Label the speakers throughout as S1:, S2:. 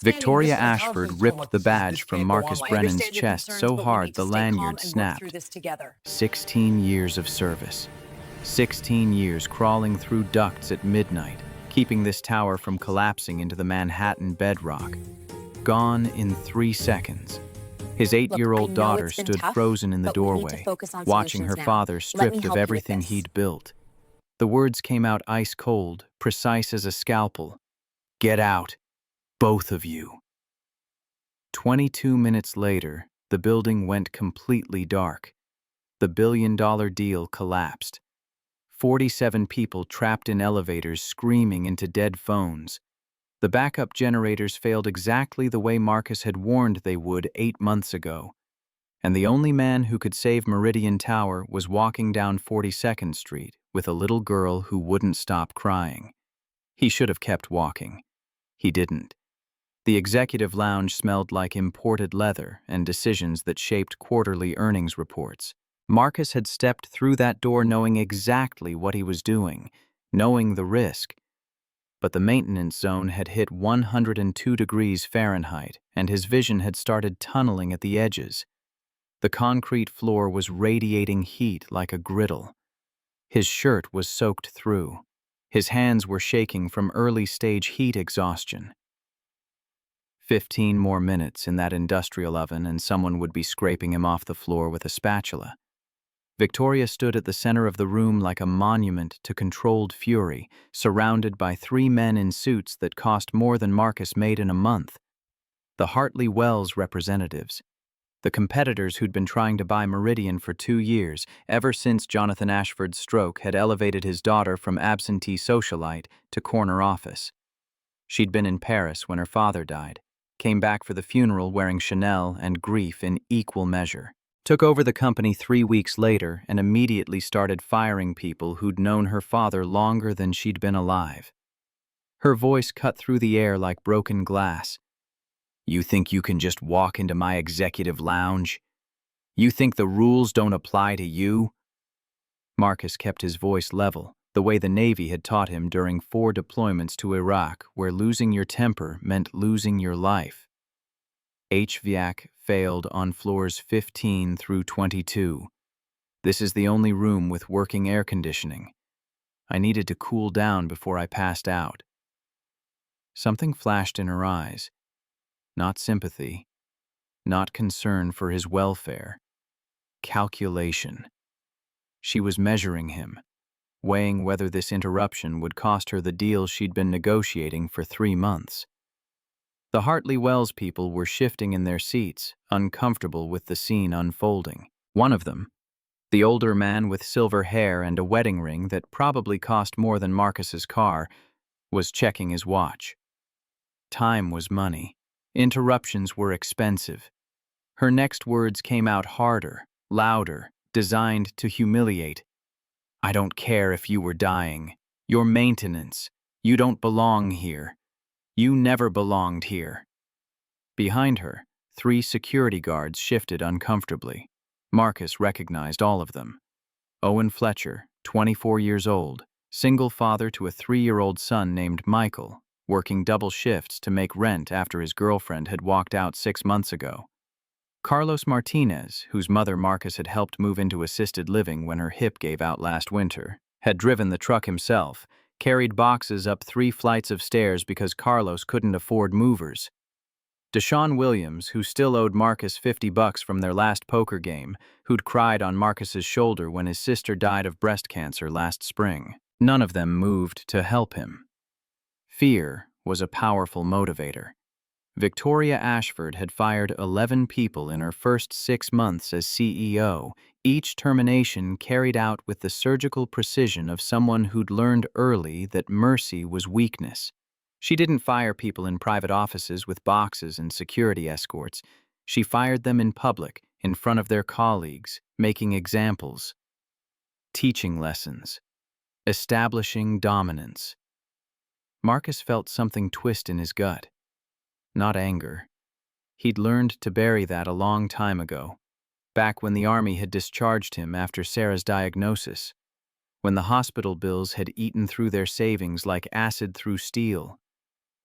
S1: Victoria
S2: This is a television
S1: Ashford
S2: film
S1: ripped
S2: with
S1: the
S2: this
S1: badge from
S2: big long
S1: Marcus
S2: way. I
S1: Brennan's
S2: understand your
S1: chest
S2: concerns,
S1: so
S2: but we
S1: hard
S2: need to
S1: the
S2: stay calm
S1: lanyard
S2: and work through
S1: snapped.
S2: this together.
S1: 16 years of service. 16 years crawling through ducts at midnight, keeping this tower from collapsing into the Manhattan bedrock. Gone in 3 seconds. His
S2: Look, I
S1: 8-year-old
S2: know
S1: daughter
S2: it's been
S1: stood
S2: tough,
S1: frozen in the
S2: but we need to
S1: doorway,
S2: focus on
S1: watching
S2: solutions
S1: her
S2: now.
S1: father
S2: Let me
S1: stripped of
S2: help you with
S1: everything
S2: this.
S1: he'd built. The words came out ice cold, precise as a scalpel. "Get out, both of you." 22 minutes later, the building went completely dark. The billion-dollar deal collapsed. 47 people trapped in elevators screaming into dead phones. The backup generators failed exactly the way Marcus had warned they would 8 months ago. And the only man who could save Meridian Tower was walking down 42nd Street with a little girl who wouldn't stop crying. He should have kept walking. He didn't. The executive lounge smelled like imported leather and decisions that shaped quarterly earnings reports. Marcus had stepped through that door knowing exactly what he was doing, knowing the risk. But the maintenance zone had hit 102 degrees Fahrenheit, and his vision had started tunneling at the edges. The concrete floor was radiating heat like a griddle. His shirt was soaked through. His hands were shaking from early-stage heat exhaustion. 15 more minutes in that industrial oven and someone would be scraping him off the floor with a spatula. Victoria stood at the center of the room like a monument to controlled fury, surrounded by 3 men in suits that cost more than Marcus made in a month. The Hartley Wells representatives. The competitors who'd been trying to buy Meridian for 2 years, ever since Jonathan Ashford's stroke had elevated his daughter from absentee socialite to corner office. She'd been in Paris when her father died, came back for the funeral wearing Chanel and grief in equal measure, took over the company 3 weeks later and immediately started firing people who'd known her father longer than she'd been alive. Her voice cut through the air like broken glass. "You think you can just walk into my executive lounge? You think the rules don't apply to you?" Marcus kept his voice level, the way the Navy had taught him during 4 deployments to Iraq, where losing your temper meant losing your life. HVAC failed on floors 15 through 22. This is the only room with working air conditioning. I needed to cool down before I passed out. Something flashed in her eyes. Not sympathy, not concern for his welfare. Calculation. She was measuring him, weighing whether this interruption would cost her the deal she'd been negotiating for 3 months. The Hartley Wells people were shifting in their seats, uncomfortable with the scene unfolding. One of them, the older man with silver hair and a wedding ring that probably cost more than Marcus's car, was checking his watch. Time was money. Interruptions were expensive. Her next words came out harder, louder, designed to humiliate. "I don't care if you were dying. You're maintenance. You don't belong here. You never belonged here." Behind her, 3 security guards shifted uncomfortably. Marcus recognized all of them. Owen Fletcher, 24 years old, single father to a 3-year-old son named Michael, working double shifts to make rent after his girlfriend had walked out 6 months ago. Carlos Martinez, whose mother Marcus had helped move into assisted living when her hip gave out last winter, had driven the truck himself, carried boxes up 3 flights of stairs because Carlos couldn't afford movers. Deshaun Williams, who still owed Marcus $50 from their last poker game, who'd cried on Marcus's shoulder when his sister died of breast cancer last spring. None of them moved to help him. Fear was a powerful motivator. Victoria Ashford had fired 11 people in her first 6 months as CEO, each termination carried out with the surgical precision of someone who'd learned early that mercy was weakness. She didn't fire people in private offices with boxes and security escorts. She fired them in public, in front of their colleagues, making examples, teaching lessons, establishing dominance. Marcus felt something twist in his gut. Not anger. He'd learned to bury that a long time ago, back when the army had discharged him after Sarah's diagnosis, when the hospital bills had eaten through their savings like acid through steel.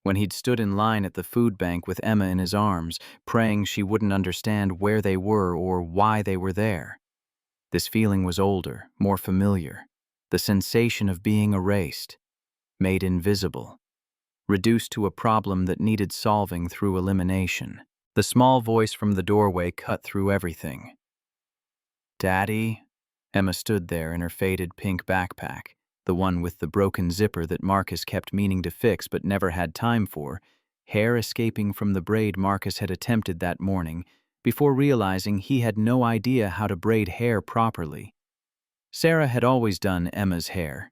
S1: when he'd stood in line at the food bank with Emma in his arms, praying she wouldn't understand where they were or why they were there. This feeling was older, more familiar. The sensation of being erased, made invisible, reduced to a problem that needed solving through elimination. The small voice from the doorway cut through everything. "Daddy?" Emma stood there in her faded pink backpack, the one with the broken zipper that Marcus kept meaning to fix but never had time for, hair escaping from the braid Marcus had attempted that morning, before realizing he had no idea how to braid hair properly. Sarah had always done Emma's hair.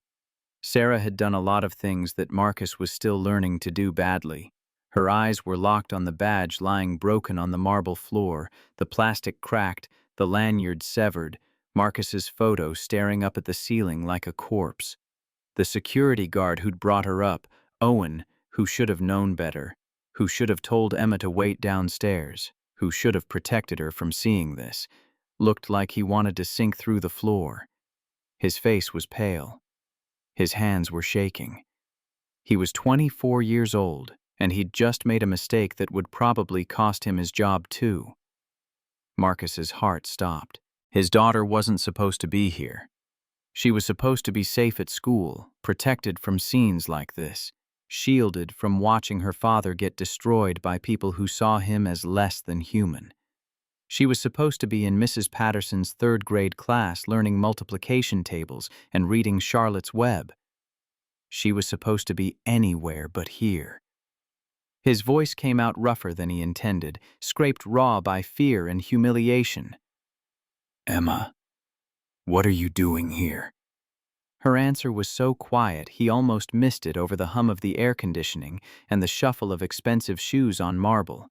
S1: Sarah had done a lot of things that Marcus was still learning to do badly. Her eyes were locked on the badge lying broken on the marble floor, the plastic cracked, the lanyard severed, Marcus's photo staring up at the ceiling like a corpse. The security guard who'd brought her up, Owen, who should have known better, who should have told Emma to wait downstairs, who should have protected her from seeing this, looked like he wanted to sink through the floor. His face was pale. His hands were shaking. He was 24 years old, and he'd just made a mistake that would probably cost him his job too. Marcus's heart stopped. His daughter wasn't supposed to be here. She was supposed to be safe at school, protected from scenes like this, shielded from watching her father get destroyed by people who saw him as less than human. She was supposed to be in Mrs. Patterson's third-grade class learning multiplication tables and reading Charlotte's Web. She was supposed to be anywhere but here. His voice came out rougher than he intended, scraped raw by fear and humiliation. "Emma, what are you doing here?" Her answer was so quiet he almost missed it over the hum of the air conditioning and the shuffle of expensive shoes on marble.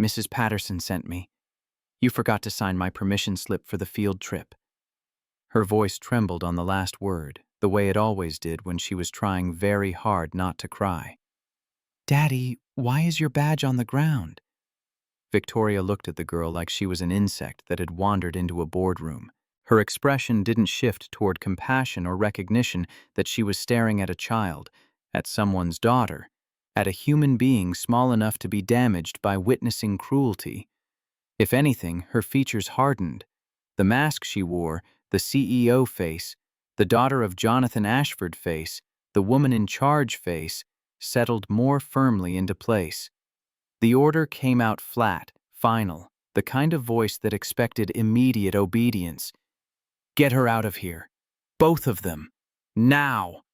S1: "Mrs. Patterson sent me. You forgot to sign my permission slip for the field trip." Her voice trembled on the last word, the way it always did when she was trying very hard not to cry. "Daddy, why is your badge on the ground?" Victoria looked at the girl like she was an insect that had wandered into a boardroom. Her expression didn't shift toward compassion or recognition that she was staring at a child, at someone's daughter, at a human being small enough to be damaged by witnessing cruelty. If anything, her features hardened. The mask she wore, the CEO face, the daughter of Jonathan Ashford face, the woman in charge face, settled more firmly into place. The order came out flat, final, the kind of voice that expected immediate obedience. "Get her out of here. Both of them. Now!"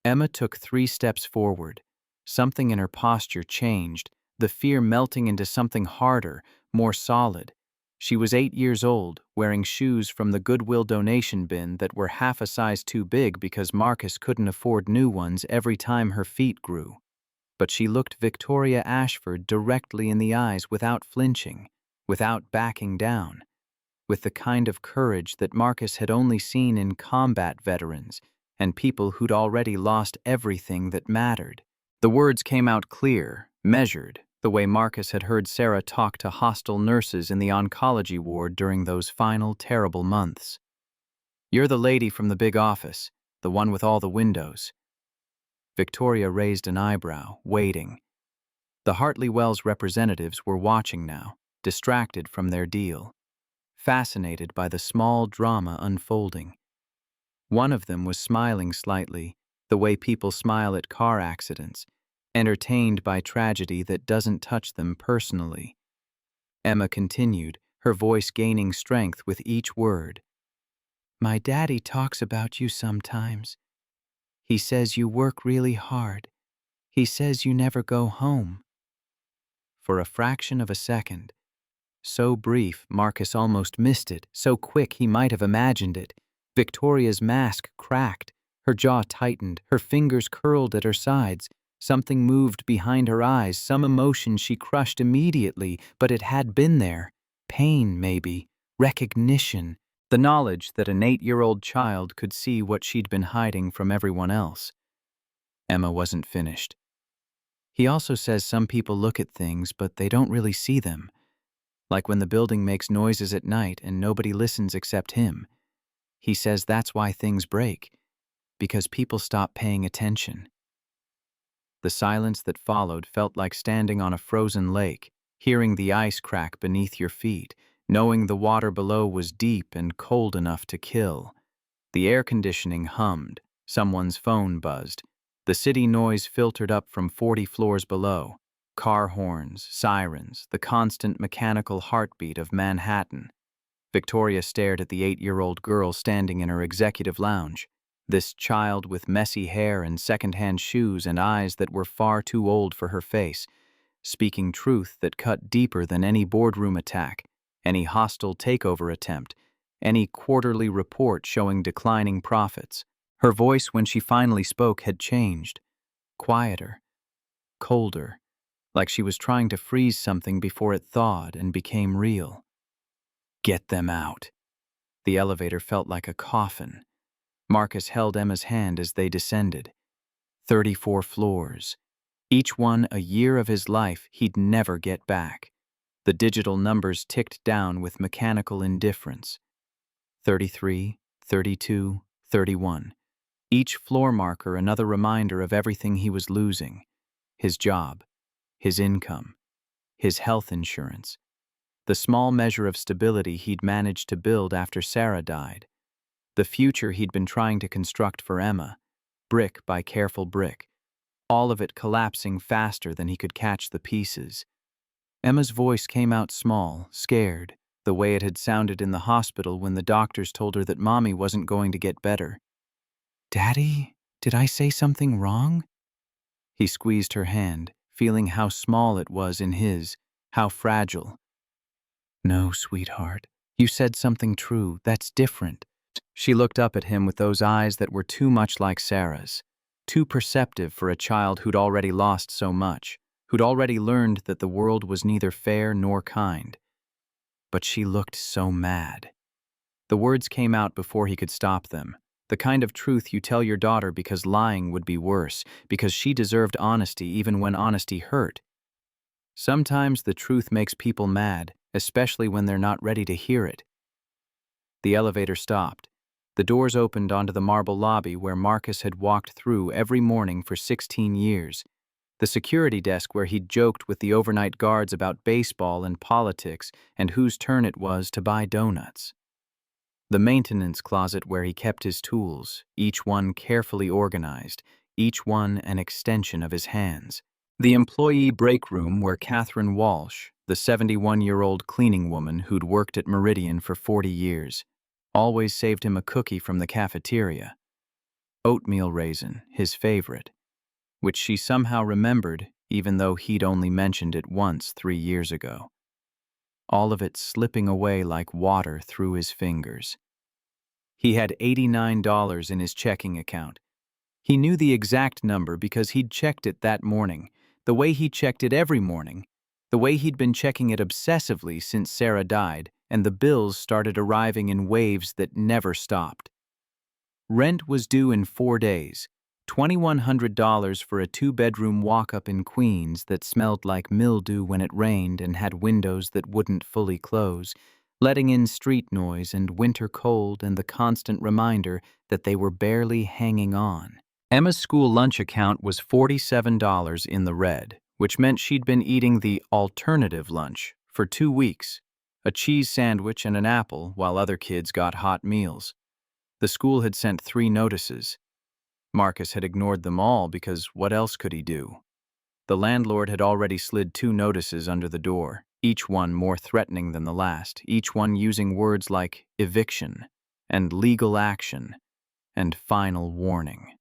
S1: Emma took 3 steps forward. Something in her posture changed, the fear melting into something harder, more solid. She was 8 years old, wearing shoes from the Goodwill donation bin that were half a size too big because Marcus couldn't afford new ones every time her feet grew. But she looked Victoria Ashford directly in the eyes without flinching, without backing down, with the kind of courage that Marcus had only seen in combat veterans and people who'd already lost everything that mattered. The words came out clear, measured, the way Marcus had heard Sarah talk to hostile nurses in the oncology ward during those final terrible months. "You're the lady from the big office, the one with all the windows." Victoria raised an eyebrow, waiting. The Hartley Wells representatives were watching now, distracted from their deal, fascinated by the small drama unfolding. One of them was smiling slightly, the way people smile at car accidents, entertained by tragedy that doesn't touch them personally. Emma continued, her voice gaining strength with each word. "My daddy talks about you sometimes. He says you work really hard. He says you never go home." For a fraction of a second, so brief Marcus almost missed it, so quick he might have imagined it, Victoria's mask cracked, her jaw tightened, her fingers curled at her sides. Something moved behind her eyes, some emotion she crushed immediately, but it had been there. Pain, maybe. Recognition. The knowledge that an 8-year-old child could see what she'd been hiding from everyone else. Emma wasn't finished. "He also says some people look at things, but they don't really see them. Like when the building makes noises at night and nobody listens except him. He says that's why things break, because people stop paying attention." The silence that followed felt like standing on a frozen lake, hearing the ice crack beneath your feet, knowing the water below was deep and cold enough to kill. The air conditioning hummed, someone's phone buzzed. The city noise filtered up from 40 floors below. Car horns, sirens, the constant mechanical heartbeat of Manhattan. Victoria stared at the 8-year-old girl standing in her executive lounge. This child with messy hair and second-hand shoes and eyes that were far too old for her face, speaking truth that cut deeper than any boardroom attack, any hostile takeover attempt, any quarterly report showing declining profits. Her voice, when she finally spoke, had changed. Quieter, colder, like she was trying to freeze something before it thawed and became real. Get them out. The elevator felt like a coffin. Marcus held Emma's hand as they descended. 34 floors. Each one a year of his life he'd never get back. The digital numbers ticked down with mechanical indifference. 33, 32, 31. Each floor marker another reminder of everything he was losing. His job, his income, his health insurance, the small measure of stability he'd managed to build after Sarah died, the future he'd been trying to construct for Emma, brick by careful brick, all of it collapsing faster than he could catch the pieces. Emma's voice came out small, scared, the way it had sounded in the hospital when the doctors told her that Mommy wasn't going to get better. "Daddy, did I say something wrong?" He squeezed her hand, feeling how small it was in his, how fragile. "No, sweetheart. You said something true. That's different." She looked up at him with those eyes that were too much like Sarah's, too perceptive for a child who'd already lost so much, who'd already learned that the world was neither fair nor kind. But she looked so mad. The words came out before he could stop them. The kind of truth you tell your daughter because lying would be worse, because she deserved honesty even when honesty hurt. Sometimes the truth makes people mad, especially when they're not ready to hear it. The elevator stopped. The doors opened onto the marble lobby where Marcus had walked through every morning for 16 years. The security desk where he'd joked with the overnight guards about baseball and politics and whose turn it was to buy donuts. The maintenance closet where he kept his tools, each one carefully organized, each one an extension of his hands. The employee break room where Catherine Walsh, the 71-year-old cleaning woman who'd worked at Meridian for 40 years, always saved him a cookie from the cafeteria. Oatmeal raisin, his favorite, which she somehow remembered even though he'd only mentioned it once 3 years ago. All of it slipping away like water through his fingers. He had $89 in his checking account. He knew the exact number because he'd checked it that morning, the way he checked it every morning, the way he'd been checking it obsessively since Sarah died, and the bills started arriving in waves that never stopped. Rent was due in 4 days, $2,100 for a 2-bedroom walk-up in Queens that smelled like mildew when it rained and had windows that wouldn't fully close, letting in street noise and winter cold and the constant reminder that they were barely hanging on. Emma's school lunch account was $47 in the red, which meant she'd been eating the alternative lunch for 2 weeks, a cheese sandwich and an apple while other kids got hot meals. The school had sent 3 notices. Marcus had ignored them all because what else could he do? The landlord had already slid 2 notices under the door, each one more threatening than the last, each one using words like eviction and legal action and final warning.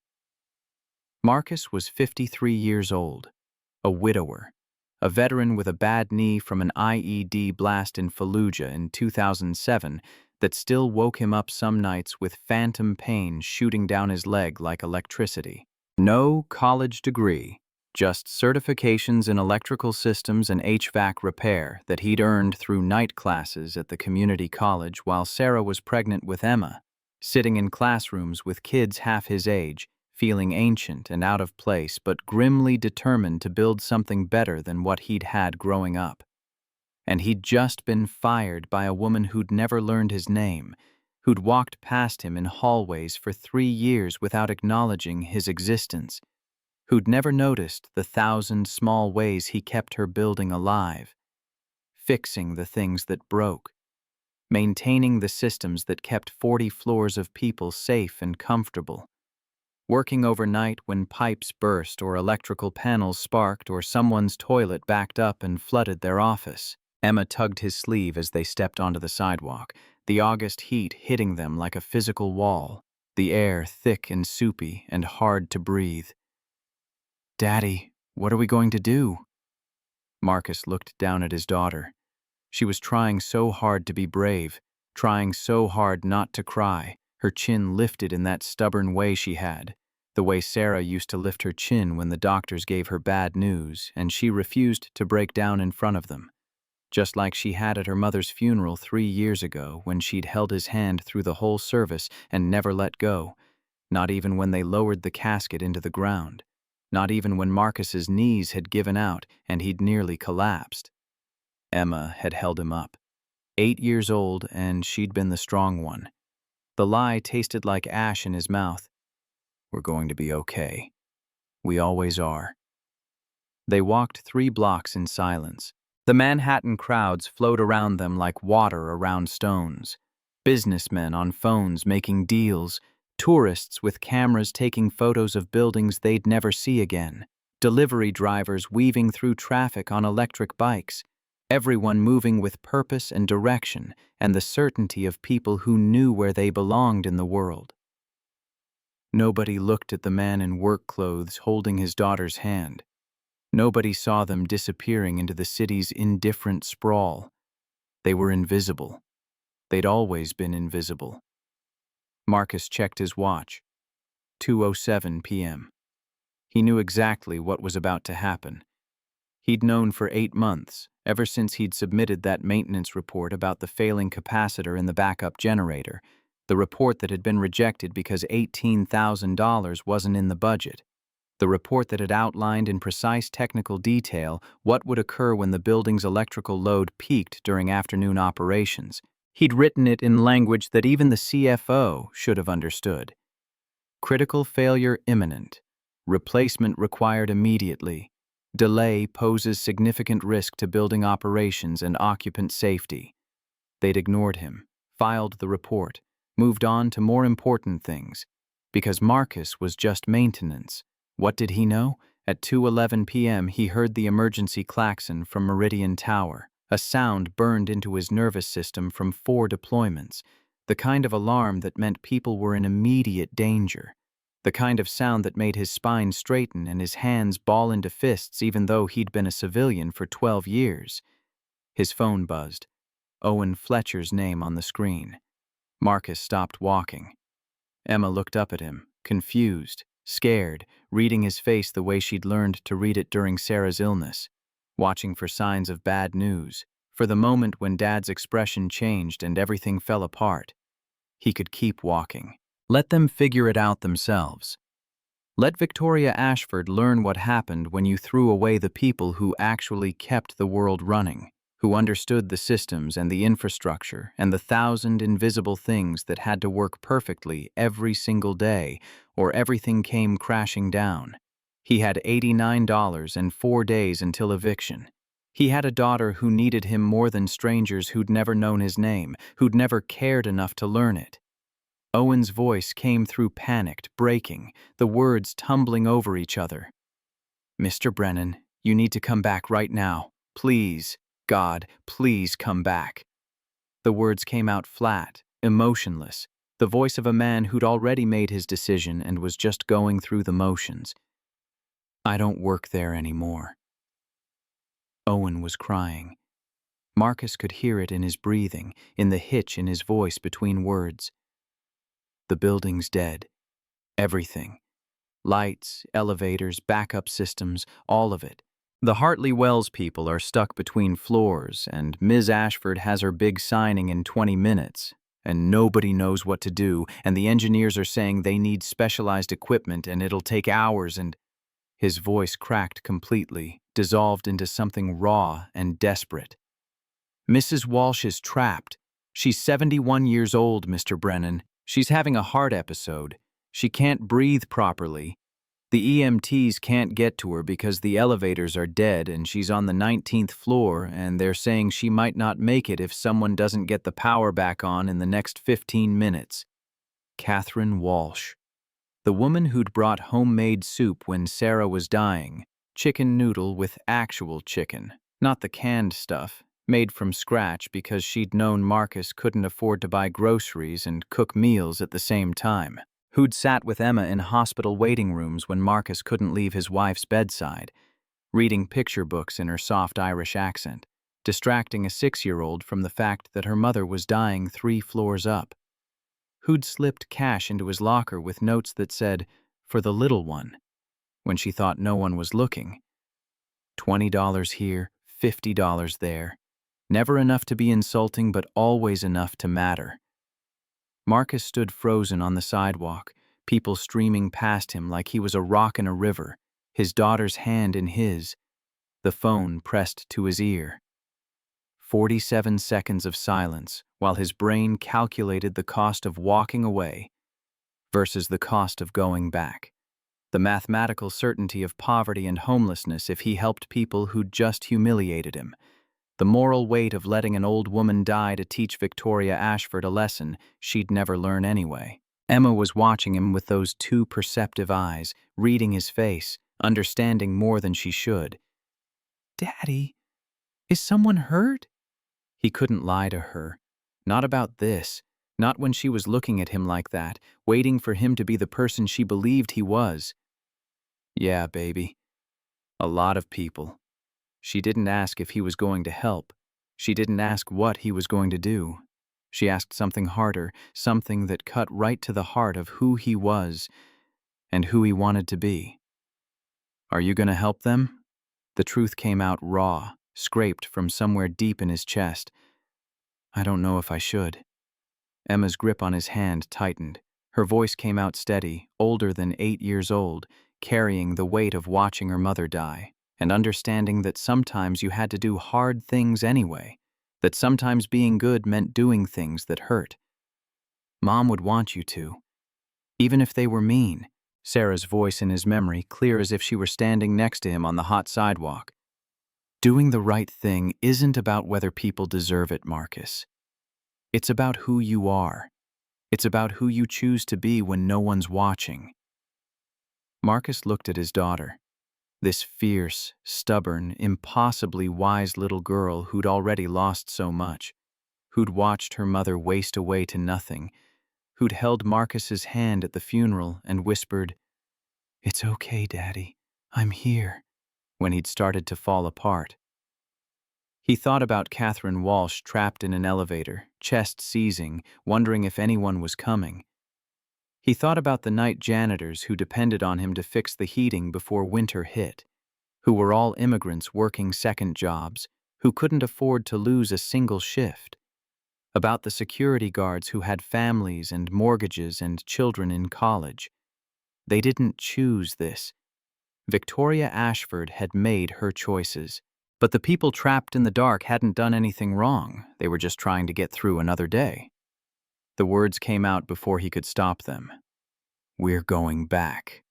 S1: Marcus was 53 years old, a widower, a veteran with a bad knee from an IED blast in Fallujah in 2007 that still woke him up some nights with phantom pain shooting down his leg like electricity. No college degree, just certifications in electrical systems and HVAC repair that he'd earned through night classes at the community college while Sarah was pregnant with Emma, sitting in classrooms with kids half his age, feeling ancient and out of place but grimly determined to build something better than what he'd had growing up. And he'd just been fired by a woman who'd never learned his name, who'd walked past him in hallways for 3 years without acknowledging his existence. who'd never noticed the 1,000 small ways he kept her building alive, fixing the things that broke, maintaining the systems that kept 40 floors of people safe and comfortable, working overnight when pipes burst or electrical panels sparked or someone's toilet backed up and flooded their office. Emma tugged his sleeve as they stepped onto the sidewalk, the August heat hitting them like a physical wall, the air thick and soupy and hard to breathe. "Daddy, what are we going to do?" Marcus looked down at his daughter. She was trying so hard to be brave, trying so hard not to cry, her chin lifted in that stubborn way she had, the way Sarah used to lift her chin when the doctors gave her bad news, and she refused to break down in front of them, just like she had at her mother's funeral 3 years ago when she'd held his hand through the whole service and never let go, not even when they lowered the casket into the ground, not even when Marcus's knees had given out and he'd nearly collapsed. Emma had held him up. 8 years old, and she'd been the strong one. The lie tasted like ash in his mouth. "We're going to be okay. We always are." They walked 3 blocks in silence. The Manhattan crowds flowed around them like water around stones. Businessmen on phones making deals, tourists with cameras taking photos of buildings they'd never see again, delivery drivers weaving through traffic on electric bikes, everyone moving with purpose and direction and the certainty of people who knew where they belonged in the world. Nobody looked at the man in work clothes holding his daughter's hand. Nobody saw them disappearing into the city's indifferent sprawl. They were invisible. They'd always been invisible. Marcus checked his watch. 2:07 p.m. He knew exactly what was about to happen. He'd known for 8 months, ever since he'd submitted that maintenance report about the failing capacitor in the backup generator, the report that had been rejected because $18,000 wasn't in the budget, the report that had outlined in precise technical detail what would occur when the building's electrical load peaked during afternoon operations. He'd written it in language that even the CFO should have understood. Critical failure imminent. Replacement required immediately. Delay poses significant risk to building operations and occupant safety. They'd ignored him, filed the report, moved on to more important things, because Marcus was just maintenance. What did he know? At 2:11 p.m. he heard the emergency klaxon from Meridian Tower, a sound burned into his nervous system from 4 deployments, the kind of alarm that meant people were in immediate danger. The kind of sound that made his spine straighten and his hands ball into fists even though he'd been a civilian for 12 years. His phone buzzed. Owen Fletcher's name on the screen. Marcus stopped walking. Emma looked up at him, confused, scared, reading his face the way she'd learned to read it during Sarah's illness, watching for signs of bad news, for the moment when Dad's expression changed and everything fell apart. He could keep walking. Let them figure it out themselves. Let Victoria Ashford learn what happened when you threw away the people who actually kept the world running, who understood the systems and the infrastructure and the 1,000 invisible things that had to work perfectly every single day, or everything came crashing down. He had $89 and 4 days until eviction. He had a daughter who needed him more than strangers who'd never known his name, who'd never cared enough to learn it. Owen's voice came through panicked, breaking, the words tumbling over each other. "Mr. Brennan, you need to come back right now. Please, God, please come back." The words came out flat, emotionless, the voice of a man who'd already made his decision and was just going through the motions. "I don't work there anymore." Owen was crying. Marcus could hear it in his breathing, in the hitch in his voice between words. The building's dead. Everything. Lights, elevators, backup systems, all of it. The Hartley Wells people are stuck between floors, and Ms. Ashford has her big signing in 20 minutes, and nobody knows what to do, and the engineers are saying they need specialized equipment and it'll take hours, and... His voice cracked completely, dissolved into something raw and desperate. "Mrs. Walsh is trapped. She's 71 years old, Mr. Brennan. She's having a heart episode. She can't breathe properly. The EMTs can't get to her because the elevators are dead and she's on the 19th floor, and they're saying she might not make it if someone doesn't get the power back on in the next 15 minutes. Catherine Walsh. The woman who'd brought homemade soup when Sarah was dying. Chicken noodle with actual chicken, not the canned stuff, made from scratch because she'd known Marcus couldn't afford to buy groceries and cook meals at the same time. Who'd sat with Emma in hospital waiting rooms when Marcus couldn't leave his wife's bedside, reading picture books in her soft Irish accent, distracting a 6-year-old from the fact that her mother was dying 3 floors up. Who'd slipped cash into his locker with notes that said, "For the little one," when she thought no one was looking. $20 here, $50 there. Never enough to be insulting, but always enough to matter. Marcus stood frozen on the sidewalk, people streaming past him like he was a rock in a river, his daughter's hand in his, the phone pressed to his ear. 47 seconds of silence while his brain calculated the cost of walking away versus the cost of going back. The mathematical certainty of poverty and homelessness if he helped people who'd just humiliated him. The moral weight of letting an old woman die to teach Victoria Ashford a lesson she'd never learn anyway. Emma was watching him with those 2 perceptive eyes, reading his face, understanding more than she should. "Daddy, is someone hurt?" He couldn't lie to her. Not about this. Not when she was looking at him like that, waiting for him to be the person she believed he was. "Yeah, baby. A lot of people." She didn't ask if he was going to help. She didn't ask what he was going to do. She asked something harder, something that cut right to the heart of who he was and who he wanted to be. "Are you going to help them?" The truth came out raw, scraped from somewhere deep in his chest. "I don't know if I should." Emma's grip on his hand tightened. Her voice came out steady, older than 8 years old, carrying the weight of watching her mother die, and understanding that sometimes you had to do hard things anyway, that sometimes being good meant doing things that hurt. "Mom would want you to. Even if they were mean." Sarah's voice in his memory, clear as if she were standing next to him on the hot sidewalk. "Doing the right thing isn't about whether people deserve it, Marcus. It's about who you are. It's about who you choose to be when no one's watching." Marcus looked at his daughter. This fierce, stubborn, impossibly wise little girl who'd already lost so much, who'd watched her mother waste away to nothing, who'd held Marcus's hand at the funeral and whispered, "It's okay, Daddy, I'm here," when he'd started to fall apart. He thought about Catherine Walsh trapped in an elevator, chest seizing, wondering if anyone was coming. He thought about the night janitors who depended on him to fix the heating before winter hit, who were all immigrants working second jobs, who couldn't afford to lose a single shift. About the security guards who had families and mortgages and children in college. They didn't choose this. Victoria Ashford had made her choices. But the people trapped in the dark hadn't done anything wrong. They were just trying to get through another day. The words came out before he could stop them. "We're going back."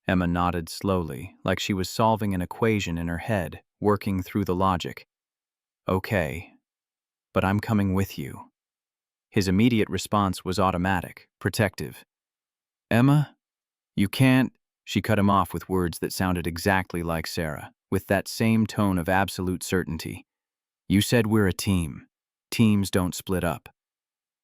S1: Emma nodded slowly, like she was solving an equation in her head, working through the logic. "Okay, but I'm coming with you." His immediate response was automatic, protective. "Emma, you can't—" She cut him off with words that sounded exactly like Sarah, with that same tone of absolute certainty. "You said we're a team. Teams don't split up."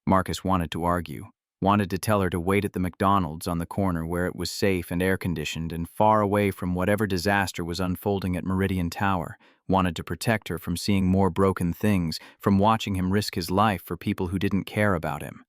S1: Marcus wanted to argue, wanted to tell her to wait at the McDonald's on the corner where it was safe and air-conditioned and far away from whatever disaster was unfolding at Meridian Tower, wanted to protect her from seeing more broken things, from watching him risk his life for people who didn't care about him.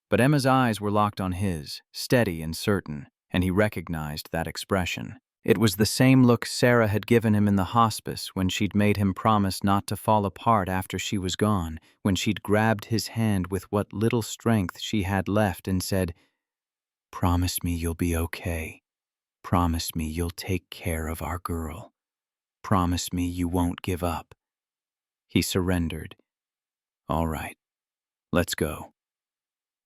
S1: But Emma's eyes were locked on his, steady and certain, and he recognized that expression. It was the same look Sarah had given him in the hospice when she'd made him promise not to fall apart after she was gone, when she'd grabbed his hand with what little strength she had left and said, "Promise me you'll be okay. Promise me you'll take care of our girl. Promise me you won't give up." He surrendered. "All right, let's go."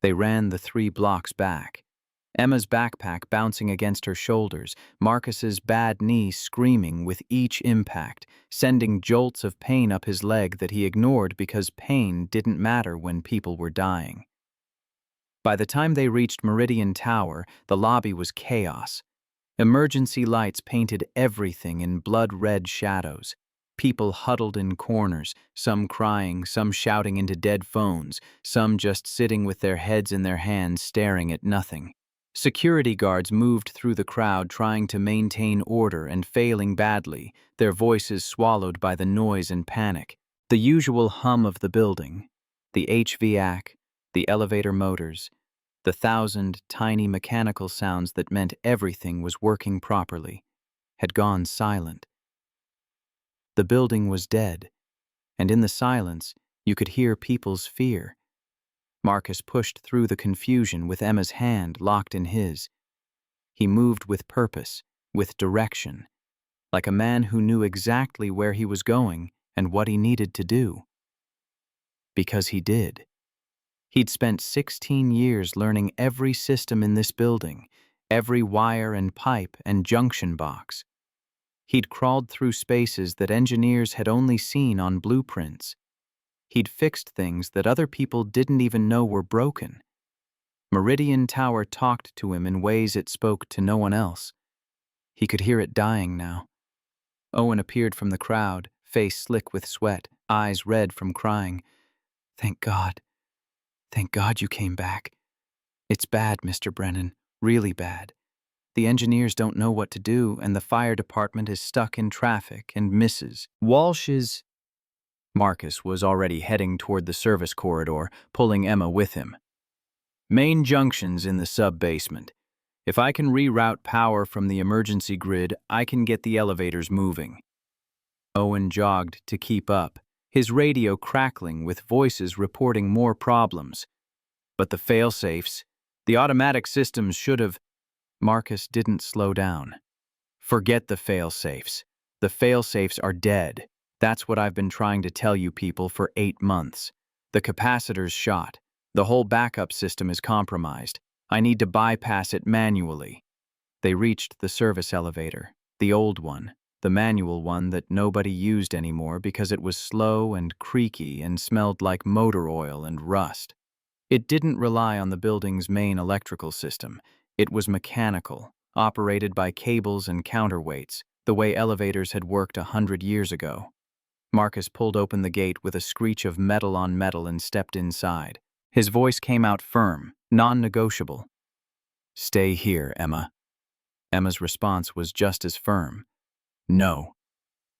S1: They ran the 3 blocks back. Emma's backpack bouncing against her shoulders, Marcus's bad knee screaming with each impact, sending jolts of pain up his leg that he ignored because pain didn't matter when people were dying. By the time they reached Meridian Tower, the lobby was chaos. Emergency lights painted everything in blood-red shadows. People huddled in corners, some crying, some shouting into dead phones, some just sitting with their heads in their hands staring at nothing. Security guards moved through the crowd trying to maintain order and failing badly, their voices swallowed by the noise and panic. The usual hum of the building, the HVAC, the elevator motors, the 1,000 tiny mechanical sounds that meant everything was working properly, had gone silent. The building was dead, and in the silence, you could hear people's fear. Marcus pushed through the confusion with Emma's hand locked in his. He moved with purpose, with direction, like a man who knew exactly where he was going and what he needed to do. Because he did. He'd spent 16 years learning every system in this building, every wire and pipe and junction box. He'd crawled through spaces that engineers had only seen on blueprints. He'd fixed things that other people didn't even know were broken. Meridian Tower talked to him in ways it spoke to no one else. He could hear it dying now. Owen appeared from the crowd, face slick with sweat, eyes red from crying. "Thank God. Thank God you came back. It's bad, Mr. Brennan, really bad. The engineers don't know what to do, and the fire department is stuck in traffic and misses. Walsh's—" Marcus was already heading toward the service corridor, pulling Emma with him. "Main junction's in the sub-basement. If I can reroute power from the emergency grid, I can get the elevators moving." Owen jogged to keep up, his radio crackling with voices reporting more problems. "But the fail-safes, the automatic systems should have—" Marcus didn't slow down. "Forget the fail-safes. The fail-safes are dead. That's what I've been trying to tell you people for 8 months. The capacitor's shot. The whole backup system is compromised. I need to bypass it manually." They reached the service elevator, the old one, the manual one that nobody used anymore because it was slow and creaky and smelled like motor oil and rust. It didn't rely on the building's main electrical system. It was mechanical, operated by cables and counterweights, the way elevators had worked 100 years ago. Marcus pulled open the gate with a screech of metal on metal and stepped inside. His voice came out firm, non-negotiable. "Stay here, Emma." Emma's response was just as firm. "No."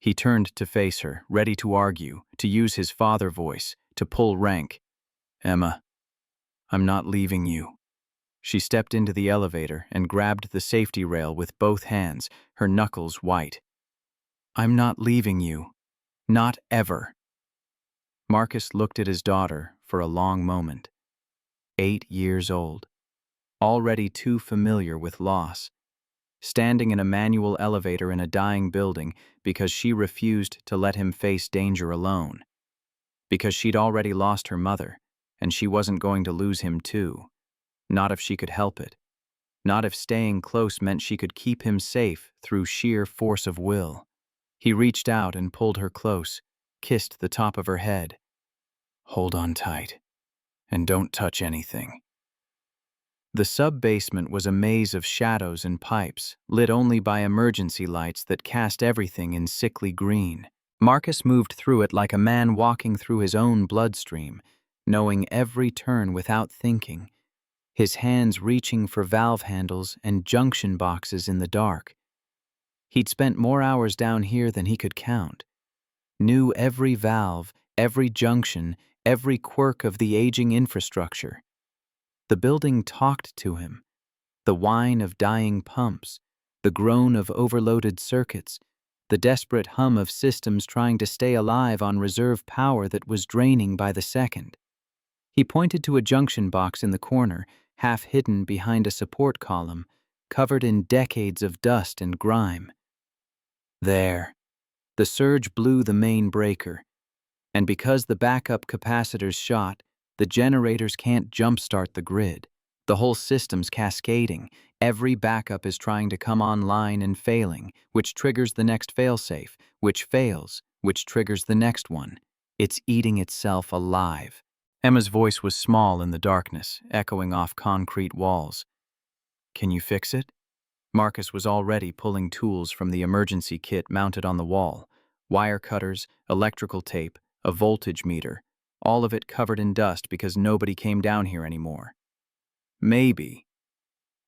S1: He turned to face her, ready to argue, to use his father voice, to pull rank. "Emma, I'm not leaving you." She stepped into the elevator and grabbed the safety rail with both hands, her knuckles white. "I'm not leaving you. Not ever." Marcus looked at his daughter for a long moment. 8 years old, already too familiar with loss, standing in a manual elevator in a dying building because she refused to let him face danger alone. Because she'd already lost her mother, and she wasn't going to lose him too. Not if she could help it. Not if staying close meant she could keep him safe through sheer force of will. He reached out and pulled her close, kissed the top of her head. "Hold on tight, and don't touch anything." The sub-basement was a maze of shadows and pipes, lit only by emergency lights that cast everything in sickly green. Marcus moved through it like a man walking through his own bloodstream, knowing every turn without thinking, his hands reaching for valve handles and junction boxes in the dark. He'd spent more hours down here than he could count. Knew every valve, every junction, every quirk of the aging infrastructure. The building talked to him. The whine of dying pumps, the groan of overloaded circuits, the desperate hum of systems trying to stay alive on reserve power that was draining by the second. He pointed to a junction box in the corner, half hidden behind a support column, covered in decades of dust and grime. There. The surge blew the main breaker, and because the backup capacitor's shot, the generators can't jumpstart the grid. The whole system's cascading. Every backup is trying to come online and failing, which triggers the next failsafe, which fails, which triggers the next one. It's eating itself alive. Emma's voice was small in the darkness, echoing off concrete walls. Can you fix it? Marcus was already pulling tools from the emergency kit mounted on the wall. Wire cutters, electrical tape, a voltage meter, all of it covered in dust because nobody came down here anymore. Maybe.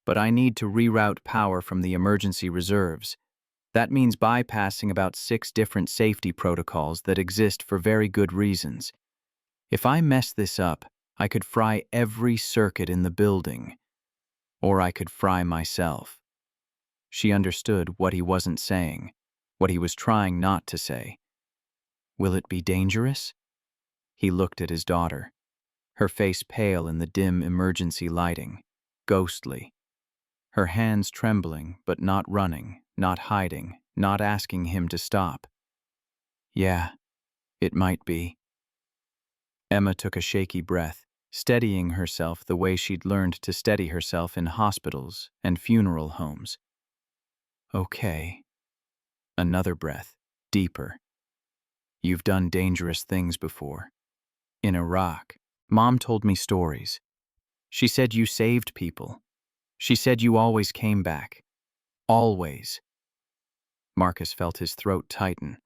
S1: But I need to reroute power from the emergency reserves. That means bypassing about 6 different safety protocols that exist for very good reasons. If I mess this up, I could fry every circuit in the building. Or I could fry myself. She understood what he wasn't saying, what he was trying not to say. Will it be dangerous? He looked at his daughter, her face pale in the dim emergency lighting, ghostly. Her hands trembling, but not running, not hiding, not asking him to stop. Yeah, it might be. Emma took a shaky breath, steadying herself the way she'd learned to steady herself in hospitals and funeral homes. Okay. Another breath, deeper. You've done dangerous things before. In Iraq, Mom told me stories. She said you saved people. She said you always came back. Always. Marcus felt his throat tighten.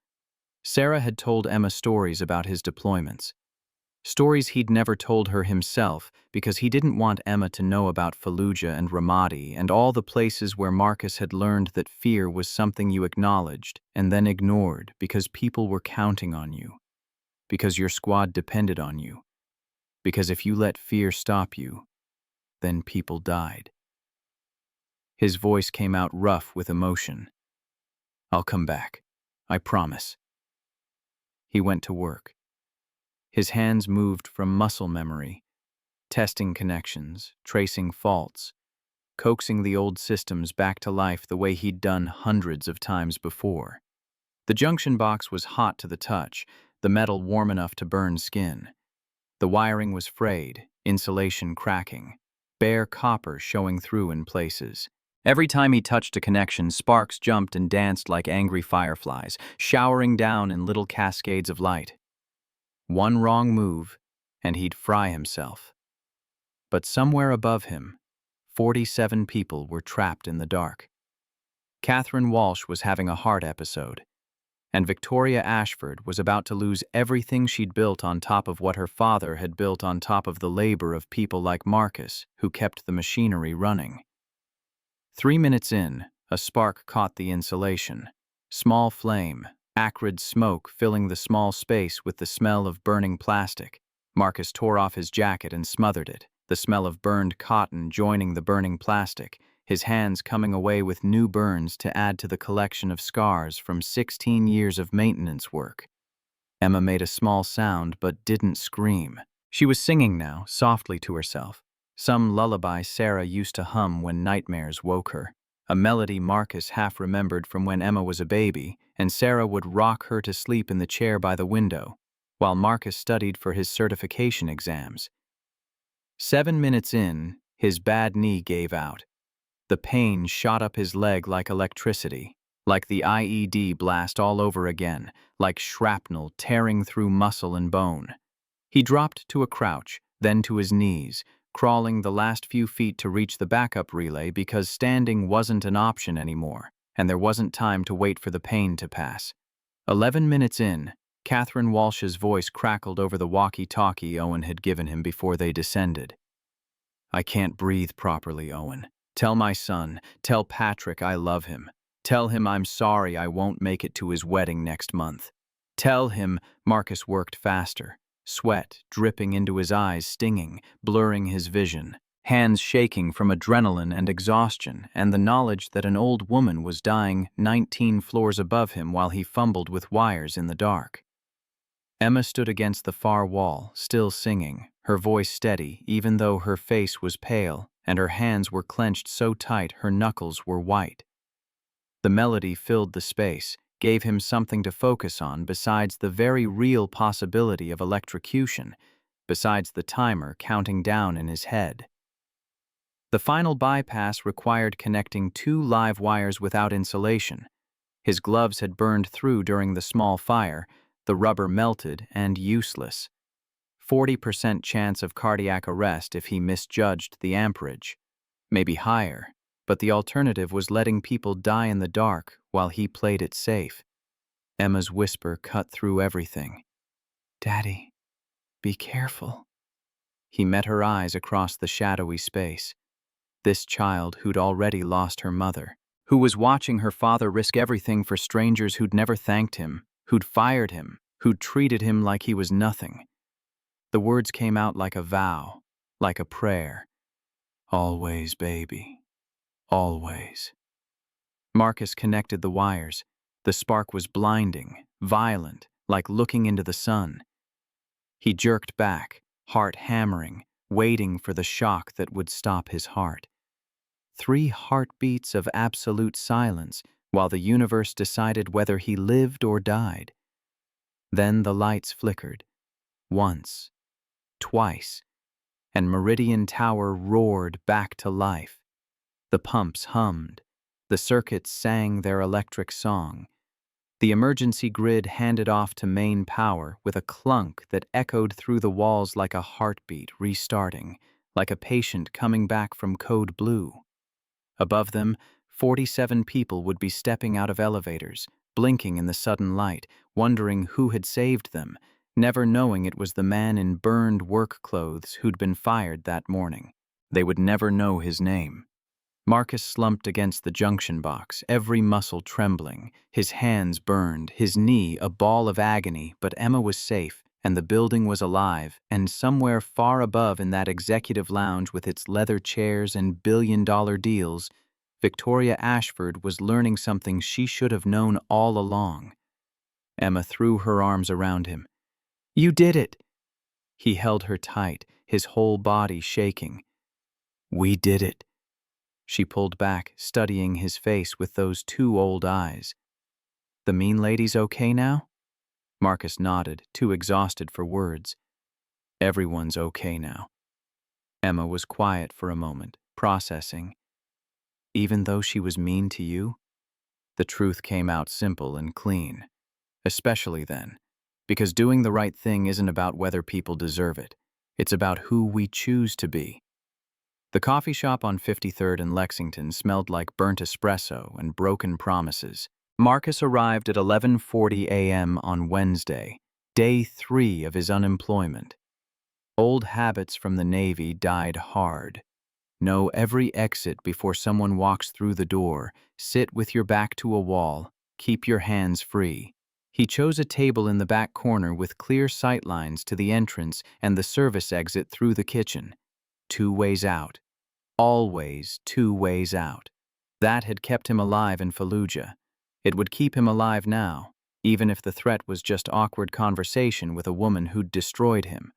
S1: Sarah had told Emma stories about his deployments. Stories he'd never told her himself because he didn't want Emma to know about Fallujah and Ramadi and all the places where Marcus had learned that fear was something you acknowledged and then ignored because people were counting on you, because your squad depended on you, because if you let fear stop you, then people died. His voice came out rough with emotion. I'll come back. I promise. He went to work. His hands moved from muscle memory, testing connections, tracing faults, coaxing the old systems back to life the way he'd done hundreds of times before. The junction box was hot to the touch, the metal warm enough to burn skin. The wiring was frayed, insulation cracking, bare copper showing through in places. Every time he touched a connection, sparks jumped and danced like angry fireflies, showering down in little cascades of light. One wrong move, and he'd fry himself. But somewhere above him, 47 people were trapped in the dark. Catherine Walsh was having a heart episode, and Victoria Ashford was about to lose everything she'd built on top of what her father had built on top of the labor of people like Marcus, who kept the machinery running. 3 minutes in, a spark caught the insulation. Small flame, acrid smoke filling the small space with the smell of burning plastic. Marcus tore off his jacket and smothered it, the smell of burned cotton joining the burning plastic, his hands coming away with new burns to add to the collection of scars from 16 years of maintenance work. Emma made a small sound but didn't scream. She was singing now, softly to herself. Some lullaby Sarah used to hum when nightmares woke her. A melody Marcus half remembered from when Emma was a baby, and Sarah would rock her to sleep in the chair by the window, while Marcus studied for his certification exams. 7 minutes in, his bad knee gave out. The pain shot up his leg like electricity, like the IED blast all over again, like shrapnel tearing through muscle and bone. He dropped to a crouch, then to his knees, crawling the last few feet to reach the backup relay because standing wasn't an option anymore, and there wasn't time to wait for the pain to pass. 11 minutes in, Catherine Walsh's voice crackled over the walkie-talkie Owen had given him before they descended. I can't breathe properly, Owen. Tell my son, tell Patrick I love him. Tell him I'm sorry I won't make it to his wedding next month. Tell him. Marcus worked faster, sweat dripping into his eyes, stinging, blurring his vision, hands shaking from adrenaline and exhaustion and the knowledge that an old woman was dying 19 floors above him while he fumbled with wires in the dark. Emma stood against the far wall, still singing, her voice steady even though her face was pale and her hands were clenched so tight her knuckles were white. The melody filled the space, gave him something to focus on besides the very real possibility of electrocution, besides the timer counting down in his head. The final bypass required connecting 2 live wires without insulation. His gloves had burned through during the small fire, the rubber melted and useless. 40% chance of cardiac arrest if he misjudged the amperage. Maybe higher, but the alternative was letting people die in the dark while he played it safe. Emma's whisper cut through everything. "Daddy, be careful." He met her eyes across the shadowy space. This child who'd already lost her mother, who was watching her father risk everything for strangers who'd never thanked him, who'd fired him, who'd treated him like he was nothing. The words came out like a vow, like a prayer. "Always, baby. Always." Marcus connected the wires. The spark was blinding, violent, like looking into the sun. He jerked back, heart hammering, waiting for the shock that would stop his heart. 3 heartbeats of absolute silence while the universe decided whether he lived or died. Then the lights flickered. Once, twice, and Meridian Tower roared back to life. The pumps hummed. The circuits sang their electric song. The emergency grid handed off to main power with a clunk that echoed through the walls like a heartbeat restarting, like a patient coming back from code blue. Above them, 47 people would be stepping out of elevators, blinking in the sudden light, wondering who had saved them, never knowing it was the man in burned work clothes who'd been fired that morning. They would never know his name. Marcus slumped against the junction box, every muscle trembling, his hands burned, his knee a ball of agony, but Emma was safe, and the building was alive, and somewhere far above in that executive lounge with its leather chairs and billion-dollar deals, Victoria Ashford was learning something she should have known all along. Emma threw her arms around him. "You did it!" He held her tight, his whole body shaking. "We did it." She pulled back, studying his face with those 2 old eyes. "The mean lady's okay now?" Marcus nodded, too exhausted for words. "Everyone's okay now." Emma was quiet for a moment, processing. "Even though she was mean to you?" The truth came out simple and clean. Especially then, because doing the right thing isn't about whether people deserve it. It's about who we choose to be. The coffee shop on 53rd and Lexington smelled like burnt espresso and broken promises. Marcus arrived at 11:40 a.m. on Wednesday, day 3 of his unemployment. Old habits from the Navy died hard. Know every exit before someone walks through the door, sit with your back to a wall, keep your hands free. He chose a table in the back corner with clear sightlines to the entrance and the service exit through the kitchen. 2 ways out. Always 2 ways out. That had kept him alive in Fallujah. It would keep him alive now, even if the threat was just awkward conversation with a woman who'd destroyed him.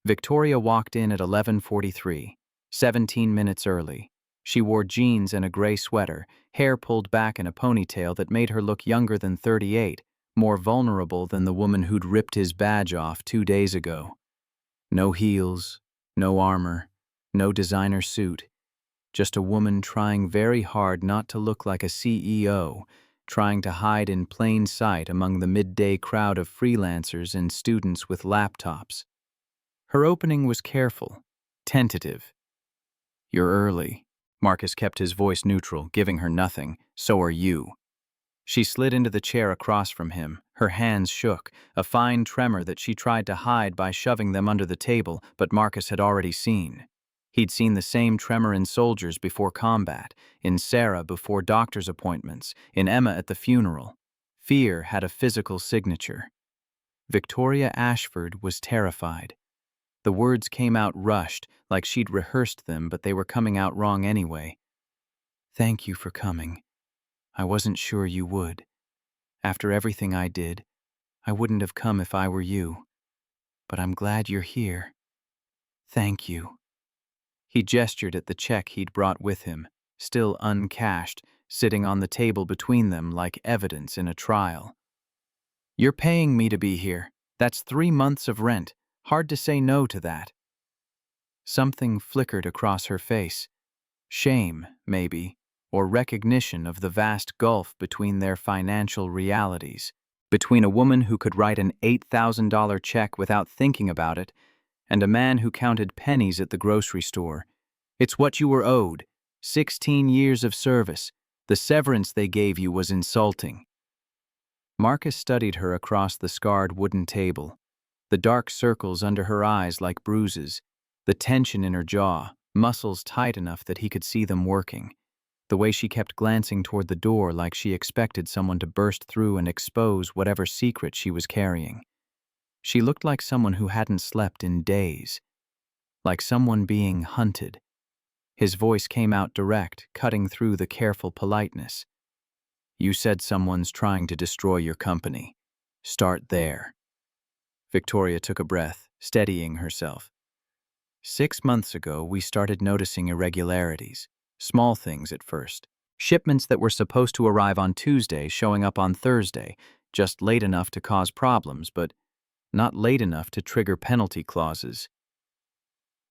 S1: Victoria walked in at 11:43, 17 minutes early. She wore jeans and a gray sweater, hair pulled back in a ponytail that made her look younger than 38, more vulnerable than the woman who'd ripped his badge off 2 days ago. No heels, no armor, no designer suit. Just a woman trying very hard not to look like a CEO, trying to hide in plain sight among the midday crowd of freelancers and students with laptops. Her opening was careful, tentative. "You're early." Marcus kept his voice neutral, giving her nothing. "So are you." She slid into the chair across from him. Her hands shook, a fine tremor that she tried to hide by shoving them under the table, but Marcus had already seen. He'd seen the same tremor in soldiers before combat, in Sarah before doctor's appointments, in Emma at the funeral. Fear had a physical signature. Victoria Ashford was terrified. The words came out rushed, like she'd rehearsed them, but they were coming out wrong anyway. "Thank you for coming. I wasn't sure you would. After everything I did, I wouldn't have come if I were you. But I'm glad you're here. Thank you." He gestured at the check he'd brought with him, still uncashed, sitting on the table between them like evidence in a trial. "You're paying me to be here. That's 3 months of rent. Hard to say no to that." Something flickered across her face. Shame, maybe, or recognition of the vast gulf between their financial realities. Between a woman who could write an $8,000 check without thinking about it and a man who counted pennies at the grocery store. It's what you were owed. 16 years of service. The severance they gave you was insulting. Marcus studied her across the scarred wooden table, the dark circles under her eyes like bruises, the tension in her jaw, muscles tight enough that he could see them working, the way she kept glancing toward the door like she expected someone to burst through and expose whatever secret she was carrying. She looked like someone who hadn't slept in days, like someone being hunted. His voice came out direct, cutting through the careful politeness. You said someone's trying to destroy your company. Start there. Victoria took a breath, steadying herself. 6 months ago, we started noticing irregularities. Small things at first. Shipments that were supposed to arrive on Tuesday showing up on Thursday, just late enough to cause problems, but not late enough to trigger penalty clauses.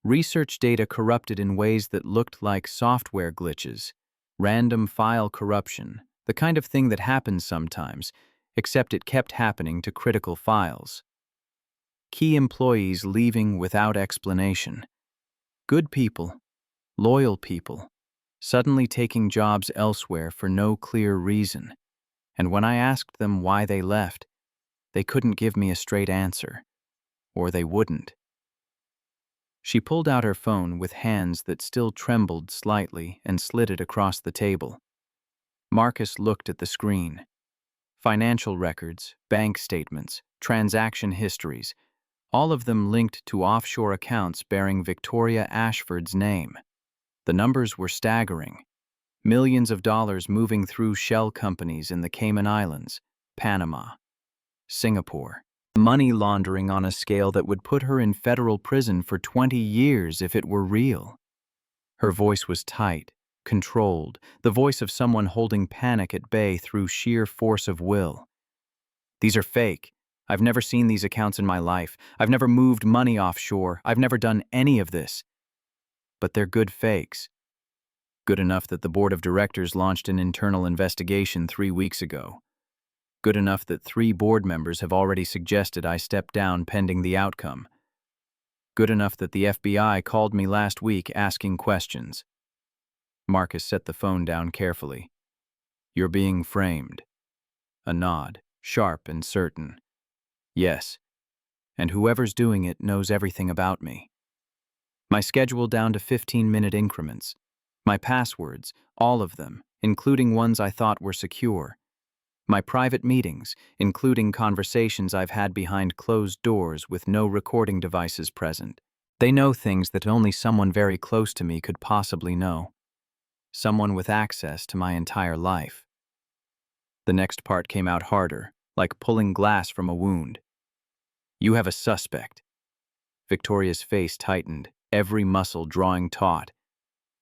S1: Research data corrupted in ways that looked like software glitches, random file corruption, the kind of thing that happens sometimes, except it kept happening to critical files. Key employees leaving without explanation. Good people, loyal people, suddenly taking jobs elsewhere for no clear reason. And when I asked them why they left, they couldn't give me a straight answer. Or they wouldn't. She pulled out her phone with hands that still trembled slightly and slid it across the table. Marcus looked at the screen. Financial records, bank statements, transaction histories, all of them linked to offshore accounts bearing Victoria Ashford's name. The numbers were staggering. Millions of dollars moving through shell companies in the Cayman Islands, Panama, Singapore. Money laundering on a scale that would put her in federal prison for 20 years if it were real. Her voice was tight, controlled, the voice of someone holding panic at bay through sheer force of will. These are fake. I've never seen these accounts in my life. I've never moved money offshore. I've never done any of this. But they're good fakes. Good enough that the board of directors launched an internal investigation 3 weeks ago. Good enough that 3 board members have already suggested I step down pending the outcome. Good enough that the FBI called me last week asking questions. Marcus set the phone down carefully. You're being framed. A nod, sharp and certain. Yes. And whoever's doing it knows everything about me. My schedule down to 15-minute increments. My passwords, all of them, including ones I thought were secure. My private meetings, including conversations I've had behind closed doors with no recording devices present. They know things that only someone very close to me could possibly know. Someone with access to my entire life. The next part came out harder, like pulling glass from a wound. You have a suspect. Victoria's face tightened, every muscle drawing taut.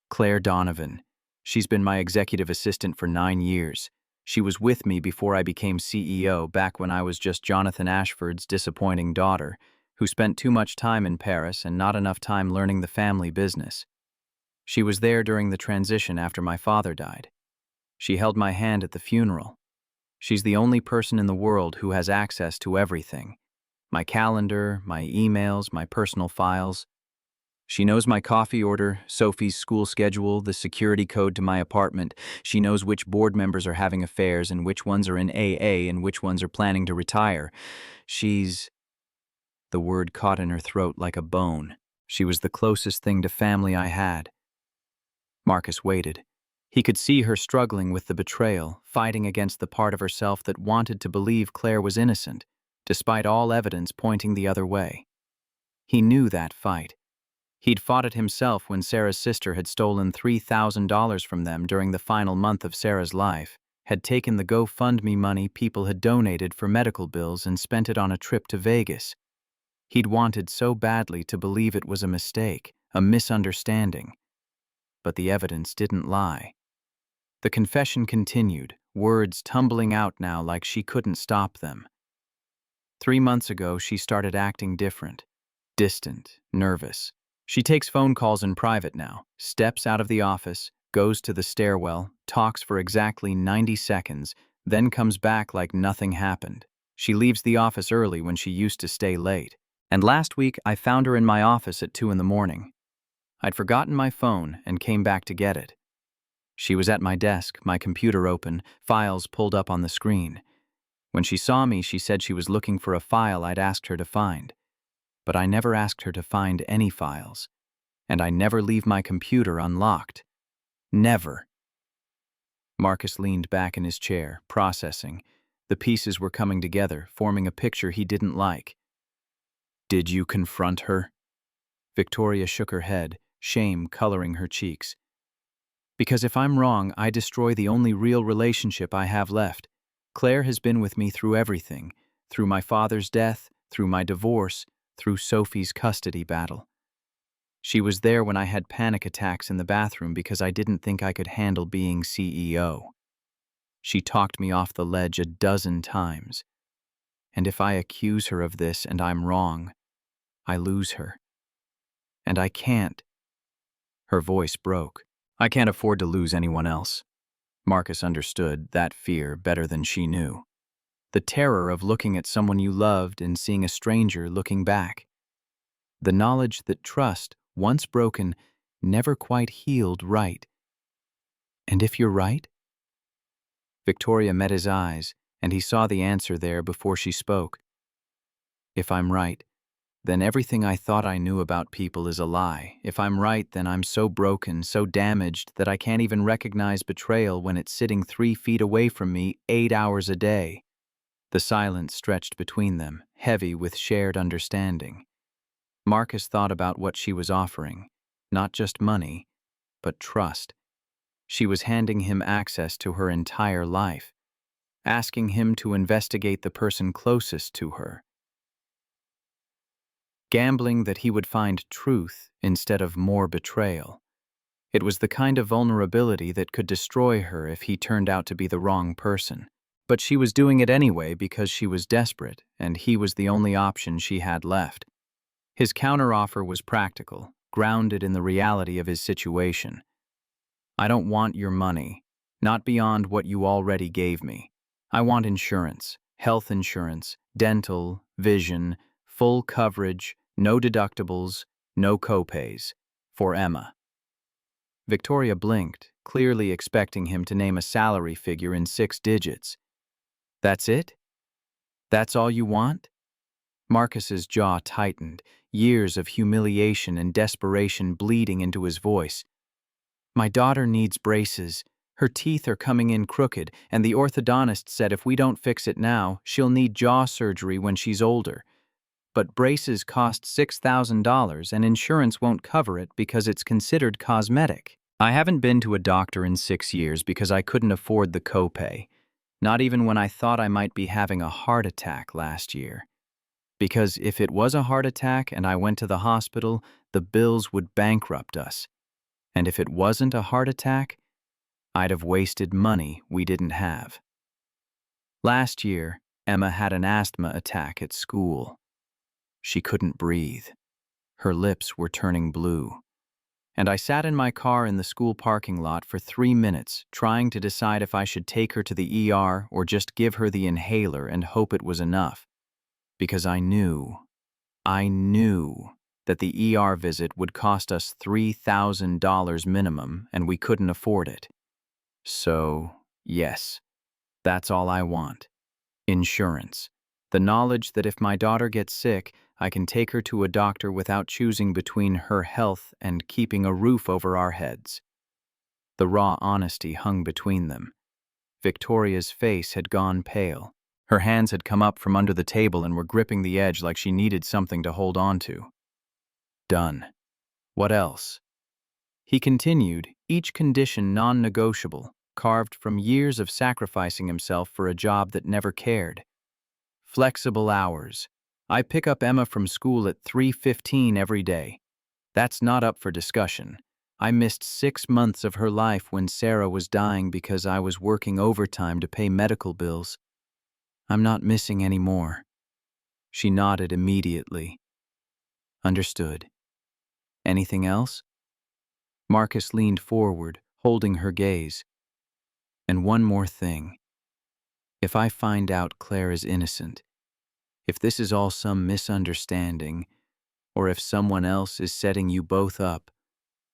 S1: Claire Donovan. She's been my executive assistant for 9 years. She was with me before I became CEO, back when I was just Jonathan Ashford's disappointing daughter, who spent too much time in Paris and not enough time learning the family business. She was there during the transition after my father died. She held my hand at the funeral. She's the only person in the world who has access to everything. My calendar, my emails, my personal files. She knows my coffee order, Sophie's school schedule, the security code to my apartment. She knows which board members are having affairs and which ones are in AA and which ones are planning to retire. She's... The word caught in her throat like a bone. She was the closest thing to family I had. Marcus waited. He could see her struggling with the betrayal, fighting against the part of herself that wanted to believe Claire was innocent, despite all evidence pointing the other way. He knew that fight. He'd fought it himself when Sarah's sister had stolen $3,000 from them during the final month of Sarah's life, had taken the GoFundMe money people had donated for medical bills and spent it on a trip to Vegas. He'd wanted so badly to believe it was a mistake, a misunderstanding. But the evidence didn't lie. The confession continued, words tumbling out now like she couldn't stop them. 3 months ago, she started acting different, distant, nervous. She takes phone calls in private now, steps out of the office, goes to the stairwell, talks for exactly 90 seconds, then comes back like nothing happened. She leaves the office early when she used to stay late. And last week, I found her in my office at 2 in the morning. I'd forgotten my phone and came back to get it. She was at my desk, my computer open, files pulled up on the screen. When she saw me, she said she was looking for a file I'd asked her to find. But I never asked her to find any files. And I never leave my computer unlocked. Never. Marcus leaned back in his chair, processing. The pieces were coming together, forming a picture he didn't like. Did you confront her? Victoria shook her head, shame coloring her cheeks. Because if I'm wrong, I destroy the only real relationship I have left. Claire has been with me through everything, through my father's death, through my divorce, through Sophie's custody battle. She was there when I had panic attacks in the bathroom because I didn't think I could handle being CEO. She talked me off the ledge a dozen times. And if I accuse her of this and I'm wrong, I lose her. And I can't. Her voice broke. I can't afford to lose anyone else. Marcus understood that fear better than she knew. The terror of looking at someone you loved and seeing a stranger looking back. The knowledge that trust, once broken, never quite healed right. And if you're right? Victoria met his eyes, and he saw the answer there before she spoke. If I'm right, then everything I thought I knew about people is a lie. If I'm right, then I'm so broken, so damaged that I can't even recognize betrayal when it's sitting 3 feet away from me 8 hours a day. The silence stretched between them, heavy with shared understanding. Marcus thought about what she was offering, not just money, but trust. She was handing him access to her entire life, asking him to investigate the person closest to her, gambling that he would find truth instead of more betrayal. It was the kind of vulnerability that could destroy her if he turned out to be the wrong person. But she was doing it anyway because she was desperate, and he was the only option she had left. His counteroffer was practical, grounded in the reality of his situation. I don't want your money, not beyond what you already gave me. I want insurance, health insurance, dental, vision, full coverage, no deductibles, no copays, for Emma. Victoria blinked, clearly expecting him to name a salary figure in 6 digits. That's it? That's all you want? Marcus's jaw tightened, years of humiliation and desperation bleeding into his voice. My daughter needs braces. Her teeth are coming in crooked, and the orthodontist said if we don't fix it now, she'll need jaw surgery when she's older. But braces cost $6,000 and insurance won't cover it because it's considered cosmetic. I haven't been to a doctor in 6 years because I couldn't afford the copay, not even when I thought I might be having a heart attack last year. Because if it was a heart attack and I went to the hospital, the bills would bankrupt us. And if it wasn't a heart attack, I'd have wasted money we didn't have. Last year, Emma had an asthma attack at school. She couldn't breathe. Her lips were turning blue. And I sat in my car in the school parking lot for 3 minutes, trying to decide if I should take her to the ER or just give her the inhaler and hope it was enough. Because I knew that the ER visit would cost us $3,000 minimum and we couldn't afford it. So, yes, that's all I want. Insurance. The knowledge that if my daughter gets sick, I can take her to a doctor without choosing between her health and keeping a roof over our heads. The raw honesty hung between them. Victoria's face had gone pale. Her hands had come up from under the table and were gripping the edge like she needed something to hold on to. Done. What else? He continued, each condition non-negotiable, carved from years of sacrificing himself for a job that never cared. Flexible hours. I pick up Emma from school at 3:15 every day. That's not up for discussion. I missed 6 months of her life when Sarah was dying because I was working overtime to pay medical bills. I'm not missing any more. She nodded immediately. Understood. Anything else? Marcus leaned forward, holding her gaze. And one more thing. If I find out Claire is innocent, if this is all some misunderstanding, or if someone else is setting you both up,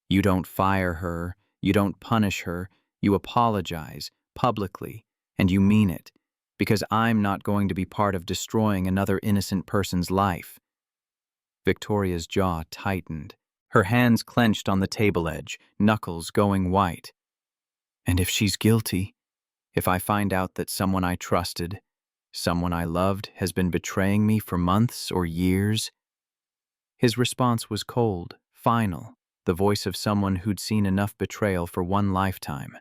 S1: you don't fire her, you don't punish her, you apologize, publicly, and you mean it, because I'm not going to be part of destroying another innocent person's life. Victoria's jaw tightened, her hands clenched on the table edge, knuckles going white. And if she's guilty, if I find out that someone I trusted, someone I loved, has been betraying me for months or years? His response was cold, final, the voice of someone who'd seen enough betrayal for one lifetime.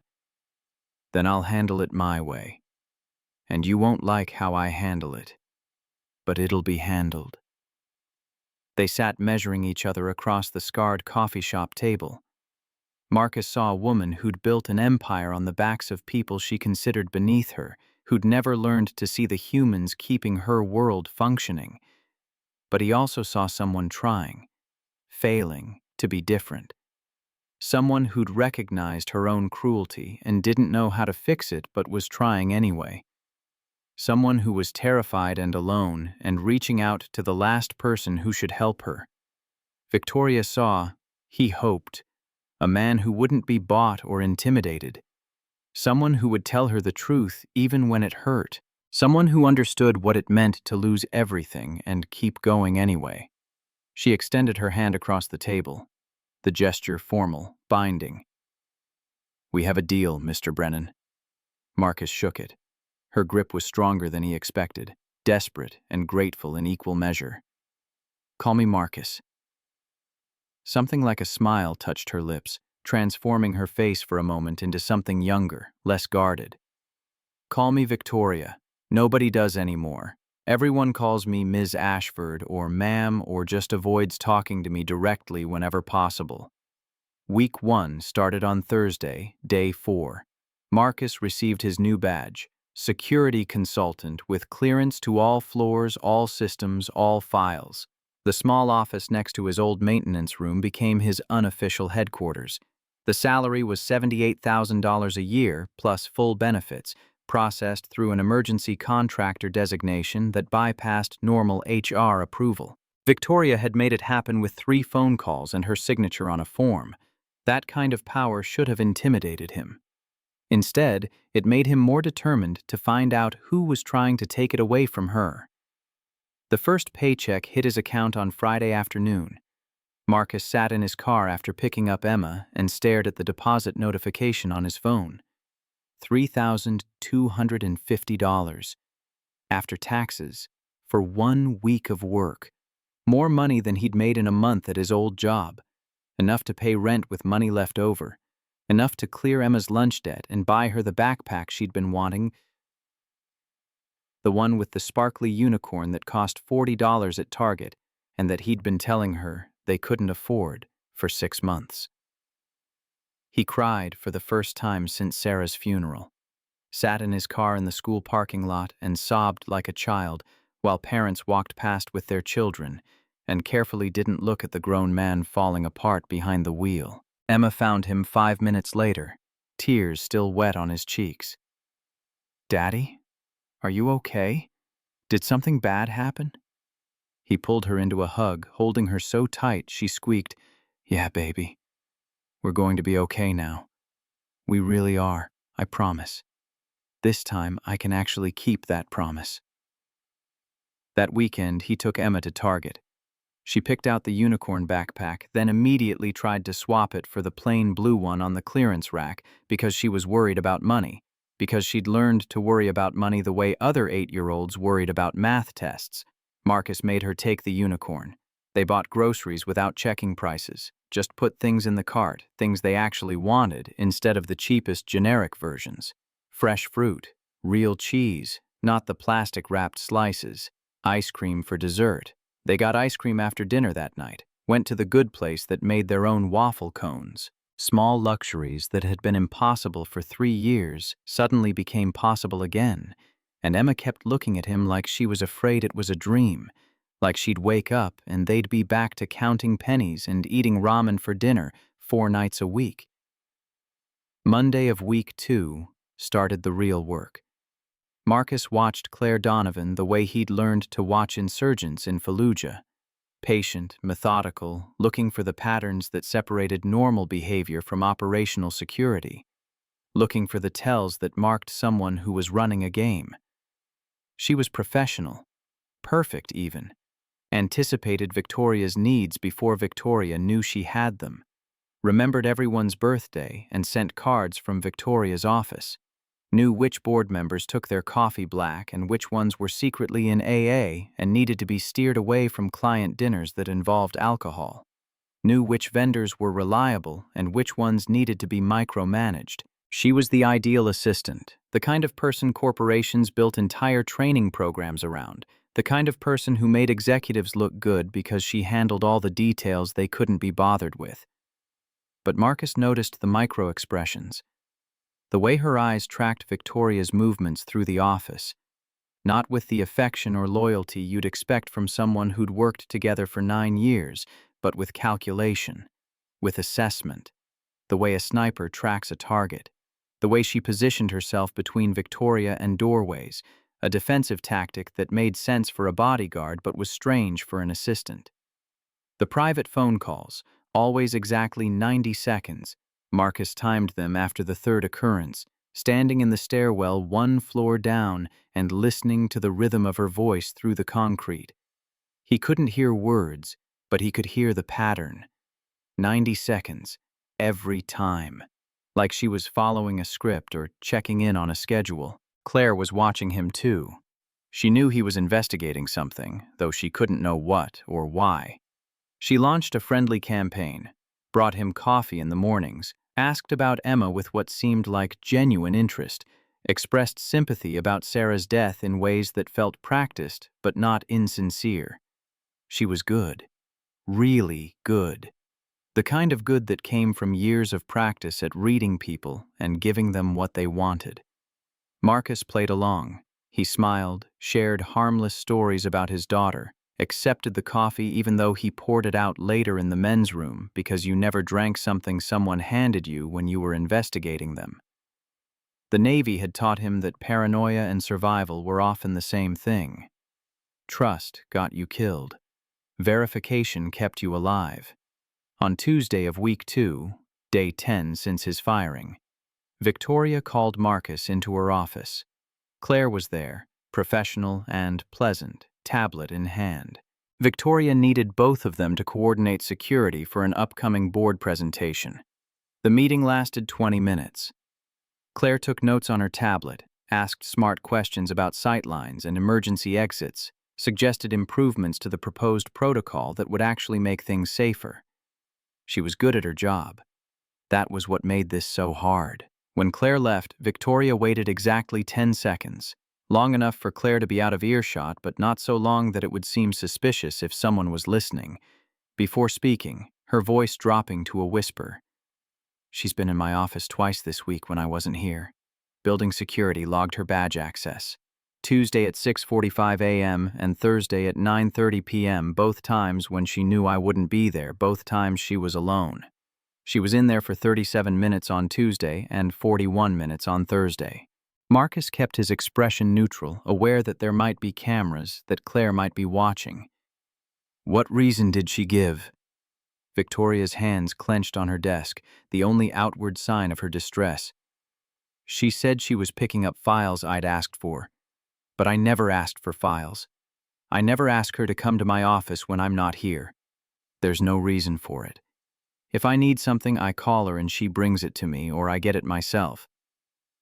S1: Then I'll handle it my way. And you won't like how I handle it. But it'll be handled. They sat measuring each other across the scarred coffee shop table. Marcus saw a woman who'd built an empire on the backs of people she considered beneath her, who'd never learned to see the humans keeping her world functioning. But he also saw someone trying, failing, to be different. Someone who'd recognized her own cruelty and didn't know how to fix it but was trying anyway. Someone who was terrified and alone and reaching out to the last person who should help her. Victoria saw, he hoped, a man who wouldn't be bought or intimidated. Someone who would tell her the truth even when it hurt. Someone who understood what it meant to lose everything and keep going anyway. She extended her hand across the table, the gesture formal, binding. "We have a deal, Mr. Brennan." Marcus shook it. Her grip was stronger than he expected, desperate and grateful in equal measure. "Call me Marcus." Something like a smile touched her lips, transforming her face for a moment into something younger, less guarded. "Call me Victoria. Nobody does anymore. Everyone calls me Ms. Ashford or ma'am or just avoids talking to me directly whenever possible." Week 1 started on Thursday, day 4. Marcus received his new badge, security consultant with clearance to all floors, all systems, all files. The small office next to his old maintenance room became his unofficial headquarters. The salary was $78,000 a year, plus full benefits, processed through an emergency contractor designation that bypassed normal HR approval. Victoria had made it happen with 3 phone calls and her signature on a form. That kind of power should have intimidated him. Instead, it made him more determined to find out who was trying to take it away from her. The first paycheck hit his account on Friday afternoon. Marcus sat in his car after picking up Emma and stared at the deposit notification on his phone. $3,250. After taxes, for 1 week of work. More money than he'd made in a month at his old job. Enough to pay rent with money left over. Enough to clear Emma's lunch debt and buy her the backpack she'd been wanting. The one with the sparkly unicorn that cost $40 at Target and that he'd been telling her they couldn't afford for 6 months. He cried for the first time since Sarah's funeral, sat in his car in the school parking lot and sobbed like a child while parents walked past with their children and carefully didn't look at the grown man falling apart behind the wheel. Emma found him 5 minutes later, tears still wet on his cheeks. "Daddy? Are you okay? Did something bad happen?" He pulled her into a hug, holding her so tight she squeaked, "Yeah, baby. We're going to be okay now. We really are, I promise. This time I can actually keep that promise." That weekend, he took Emma to Target. She picked out the unicorn backpack, then immediately tried to swap it for the plain blue one on the clearance rack because she was worried about money, because she'd learned to worry about money the way other 8-year-olds worried about math tests. Marcus made her take the unicorn. They bought groceries without checking prices, just put things in the cart, things they actually wanted, instead of the cheapest generic versions. Fresh fruit, real cheese, not the plastic-wrapped slices, ice cream for dessert. They got ice cream after dinner that night, went to the good place that made their own waffle cones. Small luxuries that had been impossible for 3 years suddenly became possible again, and Emma kept looking at him like she was afraid it was a dream, Like she'd wake up and they'd be back to counting pennies and eating ramen for dinner 4 nights a week. Monday of week 2 started the real work. Marcus watched Claire Donovan the way he'd learned to watch insurgents in Fallujah. Patient, methodical, looking for the patterns that separated normal behavior from operational security. Looking for the tells that marked someone who was running a game. She was professional, perfect even, anticipated Victoria's needs before Victoria knew she had them, remembered everyone's birthday and sent cards from Victoria's office, knew which board members took their coffee black and which ones were secretly in AA and needed to be steered away from client dinners that involved alcohol, knew which vendors were reliable and which ones needed to be micromanaged. She was the ideal assistant, the kind of person corporations built entire training programs around, the kind of person who made executives look good because she handled all the details they couldn't be bothered with. But Marcus noticed the micro-expressions. The way her eyes tracked Victoria's movements through the office, not with the affection or loyalty you'd expect from someone who'd worked together for 9 years, but with calculation, with assessment, the way a sniper tracks a target, the way she positioned herself between Victoria and doorways, a defensive tactic that made sense for a bodyguard but was strange for an assistant. The private phone calls, always exactly 90 seconds, Marcus timed them after the third occurrence, standing in the stairwell 1 floor down and listening to the rhythm of her voice through the concrete. He couldn't hear words, but he could hear the pattern. 90 seconds, every time. Like she was following a script or checking in on a schedule. Claire was watching him too. She knew he was investigating something, though she couldn't know what or why. She launched a friendly campaign, brought him coffee in the mornings, asked about Emma with what seemed like genuine interest, expressed sympathy about Sarah's death in ways that felt practiced but not insincere. She was good. Really good. The kind of good that came from years of practice at reading people and giving them what they wanted. Marcus played along. He smiled, shared harmless stories about his daughter, accepted the coffee even though he poured it out later in the men's room because you never drank something someone handed you when you were investigating them. The Navy had taught him that paranoia and survival were often the same thing. Trust got you killed. Verification kept you alive. On Tuesday of week 2, day 10 since his firing, Victoria called Marcus into her office. Claire was there, professional and pleasant, tablet in hand. Victoria needed both of them to coordinate security for an upcoming board presentation. The meeting lasted 20 minutes. Claire took notes on her tablet, asked smart questions about sightlines and emergency exits, suggested improvements to the proposed protocol that would actually make things safer. She was good at her job. That was what made this so hard. When Claire left, Victoria waited exactly 10 seconds, long enough for Claire to be out of earshot, but not so long that it would seem suspicious if someone was listening. Before speaking, her voice dropping to a whisper. She's been in my office twice this week when I wasn't here. Building security logged her badge access. Tuesday at 6:45 a.m. and Thursday at 9:30 p.m., both times when she knew I wouldn't be there, both times she was alone. She was in there for 37 minutes on Tuesday and 41 minutes on Thursday. Marcus kept his expression neutral, aware that there might be cameras, that Claire might be watching. What reason did she give? Victoria's hands clenched on her desk, the only outward sign of her distress. She said she was picking up files I'd asked for. But I never asked for files. I never ask her to come to my office when I'm not here. There's no reason for it. If I need something, I call her and she brings it to me, or I get it myself.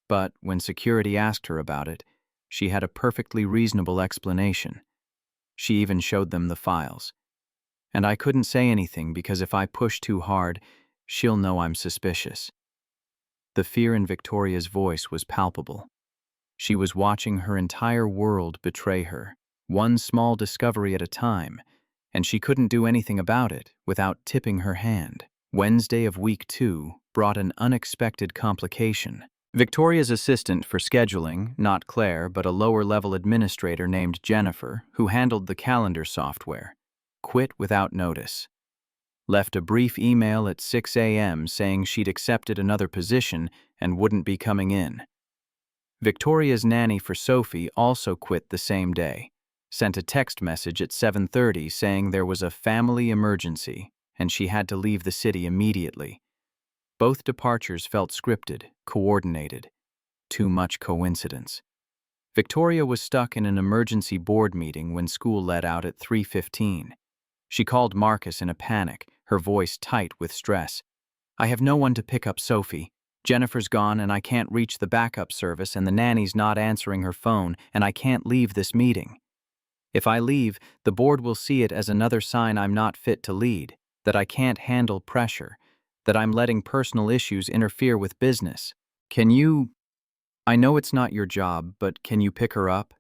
S1: But when security asked her about it, she had a perfectly reasonable explanation. She even showed them the files. And I couldn't say anything because if I push too hard, she'll know I'm suspicious. The fear in Victoria's voice was palpable. She was watching her entire world betray her, one small discovery at a time, and she couldn't do anything about it without tipping her hand. Wednesday of week 2 brought an unexpected complication. Victoria's assistant for scheduling, not Claire, but a lower-level administrator named Jennifer, who handled the calendar software, quit without notice. Left a brief email at 6 a.m. saying she'd accepted another position and wouldn't be coming in. Victoria's nanny for Sophie also quit the same day, sent a text message at 7:30 saying there was a family emergency and she had to leave the city immediately. Both departures felt scripted, coordinated. Too much coincidence. Victoria was stuck in an emergency board meeting when school let out at 3:15. She called Marcus in a panic, her voice tight with stress. "I have no one to pick up Sophie. Jennifer's gone and I can't reach the backup service and the nanny's not answering her phone and I can't leave this meeting. If I leave, the board will see it as another sign I'm not fit to lead, that I can't handle pressure, that I'm letting personal issues interfere with business. Can you... I know it's not your job, but can you pick her up?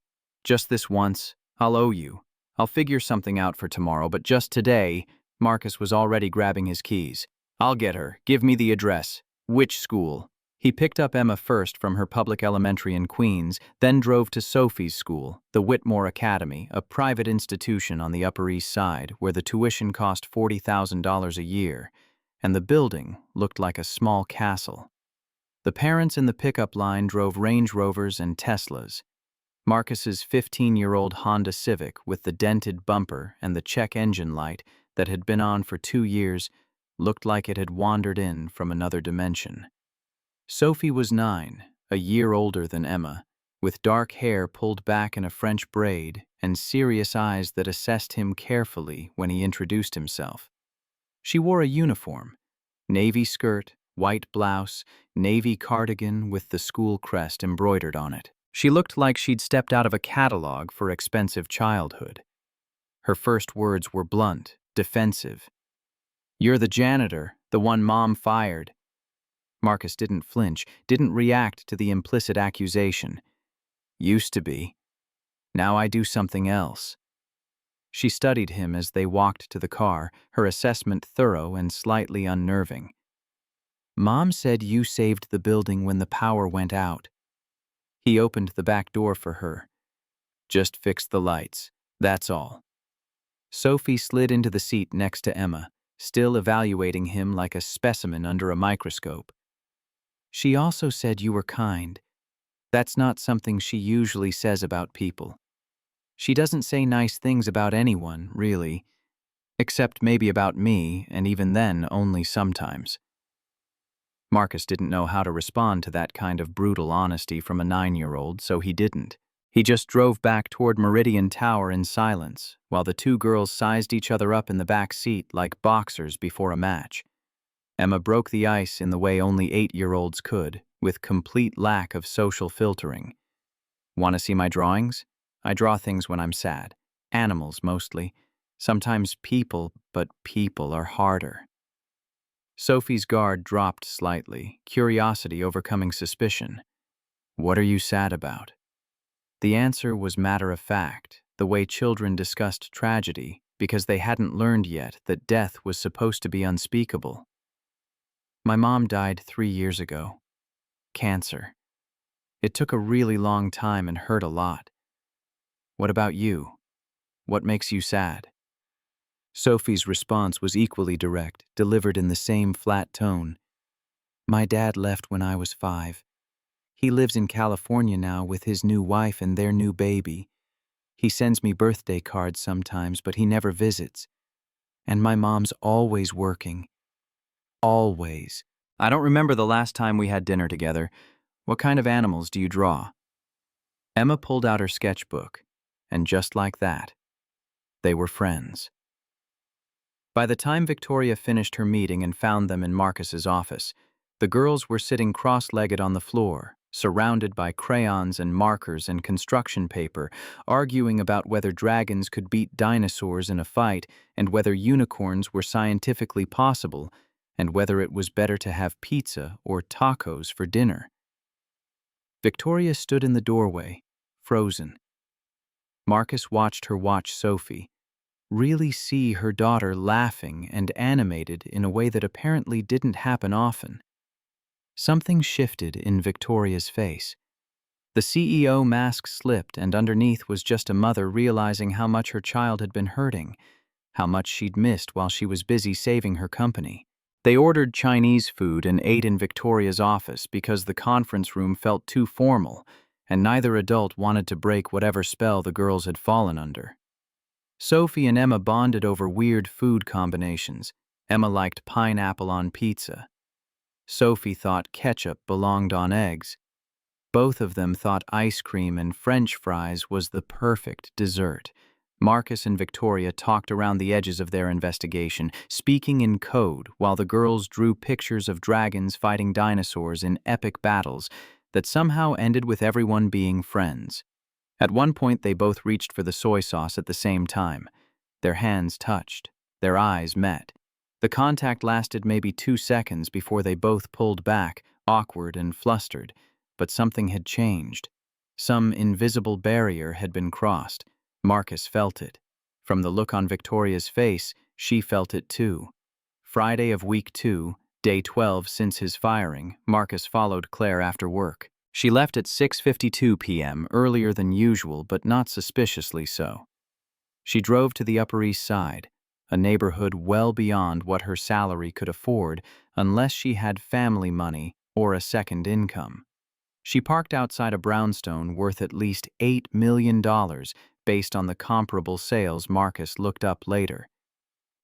S1: Just this once. I'll owe you. I'll figure something out for tomorrow, but just today..." Marcus was already grabbing his keys. "I'll get her. Give me the address." "Which school?" He picked up Emma first from her public elementary in Queens, then drove to Sophie's school, the Whitmore Academy, a private institution on the Upper East Side where the tuition cost $40,000 a year, and the building looked like a small castle. The parents in the pickup line drove Range Rovers and Teslas. Marcus's 15-year-old Honda Civic with the dented bumper and the check engine light that had been on for 2 years looked like it had wandered in from another dimension. Sophie was 9, a year older than Emma, with dark hair pulled back in a French braid and serious eyes that assessed him carefully when he introduced himself. She wore a uniform, navy skirt, white blouse, navy cardigan with the school crest embroidered on it. She looked like she'd stepped out of a catalog for expensive childhood. Her first words were blunt, defensive. "You're the janitor, the one Mom fired." Marcus didn't flinch, didn't react to the implicit accusation. "Used to be. Now I do something else." She studied him as they walked to the car, her assessment thorough and slightly unnerving. "Mom said you saved the building when the power went out." He opened the back door for her. "Just fixed the lights, that's all." Sophie slid into the seat next to Emma, still evaluating him like a specimen under a microscope. "She also said you were kind. That's not something she usually says about people. She doesn't say nice things about anyone, really, except maybe about me, and even then only sometimes." Marcus didn't know how to respond to that kind of brutal honesty from a 9-year-old, so he didn't. He just drove back toward Meridian Tower in silence, while the two girls sized each other up in the back seat like boxers before a match. Emma broke the ice in the way only 8-year-olds could, with complete lack of social filtering. "Want to see my drawings? I draw things when I'm sad. Animals, mostly. Sometimes people, but people are harder." Sophie's guard dropped slightly, curiosity overcoming suspicion. "What are you sad about?" The answer was matter-of-fact, the way children discussed tragedy, because they hadn't learned yet that death was supposed to be unspeakable. "My mom died 3 years ago. Cancer. It took a really long time and hurt a lot. What about you? What makes you sad?" Sophie's response was equally direct, delivered in the same flat tone. "My dad left when I was 5. He lives in California now with his new wife and their new baby. He sends me birthday cards sometimes, but he never visits. And my mom's always working. Always. I don't remember the last time we had dinner together. What kind of animals do you draw?" Emma pulled out her sketchbook, and just like that, they were friends. By the time Victoria finished her meeting and found them in Marcus's office, the girls were sitting cross-legged on the floor, surrounded by crayons and markers and construction paper, arguing about whether dragons could beat dinosaurs in a fight and whether unicorns were scientifically possible and whether it was better to have pizza or tacos for dinner. Victoria stood in the doorway, frozen. Marcus watched her watch Sophie, really see her daughter laughing and animated in a way that apparently didn't happen often. Something shifted in Victoria's face. The CEO mask slipped, and underneath was just a mother realizing how much her child had been hurting, how much she'd missed while she was busy saving her company. They ordered Chinese food and ate in Victoria's office because the conference room felt too formal, and neither adult wanted to break whatever spell the girls had fallen under. Sophie and Emma bonded over weird food combinations. Emma liked pineapple on pizza. Sophie thought ketchup belonged on eggs. Both of them thought ice cream and French fries was the perfect dessert. Marcus and Victoria talked around the edges of their investigation, speaking in code while the girls drew pictures of dragons fighting dinosaurs in epic battles that somehow ended with everyone being friends. At one point, they both reached for the soy sauce at the same time. Their hands touched. Their eyes met. The contact lasted maybe 2 seconds before they both pulled back, awkward and flustered. But something had changed. Some invisible barrier had been crossed. Marcus felt it. From the look on Victoria's face, she felt it too. Friday of week 2, day 12 since his firing, Marcus followed Claire after work. She left at 6:52 p.m., earlier than usual, but not suspiciously so. She drove to the Upper East Side, a neighborhood well beyond what her salary could afford unless she had family money or a second income. She parked outside a brownstone worth at least $8 million based on the comparable sales Marcus looked up later.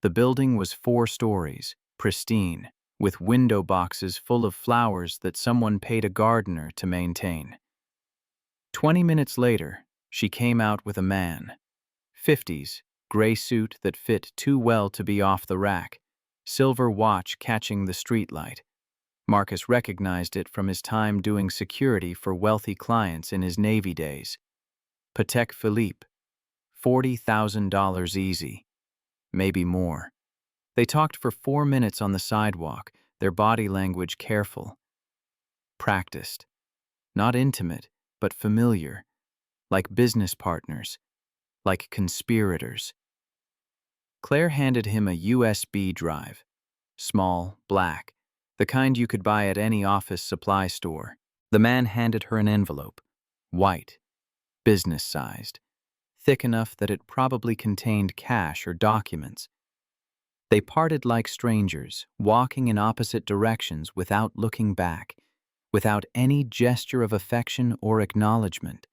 S1: The building was 4 stories, pristine, with window boxes full of flowers that someone paid a gardener to maintain. 20 minutes later, she came out with a man. 50s, gray suit that fit too well to be off the rack, silver watch catching the streetlight. Marcus recognized it from his time doing security for wealthy clients in his Navy days. Patek Philippe, $40,000 easy, maybe more. They talked for 4 minutes on the sidewalk, their body language careful. Practiced. Not intimate, but familiar. Like business partners. Like conspirators. Claire handed him a USB drive. Small, black. The kind you could buy at any office supply store. The man handed her an envelope. White. Business-sized. Thick enough that it probably contained cash or documents. They parted like strangers, walking in opposite directions without looking back, without any gesture of affection or acknowledgement.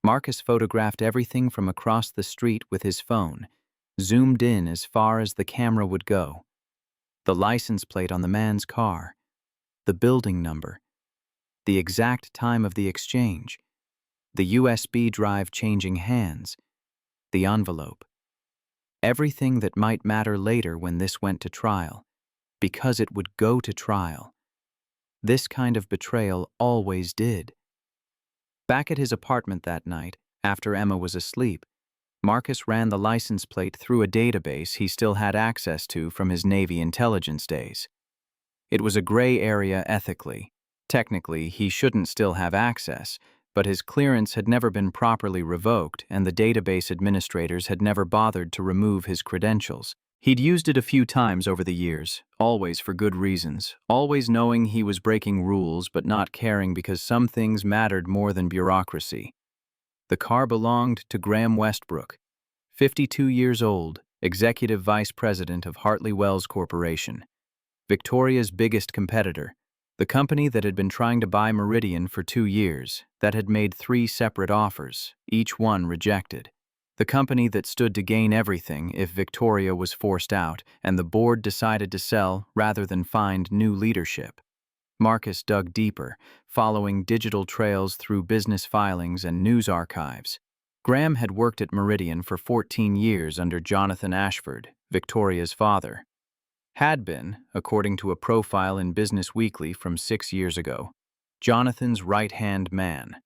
S1: Marcus photographed everything from across the street with his phone, zoomed in as far as the camera would go. The license plate on the man's car, the building number, the exact time of the exchange, the USB drive changing hands, the envelope. Everything that might matter later when this went to trial, because it would go to trial. This kind of betrayal always did. Back at his apartment that night, after Emma was asleep, Marcus ran the license plate through a database he still had access to from his Navy intelligence days. It was a gray area ethically. Technically, he shouldn't still have access, but his clearance had never been properly revoked and the database administrators had never bothered to remove his credentials. He'd used it a few times over the years, always for good reasons, always knowing he was breaking rules but not caring because some things mattered more than bureaucracy. The car belonged to Graham Westbrook, 52 years old, executive vice president of Hartley Wells Corporation, Victoria's biggest competitor, the company that had been trying to buy Meridian for 2 years, that had made 3 separate offers, each one rejected. The company that stood to gain everything if Victoria was forced out and the board decided to sell rather than find new leadership. Marcus dug deeper, following digital trails through business filings and news archives. Graham had worked at Meridian for 14 years under Jonathan Ashford, Victoria's father. Had been, according to a profile in Business Weekly from 6 years ago, Jonathan's right-hand man,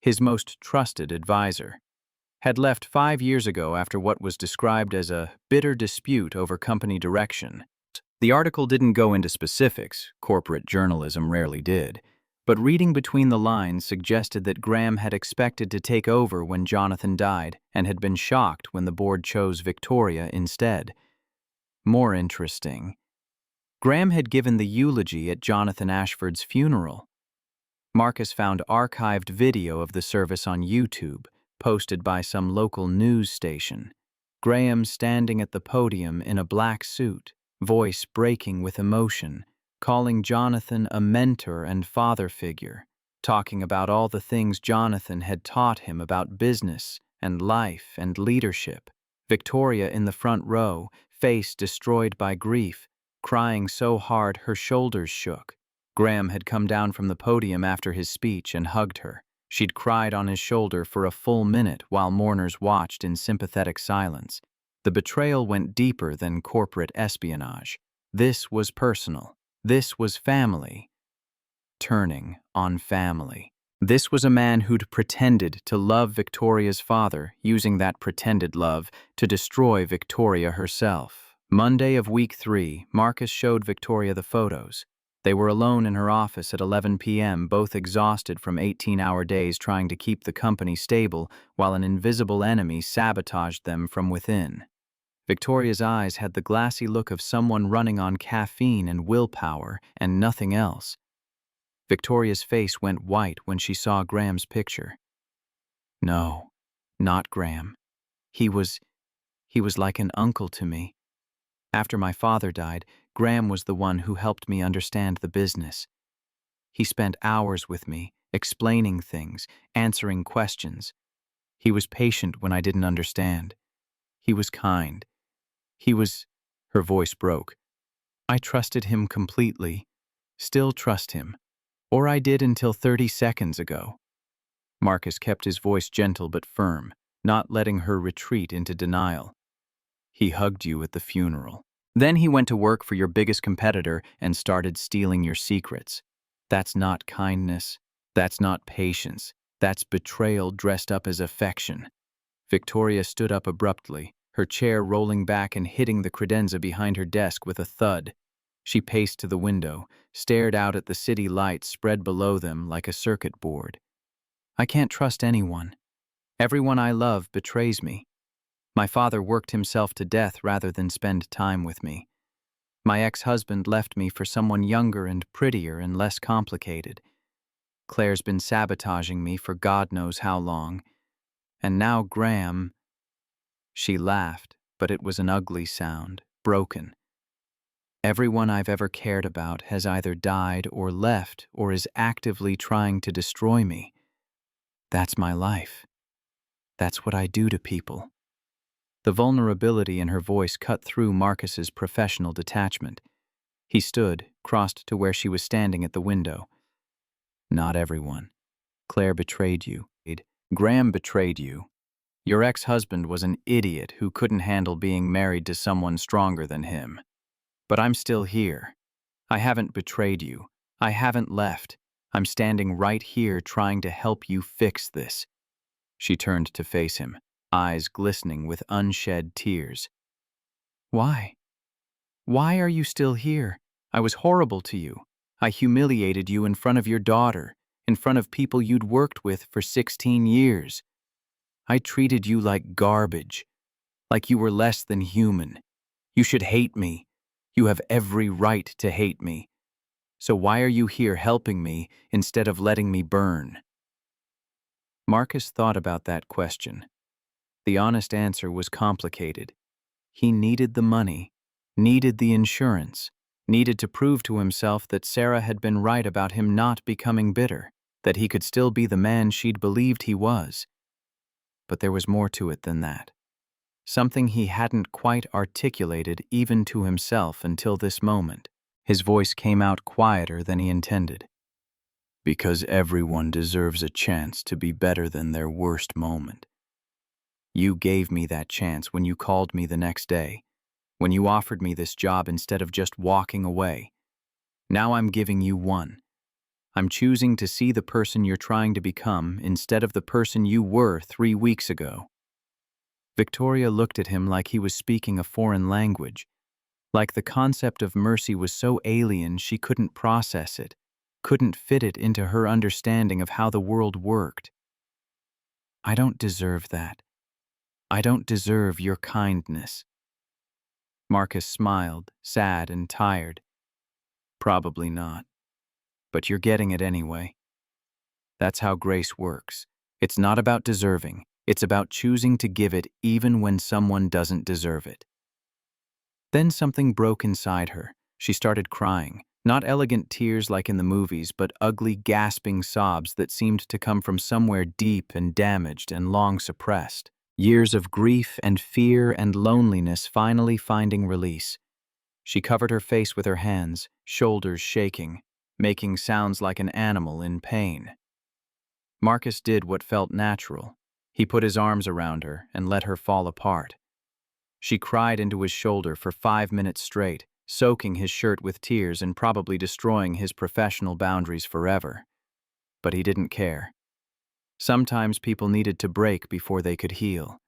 S1: his most trusted advisor. Had left 5 years ago after what was described as a bitter dispute over company direction. The article didn't go into specifics, corporate journalism rarely did, but reading between the lines suggested that Graham had expected to take over when Jonathan died and had been shocked when the board chose Victoria instead. More interesting, Graham had given the eulogy at Jonathan Ashford's funeral. Marcus found archived video of the service on YouTube, posted by some local news station. Graham standing at the podium in a black suit, voice breaking with emotion, calling Jonathan a mentor and father figure, talking about all the things Jonathan had taught him about business and life and leadership. Victoria in the front row, face destroyed by grief, crying so hard her shoulders shook. Graham had come down from the podium after his speech and hugged her. She'd cried on his shoulder for a full minute while mourners watched in sympathetic silence. The betrayal went deeper than corporate espionage. This was personal. This was family. Turning on family. This was a man who'd pretended to love Victoria's father, using that pretended love to destroy Victoria herself. Monday of week 3, Marcus showed Victoria the photos. They were alone in her office at 11 p.m., both exhausted from 18-hour days trying to keep the company stable while an invisible enemy sabotaged them from within. Victoria's eyes had the glassy look of someone running on caffeine and willpower and nothing else. Victoria's face went white when she saw Graham's picture. No, not Graham. He was like an uncle to me. After my father died, Graham was the one who helped me understand the business. He spent hours with me, explaining things, answering questions. He was patient when I didn't understand. He was kind. Her voice broke. I trusted him completely. Still trust him. Or I did until 30 seconds ago. Marcus kept his voice gentle but firm, not letting her retreat into denial. He hugged you at the funeral. Then he went to work for your biggest competitor and started stealing your secrets. That's not kindness. That's not patience. That's betrayal dressed up as affection. Victoria stood up abruptly, her chair rolling back and hitting the credenza behind her desk with a thud. She paced to the window, stared out at the city lights spread below them like a circuit board. I can't trust anyone. Everyone I love betrays me. My father worked himself to death rather than spend time with me. My ex-husband left me for someone younger and prettier and less complicated. Claire's been sabotaging me for God knows how long. And now Graham... She laughed, but it was an ugly sound, broken. Everyone I've ever cared about has either died or left or is actively trying to destroy me. That's my life. That's what I do to people. The vulnerability in her voice cut through Marcus's professional detachment. He stood, crossed to where she was standing at the window. Not everyone. Claire betrayed you. Graham betrayed you. Your ex-husband was an idiot who couldn't handle being married to someone stronger than him. But I'm still here. I haven't betrayed you. I haven't left. I'm standing right here trying to help you fix this. She turned to face him, eyes glistening with unshed tears. Why? Why are you still here? I was horrible to you. I humiliated you in front of your daughter, in front of people you'd worked with for 16 years. I treated you like garbage, like you were less than human. You should hate me. You have every right to hate me. So why are you here helping me instead of letting me burn? Marcus thought about that question. The honest answer was complicated. He needed the money, needed the insurance, needed to prove to himself that Sarah had been right about him not becoming bitter, that he could still be the man she'd believed he was. But there was more to it than that. Something he hadn't quite articulated even to himself until this moment. His voice came out quieter than he intended. Because everyone deserves a chance to be better than their worst moment. You gave me that chance when you called me the next day, when you offered me this job instead of just walking away. Now I'm giving you one. I'm choosing to see the person you're trying to become instead of the person you were 3 weeks ago. Victoria looked at him like he was speaking a foreign language, like the concept of mercy was so alien she couldn't process it, couldn't fit it into her understanding of how the world worked. I don't deserve that. I don't deserve your kindness. Marcus smiled, sad and tired. Probably not. But you're getting it anyway. That's how grace works. It's not about deserving. It's about choosing to give it even when someone doesn't deserve it. Then something broke inside her. She started crying. Not elegant tears like in the movies, but ugly, gasping sobs that seemed to come from somewhere deep and damaged and long suppressed. Years of grief and fear and loneliness finally finding release. She covered her face with her hands, shoulders shaking, making sounds like an animal in pain. Marcus did what felt natural. He put his arms around her and let her fall apart. She cried into his shoulder for 5 minutes straight, soaking his shirt with tears and probably destroying his professional boundaries forever. But he didn't care. Sometimes people needed to break before they could heal.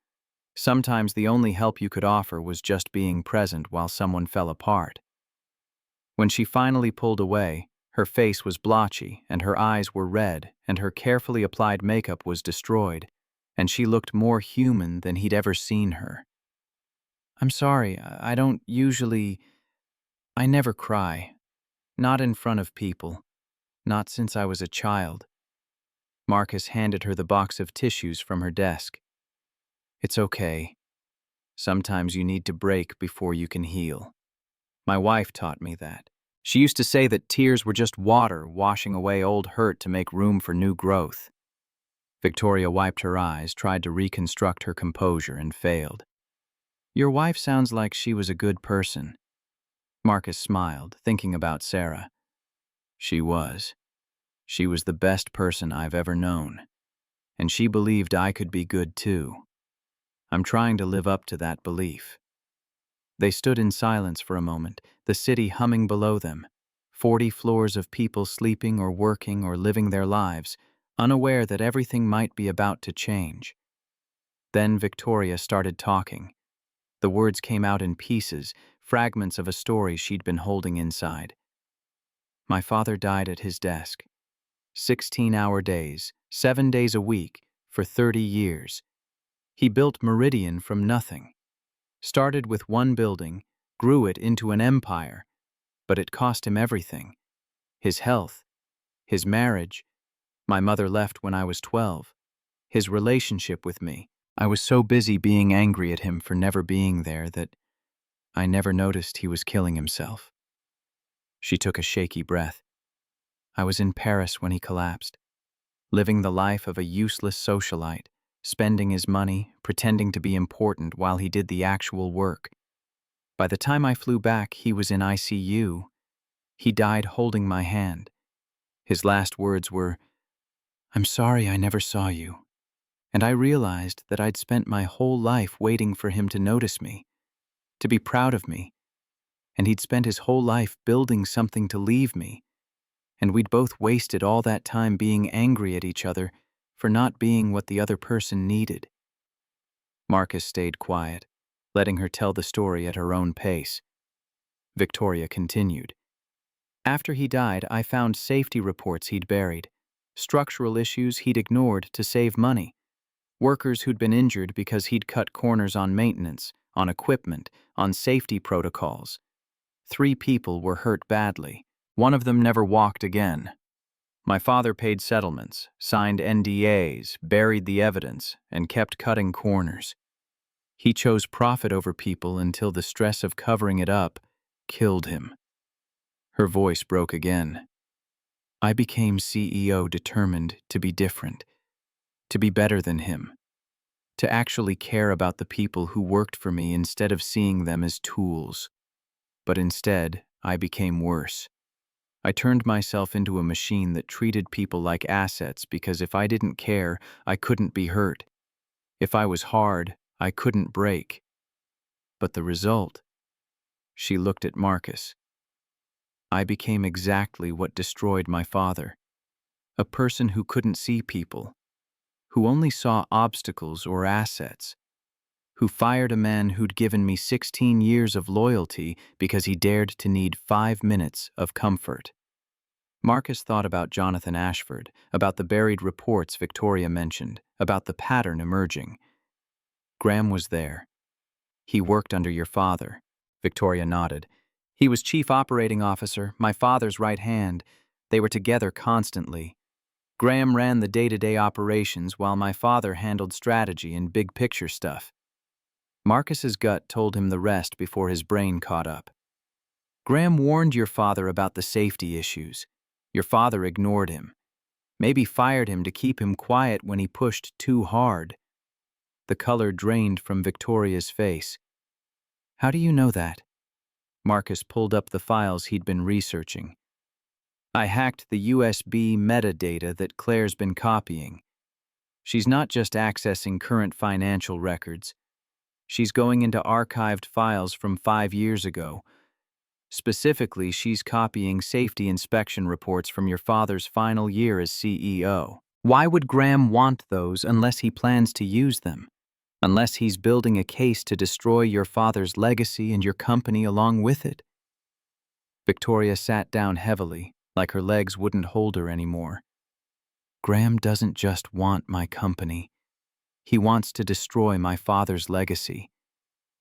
S1: Sometimes the only help you could offer was just being present while someone fell apart. When she finally pulled away, her face was blotchy and her eyes were red and her carefully applied makeup was destroyed, and she looked more human than he'd ever seen her. "I'm sorry, I don't usually... I never cry. Not in front of people. Not since I was a child." Marcus handed her the box of tissues from her desk. "It's okay. Sometimes you need to break before you can heal. My wife taught me that. She used to say that tears were just water washing away old hurt to make room for new growth." Victoria wiped her eyes, tried to reconstruct her composure, and failed. "Your wife sounds like she was a good person." Marcus smiled, thinking about Sarah. She was. She was the best person I've ever known. And she believed I could be good too. I'm trying to live up to that belief. They stood in silence for a moment, the city humming below them. 40 floors of people sleeping or working or living their lives, unaware that everything might be about to change. Then Victoria started talking. The words came out in pieces, fragments of a story she'd been holding inside. "My father died at his desk. 16-hour days, 7 days a week, for 30 years. He built Meridian from nothing. Started with one building, grew it into an empire, but it cost him everything. His health, his marriage. My mother left when I was 12. His relationship with me. I was so busy being angry at him for never being there that I never noticed he was killing himself." She took a shaky breath. "I was in Paris when he collapsed, living the life of a useless socialite, spending his money, pretending to be important while he did the actual work. By the time I flew back, he was in ICU. He died holding my hand. His last words were, 'I'm sorry I never saw you.' And I realized that I'd spent my whole life waiting for him to notice me, to be proud of me. And he'd spent his whole life building something to leave me. And we'd both wasted all that time being angry at each other for not being what the other person needed." Marcus stayed quiet, letting her tell the story at her own pace. Victoria continued. "After he died, I found safety reports he'd buried, structural issues he'd ignored to save money, workers who'd been injured because he'd cut corners on maintenance, on equipment, on safety protocols. 3 people were hurt badly. One of them never walked again. My father paid settlements, signed NDAs, buried the evidence, and kept cutting corners. He chose profit over people until the stress of covering it up killed him." Her voice broke again. "I became CEO determined to be different, to be better than him, to actually care about the people who worked for me instead of seeing them as tools. But instead, I became worse. I turned myself into a machine that treated people like assets because if I didn't care, I couldn't be hurt. If I was hard, I couldn't break. But the result..." She looked at Marcus. "I became exactly what destroyed my father. A person who couldn't see people, who only saw obstacles or assets, who fired a man who'd given me 16 years of loyalty because he dared to need 5 minutes of comfort." Marcus thought about Jonathan Ashford, about the buried reports Victoria mentioned, about the pattern emerging. "Graham was there. He worked under your father." Victoria nodded. He was chief operating officer, my father's right hand. They were together constantly. Graham ran the day-to-day operations while my father handled strategy and big-picture stuff. Marcus's gut told him the rest before his brain caught up. Graham warned your father about the safety issues. Your father ignored him. Maybe fired him to keep him quiet when he pushed too hard. The color drained from Victoria's face. How do you know that? Marcus pulled up the files he'd been researching. I hacked the USB metadata that Claire's been copying. She's not just accessing current financial records. She's going into archived files from 5 years ago. Specifically, she's copying safety inspection reports from your father's final year as CEO. Why would Graham want those unless he plans to use them? Unless he's building a case to destroy your father's legacy and your company along with it? Victoria sat down heavily, like her legs wouldn't hold her anymore. Graham doesn't just want my company. He wants to destroy my father's legacy.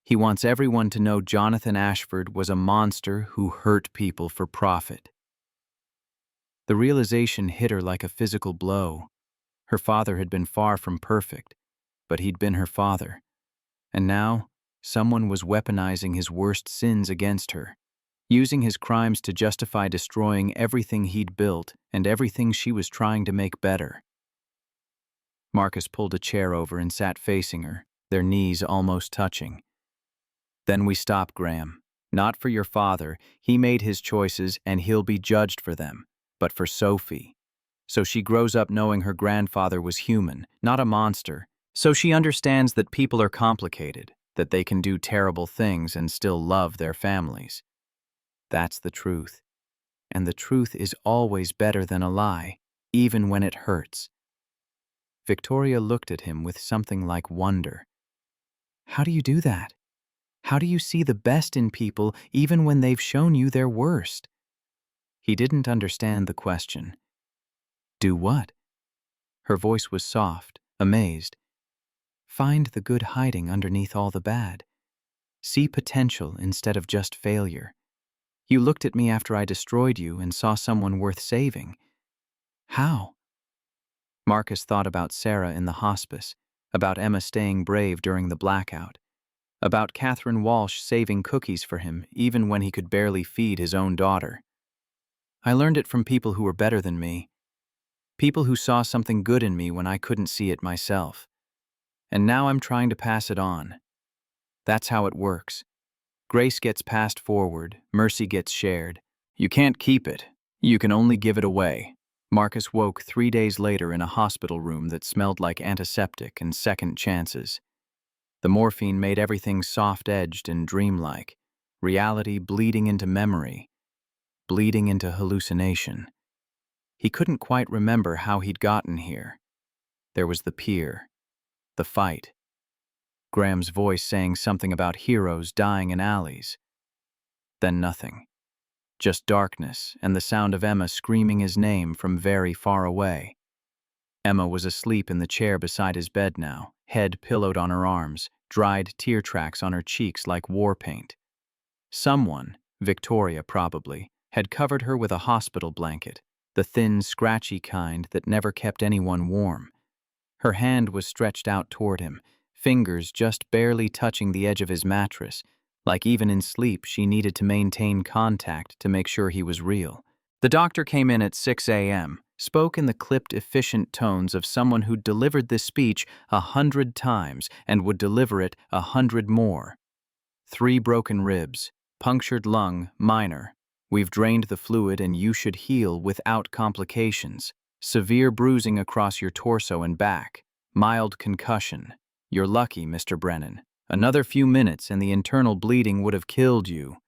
S1: He wants everyone to know Jonathan Ashford was a monster who hurt people for profit. The realization hit her like a physical blow. Her father had been far from perfect, but he'd been her father. And now, someone was weaponizing his worst sins against her, using his crimes to justify destroying everything he'd built and everything she was trying to make better. Marcus pulled a chair over and sat facing her, their knees almost touching. Then we stop Graham. Not for your father, he made his choices and he'll be judged for them, but for Sophie. So she grows up knowing her grandfather was human, not a monster. So she understands that people are complicated, that they can do terrible things and still love their families. That's the truth. And the truth is always better than a lie, even when it hurts. Victoria looked at him with something like wonder. How do you do that? How do you see the best in people even when they've shown you their worst? He didn't understand the question. Do what? Her voice was soft, amazed. Find the good hiding underneath all the bad. See potential instead of just failure. You looked at me after I destroyed you and saw someone worth saving. How? Marcus thought about Sarah in the hospice, about Emma staying brave during the blackout, about Catherine Walsh saving cookies for him even when he could barely feed his own daughter. I learned it from people who were better than me, people who saw something good in me when I couldn't see it myself. And now I'm trying to pass it on. That's how it works. Grace gets passed forward, mercy gets shared. You can't keep it. You can only give it away. Marcus woke 3 days later in a hospital room that smelled like antiseptic and second chances. The morphine made everything soft-edged and dreamlike, reality bleeding into memory, bleeding into hallucination. He couldn't quite remember how he'd gotten here. There was the pier, the fight, Graham's voice saying something about heroes dying in alleys. Then nothing. Just darkness and the sound of Emma screaming his name from very far away. Emma was asleep in the chair beside his bed now, head pillowed on her arms, dried tear tracks on her cheeks like war paint. Someone, Victoria probably, had covered her with a hospital blanket, the thin, scratchy kind that never kept anyone warm. Her hand was stretched out toward him, fingers just barely touching the edge of his mattress, like even in sleep she needed to maintain contact to make sure he was real. The doctor came in at 6 a.m., spoke in the clipped, efficient tones of someone who'd delivered this speech 100 times and would deliver it 100 more. 3 broken ribs, punctured lung, minor. We've drained the fluid and you should heal without complications. Severe bruising across your torso and back. Mild concussion. You're lucky, Mr. Brennan. Another few minutes and the internal bleeding would have killed you.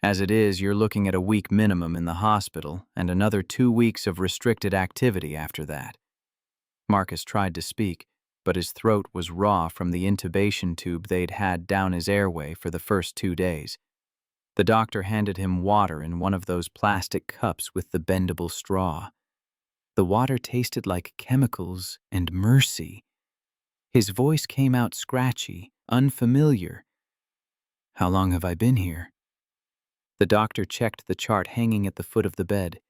S1: As it is, you're looking at a week minimum in the hospital and another 2 weeks of restricted activity after that. Marcus tried to speak, but his throat was raw from the intubation tube they'd had down his airway for the first 2 days. The doctor handed him water in one of those plastic cups with the bendable straw. The water tasted like chemicals and mercy. His voice came out scratchy, unfamiliar. How long have I been here? The doctor checked the chart hanging at the foot of the bed.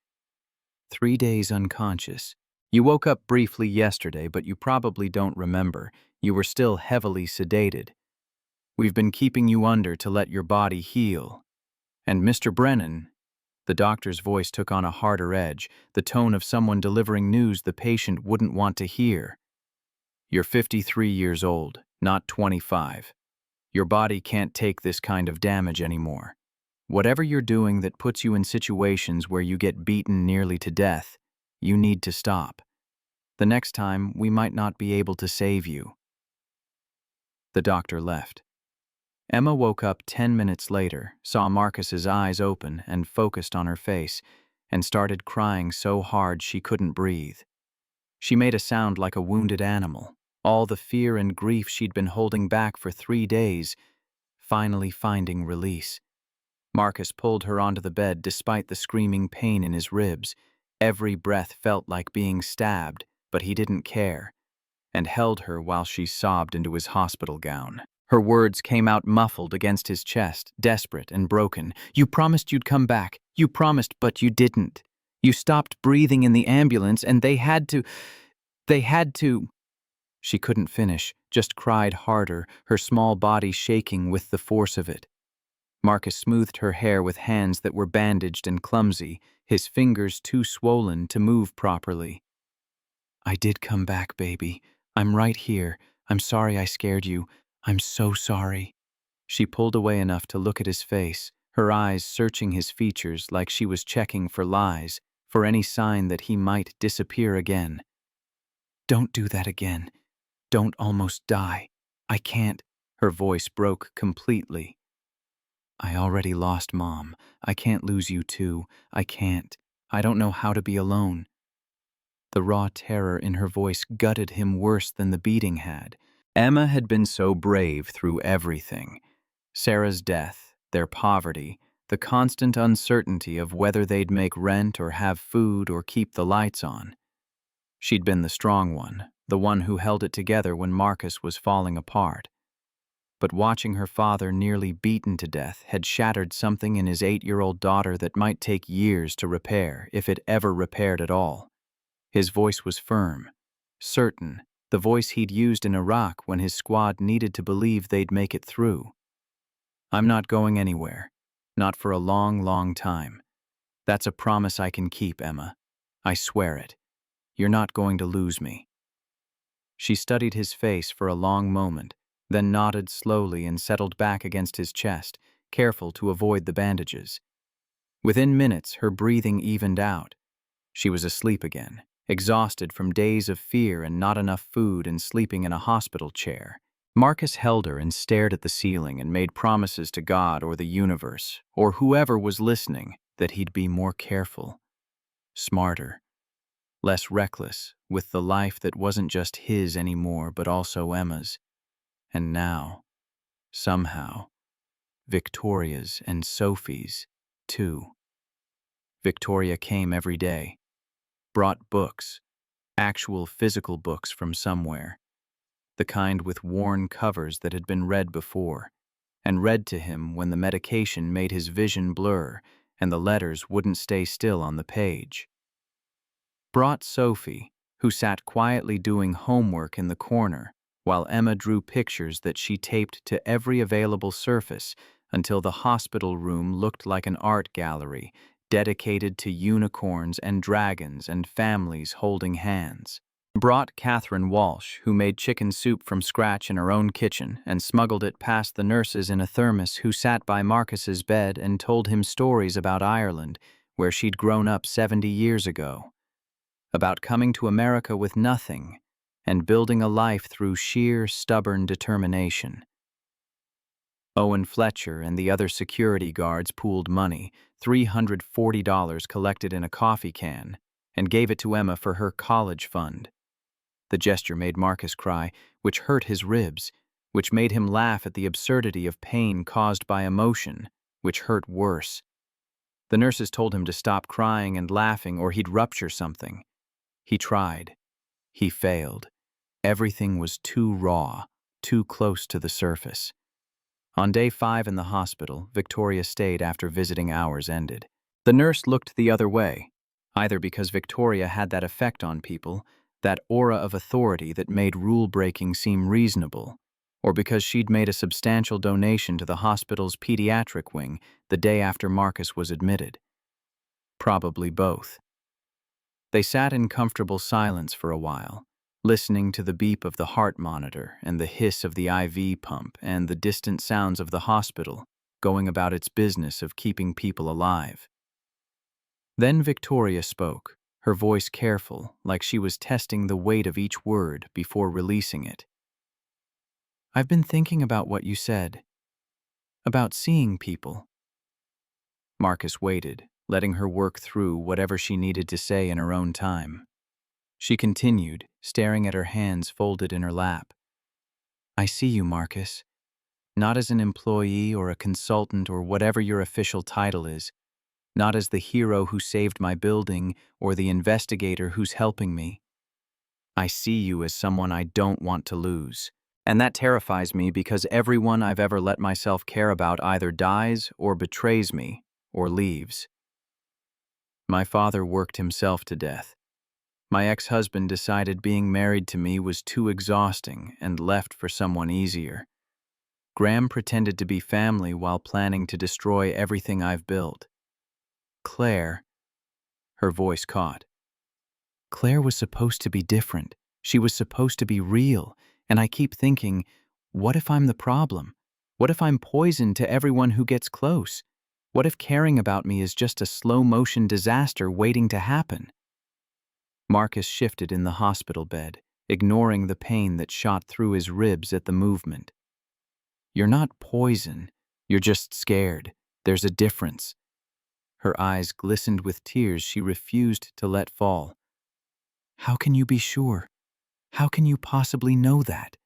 S1: 3 days unconscious. You woke up briefly yesterday, but you probably don't remember. You were still heavily sedated. We've been keeping you under to let your body heal. And Mr. Brennan, the doctor's voice took on a harder edge, the tone of someone delivering news the patient wouldn't want to hear. You're 53 years old, not 25. Your body can't take this kind of damage anymore. Whatever you're doing that puts you in situations where you get beaten nearly to death, you need to stop. The next time, we might not be able to save you. The doctor left. Emma woke up 10 minutes later, saw Marcus's eyes open and focused on her face, and started crying so hard she couldn't breathe. She made a sound like a wounded animal, all the fear and grief she'd been holding back for 3 days, finally finding release. Marcus pulled her onto the bed despite the screaming pain in his ribs. Every breath felt like being stabbed, but he didn't care, and held her while she sobbed into his hospital gown. Her words came out muffled against his chest, desperate and broken. You promised you'd come back. You promised, but you didn't. You stopped breathing in the ambulance, and they had to. She couldn't finish, just cried harder, her small body shaking with the force of it. Marcus smoothed her hair with hands that were bandaged and clumsy, his fingers too swollen to move properly. I did come back, baby. I'm right here. I'm sorry I scared you. I'm so sorry. She pulled away enough to look at his face, her eyes searching his features like she was checking for lies, for any sign that he might disappear again. Don't do that again. Don't almost die. I can't. Her voice broke completely. I already lost Mom. I can't lose you too. I can't. I don't know how to be alone. The raw terror in her voice gutted him worse than the beating had. Emma had been so brave through everything. Sarah's death, their poverty, the constant uncertainty of whether they'd make rent or have food or keep the lights on. She'd been the strong one, the one who held it together when Marcus was falling apart. But watching her father nearly beaten to death had shattered something in his 8-year-old daughter that might take years to repair, if it ever repaired at all. His voice was firm, certain, the voice he'd used in Iraq when his squad needed to believe they'd make it through. I'm not going anywhere, not for a long, long time. That's a promise I can keep, Emma. I swear it. You're not going to lose me. She studied his face for a long moment, then nodded slowly and settled back against his chest, careful to avoid the bandages. Within minutes, her breathing evened out. She was asleep again, exhausted from days of fear and not enough food and sleeping in a hospital chair. Marcus held her and stared at the ceiling and made promises to God or the universe, or whoever was listening, that he'd be more careful, smarter, less reckless, with the life that wasn't just his anymore but also Emma's. And now, somehow, Victoria's and Sophie's, too. Victoria came every day, brought books, actual physical books from somewhere, the kind with worn covers that had been read before, and read to him when the medication made his vision blur and the letters wouldn't stay still on the page. Brought Sophie, who sat quietly doing homework in the corner, while Emma drew pictures that she taped to every available surface until the hospital room looked like an art gallery dedicated to unicorns and dragons and families holding hands. Brought Catherine Walsh, who made chicken soup from scratch in her own kitchen and smuggled it past the nurses in a thermos, who sat by Marcus's bed and told him stories about Ireland, where she'd grown up 70 years ago. About coming to America with nothing and building a life through sheer, stubborn determination. Owen Fletcher and the other security guards pooled money, $340 collected in a coffee can, and gave it to Emma for her college fund. The gesture made Marcus cry, which hurt his ribs, which made him laugh at the absurdity of pain caused by emotion, which hurt worse. The nurses told him to stop crying and laughing or he'd rupture something. He tried. He failed. Everything was too raw, too close to the surface. On day 5 in the hospital, Victoria stayed after visiting hours ended. The nurse looked the other way, either because Victoria had that effect on people, that aura of authority that made rule-breaking seem reasonable, or because she'd made a substantial donation to the hospital's pediatric wing the day after Marcus was admitted. Probably both. They sat in comfortable silence for a while, listening to the beep of the heart monitor and the hiss of the IV pump and the distant sounds of the hospital going about its business of keeping people alive. Then Victoria spoke, her voice careful, like she was testing the weight of each word before releasing it. "I've been thinking about what you said, about seeing people." Marcus waited, letting her work through whatever she needed to say in her own time. She continued, staring at her hands folded in her lap. "I see you, Marcus. Not as an employee or a consultant or whatever your official title is. Not as the hero who saved my building or the investigator who's helping me. I see you as someone I don't want to lose. And that terrifies me because everyone I've ever let myself care about either dies or betrays me or leaves. My father worked himself to death. My ex-husband decided being married to me was too exhausting and left for someone easier. Graham pretended to be family while planning to destroy everything I've built. Claire," her voice caught. "Claire was supposed to be different. She was supposed to be real. And I keep thinking, what if I'm the problem? What if I'm poison to everyone who gets close? What if caring about me is just a slow-motion disaster waiting to happen?" Marcus shifted in the hospital bed, ignoring the pain that shot through his ribs at the movement. "You're not poison. You're just scared. There's a difference." Her eyes glistened with tears she refused to let fall. "How can you be sure? How can you possibly know that?"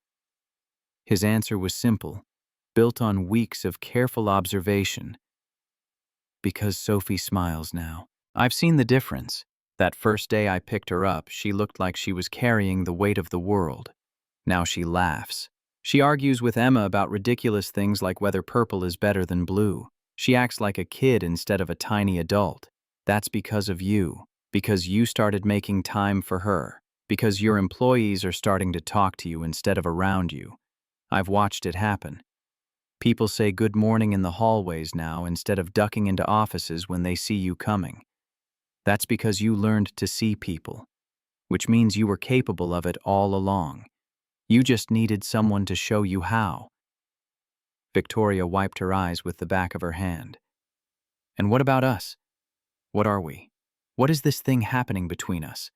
S1: His answer was simple, built on weeks of careful observation. "Because Sophie smiles now. I've seen the difference. That first day I picked her up, she looked like she was carrying the weight of the world. Now she laughs. She argues with Emma about ridiculous things like whether purple is better than blue. She acts like a kid instead of a tiny adult. That's because of you. Because you started making time for her. Because your employees are starting to talk to you instead of around you. I've watched it happen. People say good morning in the hallways now instead of ducking into offices when they see you coming. That's because you learned to see people, which means you were capable of it all along. You just needed someone to show you how." Victoria wiped her eyes with the back of her hand. "And what about us? What are we? What is this thing happening between us?"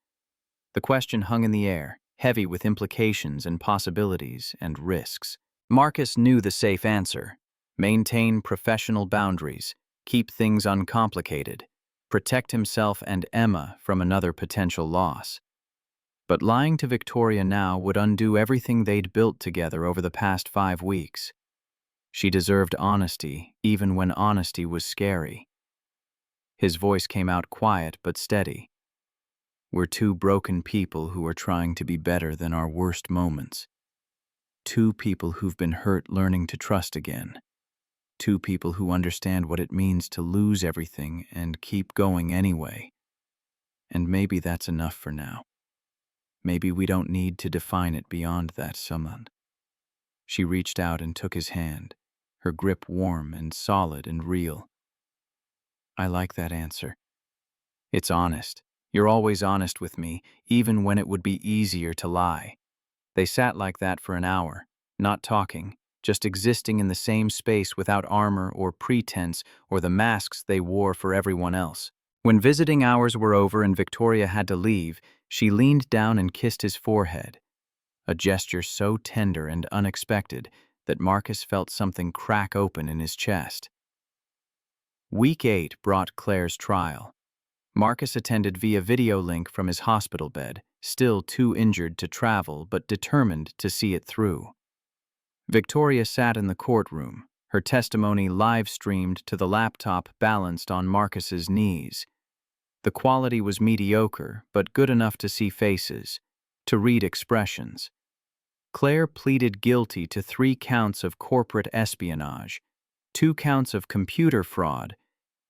S1: The question hung in the air, heavy with implications and possibilities and risks. Marcus knew the safe answer: maintain professional boundaries, keep things uncomplicated, protect himself and Emma from another potential loss. But lying to Victoria now would undo everything they'd built together over the past 5 weeks. She deserved honesty, even when honesty was scary. His voice came out quiet but steady. "We're two broken people who are trying to be better than our worst moments. Two people who've been hurt learning to trust again. Two people who understand what it means to lose everything and keep going anyway. And maybe that's enough for now. Maybe we don't need to define it beyond that, someone." She reached out and took his hand, her grip warm and solid and real. "I like that answer. It's honest. You're always honest with me, even when it would be easier to lie." They sat like that for an hour, not talking, just existing in the same space without armor or pretense or the masks they wore for everyone else. When visiting hours were over and Victoria had to leave, she leaned down and kissed his forehead, a gesture so tender and unexpected that Marcus felt something crack open in his chest. Week 8 brought Claire's trial. Marcus attended via video link from his hospital bed, still too injured to travel but determined to see it through. Victoria sat in the courtroom, her testimony live-streamed to the laptop balanced on Marcus's knees. The quality was mediocre, but good enough to see faces, to read expressions. Claire pleaded guilty to 3 counts of corporate espionage, 2 counts of computer fraud,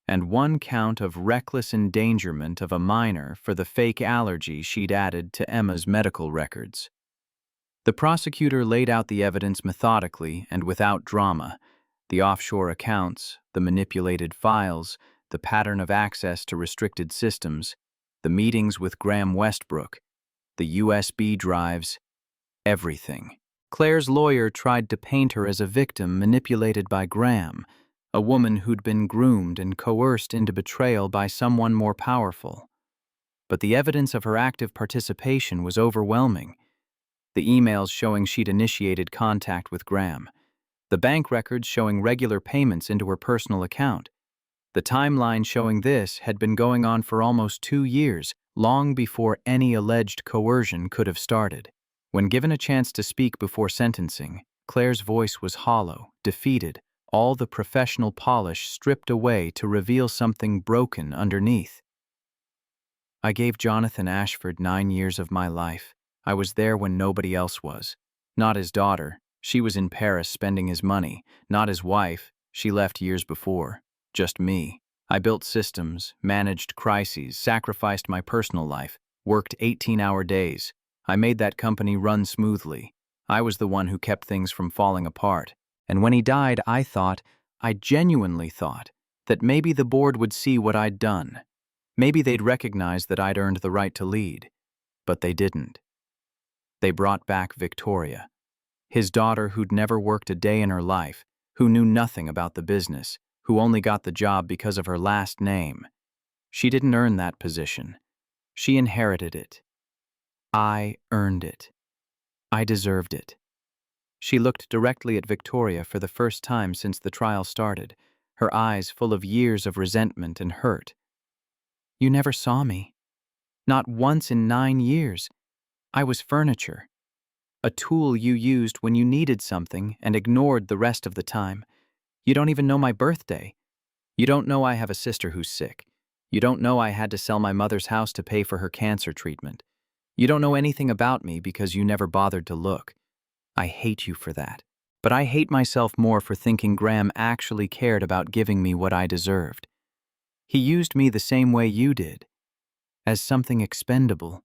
S1: and 1 count of reckless endangerment of a minor for the fake allergy she'd added to Emma's medical records. The prosecutor laid out the evidence methodically and without drama: the offshore accounts, the manipulated files, the pattern of access to restricted systems, the meetings with Graham Westbrook, the USB drives, everything. Claire's lawyer tried to paint her as a victim manipulated by Graham, a woman who'd been groomed and coerced into betrayal by someone more powerful. But the evidence of her active participation was overwhelming. The emails showing she'd initiated contact with Graham, the bank records showing regular payments into her personal account. The timeline showing this had been going on for almost 2 years, long before any alleged coercion could have started. When given a chance to speak before sentencing, Claire's voice was hollow, defeated, all the professional polish stripped away to reveal something broken underneath. I gave Jonathan Ashford 9 years of my life. I was there when nobody else was. Not his daughter. She was in Paris spending his money. Not his wife. She left years before. Just me. I built systems, managed crises, sacrificed my personal life, worked 18-hour days. I made that company run smoothly. I was the one who kept things from falling apart. And when he died, I genuinely thought, that maybe the board would see what I'd done. Maybe they'd recognize that I'd earned the right to lead. But they didn't. They brought back Victoria, his daughter who'd never worked a day in her life, who knew nothing about the business, who only got the job because of her last name. She didn't earn that position. She inherited it. I earned it. I deserved it. She looked directly at Victoria for the first time since the trial started, her eyes full of years of resentment and hurt. You never saw me. Not once in 9 years. I was furniture. A tool you used when you needed something and ignored the rest of the time. You don't even know my birthday. You don't know I have a sister who's sick. You don't know I had to sell my mother's house to pay for her cancer treatment. You don't know anything about me because you never bothered to look. I hate you for that. But I hate myself more for thinking Graham actually cared about giving me what I deserved. He used me the same way you did, as something expendable,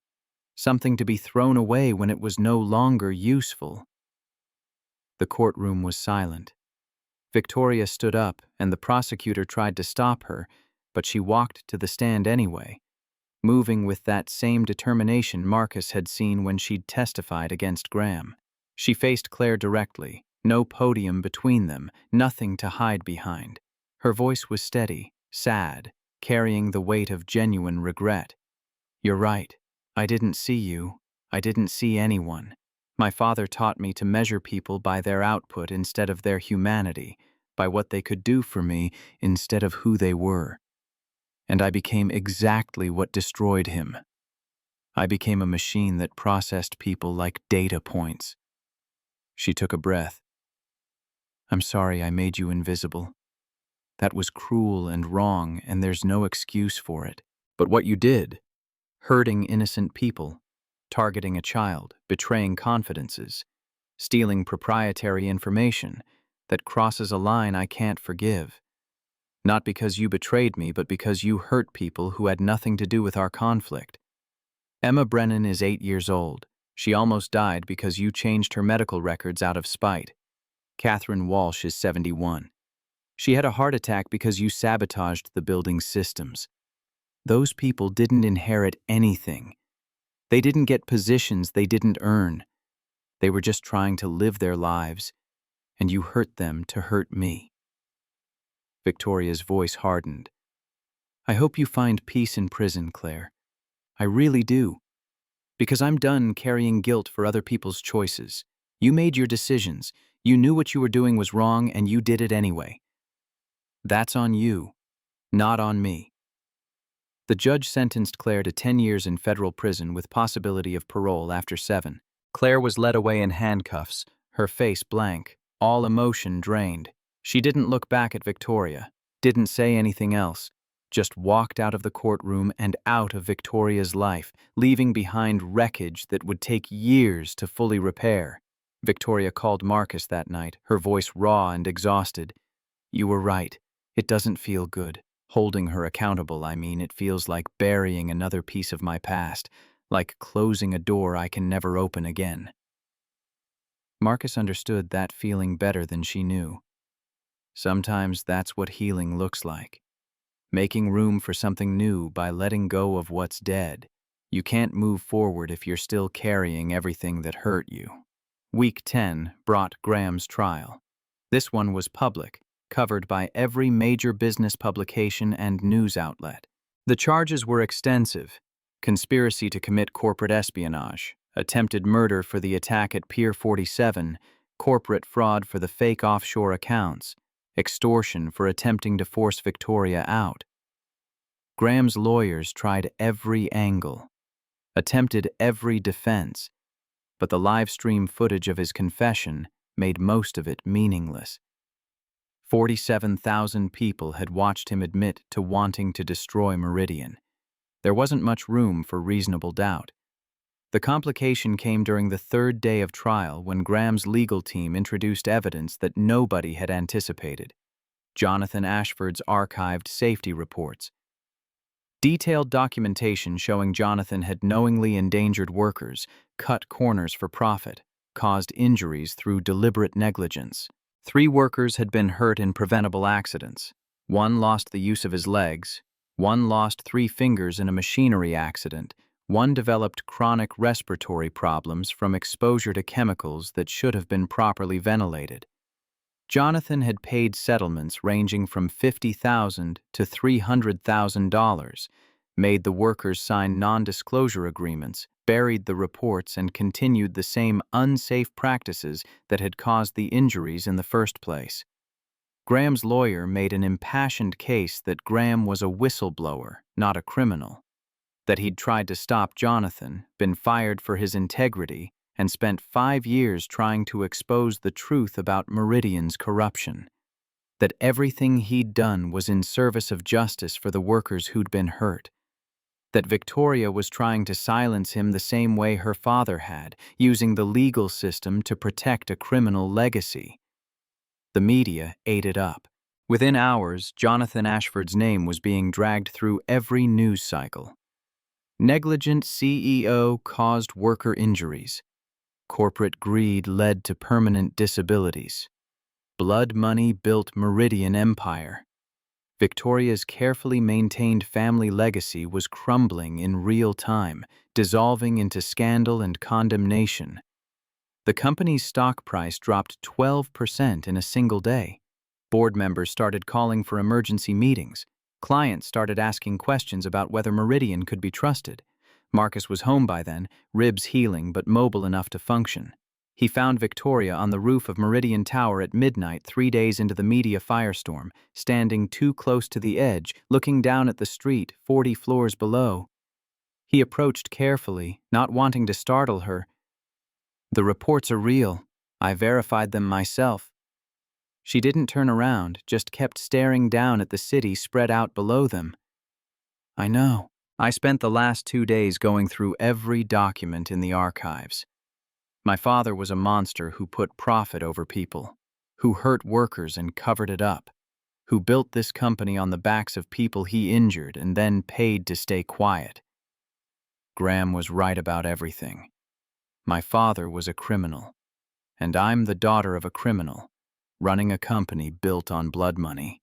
S1: something to be thrown away when it was no longer useful. The courtroom was silent. Victoria stood up, and the prosecutor tried to stop her, but she walked to the stand anyway, moving with that same determination Marcus had seen when she'd testified against Graham. She faced Claire directly, no podium between them, nothing to hide behind. Her voice was steady, sad, carrying the weight of genuine regret. You're right. I didn't see you. I didn't see anyone. My father taught me to measure people by their output instead of their humanity, by what they could do for me instead of who they were. And I became exactly what destroyed him. I became a machine that processed people like data points. She took a breath. I'm sorry I made you invisible. That was cruel and wrong, and there's no excuse for it. But what you did, hurting innocent people, targeting a child, betraying confidences, stealing proprietary information, that crosses a line I can't forgive. Not because you betrayed me, but because you hurt people who had nothing to do with our conflict. Emma Brennan is 8 years old. She almost died because you changed her medical records out of spite. Catherine Walsh is 71. She had a heart attack because you sabotaged the building's systems. Those people didn't inherit anything. They didn't get positions they didn't earn. They were just trying to live their lives, and you hurt them to hurt me. Victoria's voice hardened. I hope you find peace in prison, Claire. I really do. Because I'm done carrying guilt for other people's choices. You made your decisions. You knew what you were doing was wrong, and you did it anyway. That's on you, not on me. The judge sentenced Claire to 10 years in federal prison with possibility of parole after 7. Claire was led away in handcuffs, her face blank, all emotion drained. She didn't look back at Victoria, didn't say anything else, just walked out of the courtroom and out of Victoria's life, leaving behind wreckage that would take years to fully repair. Victoria called Marcus that night, her voice raw and exhausted. "You were right. It doesn't feel good. Holding her accountable, I mean, it feels like burying another piece of my past, like closing a door I can never open again." Marcus understood that feeling better than she knew. Sometimes that's what healing looks like. Making room for something new by letting go of what's dead. You can't move forward if you're still carrying everything that hurt you. Week 10 brought Graham's trial. This one was public, covered by every major business publication and news outlet. The charges were extensive: conspiracy to commit corporate espionage, attempted murder for the attack at Pier 47, corporate fraud for the fake offshore accounts, extortion for attempting to force Victoria out. Graham's lawyers tried every angle, attempted every defense, but the live stream footage of his confession made most of it meaningless. 47,000 people had watched him admit to wanting to destroy Meridian. There wasn't much room for reasonable doubt. The complication came during the third day of trial when Graham's legal team introduced evidence that nobody had anticipated: Jonathan Ashford's archived safety reports. Detailed documentation showing Jonathan had knowingly endangered workers, cut corners for profit, caused injuries through deliberate negligence. 3 workers had been hurt in preventable accidents. 1 lost the use of his legs. 1 lost 3 fingers in a machinery accident. 1 developed chronic respiratory problems from exposure to chemicals that should have been properly ventilated. Jonathan had paid settlements ranging from $50,000 to $300,000, made the workers sign non-disclosure agreements, buried the reports, and continued the same unsafe practices that had caused the injuries in the first place. Graham's lawyer made an impassioned case that Graham was a whistleblower, not a criminal, that he'd tried to stop Jonathan, been fired for his integrity, and spent 5 years trying to expose the truth about Meridian's corruption, that everything he'd done was in service of justice for the workers who'd been hurt, that Victoria was trying to silence him the same way her father had, using the legal system to protect a criminal legacy. The media ate it up. Within hours, Jonathan Ashford's name was being dragged through every news cycle. Negligent CEO caused worker injuries. Corporate greed led to permanent disabilities. Blood money built Meridian empire. Victoria's carefully maintained family legacy was crumbling in real time, dissolving into scandal and condemnation. The company's stock price dropped 12% in a single day. Board members started calling for emergency meetings. Clients started asking questions about whether Meridian could be trusted. Marcus was home by then, ribs healing but mobile enough to function. He found Victoria on the roof of Meridian Tower at midnight 3 days into the media firestorm, standing too close to the edge, looking down at the street 40 floors below. He approached carefully, not wanting to startle her. "The reports are real. I verified them myself." She didn't turn around, just kept staring down at the city spread out below them. "I know. I spent the last 2 days going through every document in the archives. My father was a monster who put profit over people, who hurt workers and covered it up, who built this company on the backs of people he injured and then paid to stay quiet. Graham was right about everything. My father was a criminal, and I'm the daughter of a criminal, running a company built on blood money."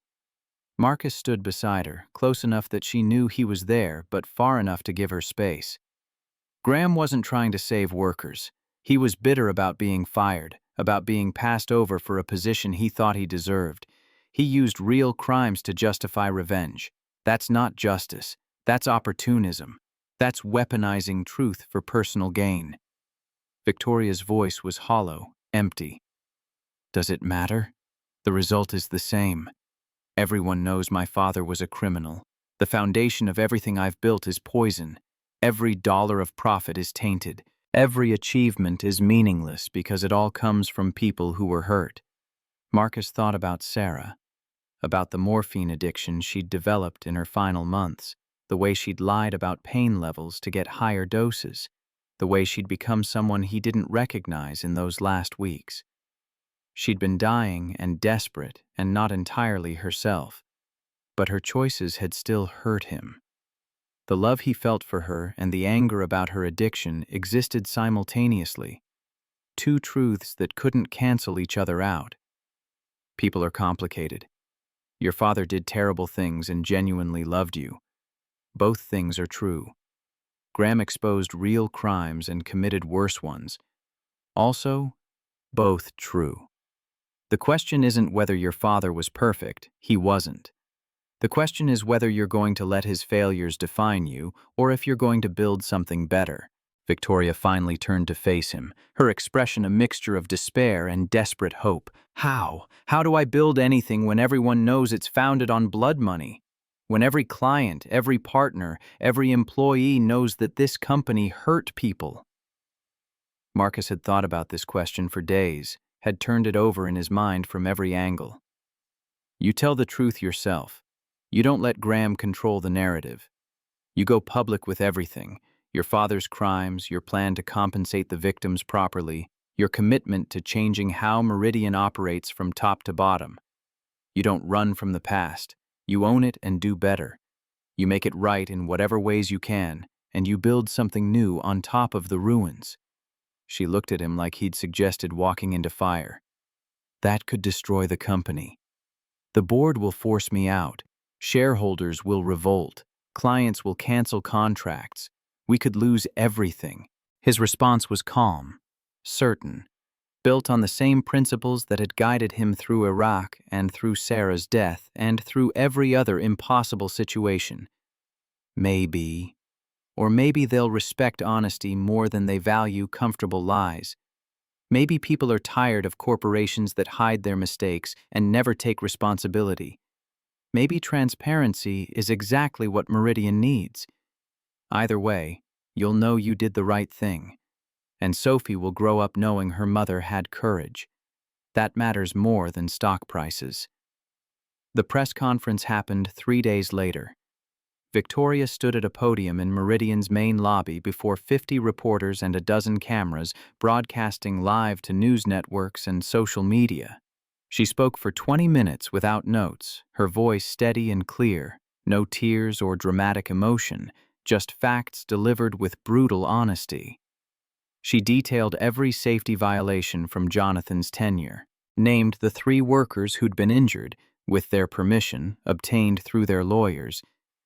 S1: Marcus stood beside her, close enough that she knew he was there, but far enough to give her space. Graham wasn't trying to save workers. He was bitter about being fired, about being passed over for a position he thought he deserved. He used real crimes to justify revenge. That's not justice. That's opportunism. That's weaponizing truth for personal gain. Victoria's voice was hollow, empty. "Does it matter? The result is the same. Everyone knows my father was a criminal. The foundation of everything I've built is poison. Every dollar of profit is tainted. Every achievement is meaningless because it all comes from people who were hurt." Marcus thought about Sarah, about the morphine addiction she'd developed in her final months, the way she'd lied about pain levels to get higher doses. the way she'd become someone he didn't recognize in those last weeks. She'd been dying and desperate and not entirely herself, but her choices had still hurt him. The love he felt for her and the anger about her addiction existed simultaneously, two truths that couldn't cancel each other out. People are complicated. Your father did terrible things and genuinely loved you. Both things are true. Graham exposed real crimes and committed worse ones. Also, both true. The question isn't whether your father was perfect. He wasn't. The question is whether you're going to let his failures define you or if you're going to build something better. Victoria finally turned to face him, her expression a mixture of despair and desperate hope. How? How do I build anything when everyone knows it's founded on blood money? When every client, every partner, every employee knows that this company hurt people? Marcus had thought about this question for days, had turned it over in his mind from every angle. You tell the truth yourself. You don't let Graham control the narrative. You go public with everything, your father's crimes, your plan to compensate the victims properly, your commitment to changing how Meridian operates from top to bottom. You don't run from the past. You own it and do better. You make it right in whatever ways you can, and you build something new on top of the ruins. She looked at him like he'd suggested walking into fire. That could destroy the company. The board will force me out. Shareholders will revolt. Clients will cancel contracts. We could lose everything. His response was calm, certain, built on the same principles that had guided him through Iraq and through Sarah's death and through every other impossible situation. Maybe, or maybe they'll respect honesty more than they value comfortable lies. Maybe people are tired of corporations that hide their mistakes and never take responsibility. Maybe transparency is exactly what Meridian needs. Either way, you'll know you did the right thing. And Sophie will grow up knowing her mother had courage. That matters more than stock prices. The press conference happened 3 days later. Victoria stood at a podium in Meridian's main lobby before 50 reporters and a dozen cameras, broadcasting live to news networks and social media. She spoke for 20 minutes without notes, her voice steady and clear, no tears or dramatic emotion, just facts delivered with brutal honesty. She detailed every safety violation from Jonathan's tenure, named the 3 workers who'd been injured, with their permission, obtained through their lawyers,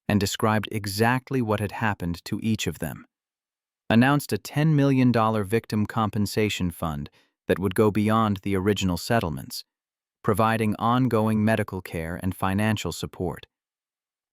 S1: and described exactly what had happened to each of them. Announced a $10 million victim compensation fund that would go beyond the original settlements, providing ongoing medical care and financial support.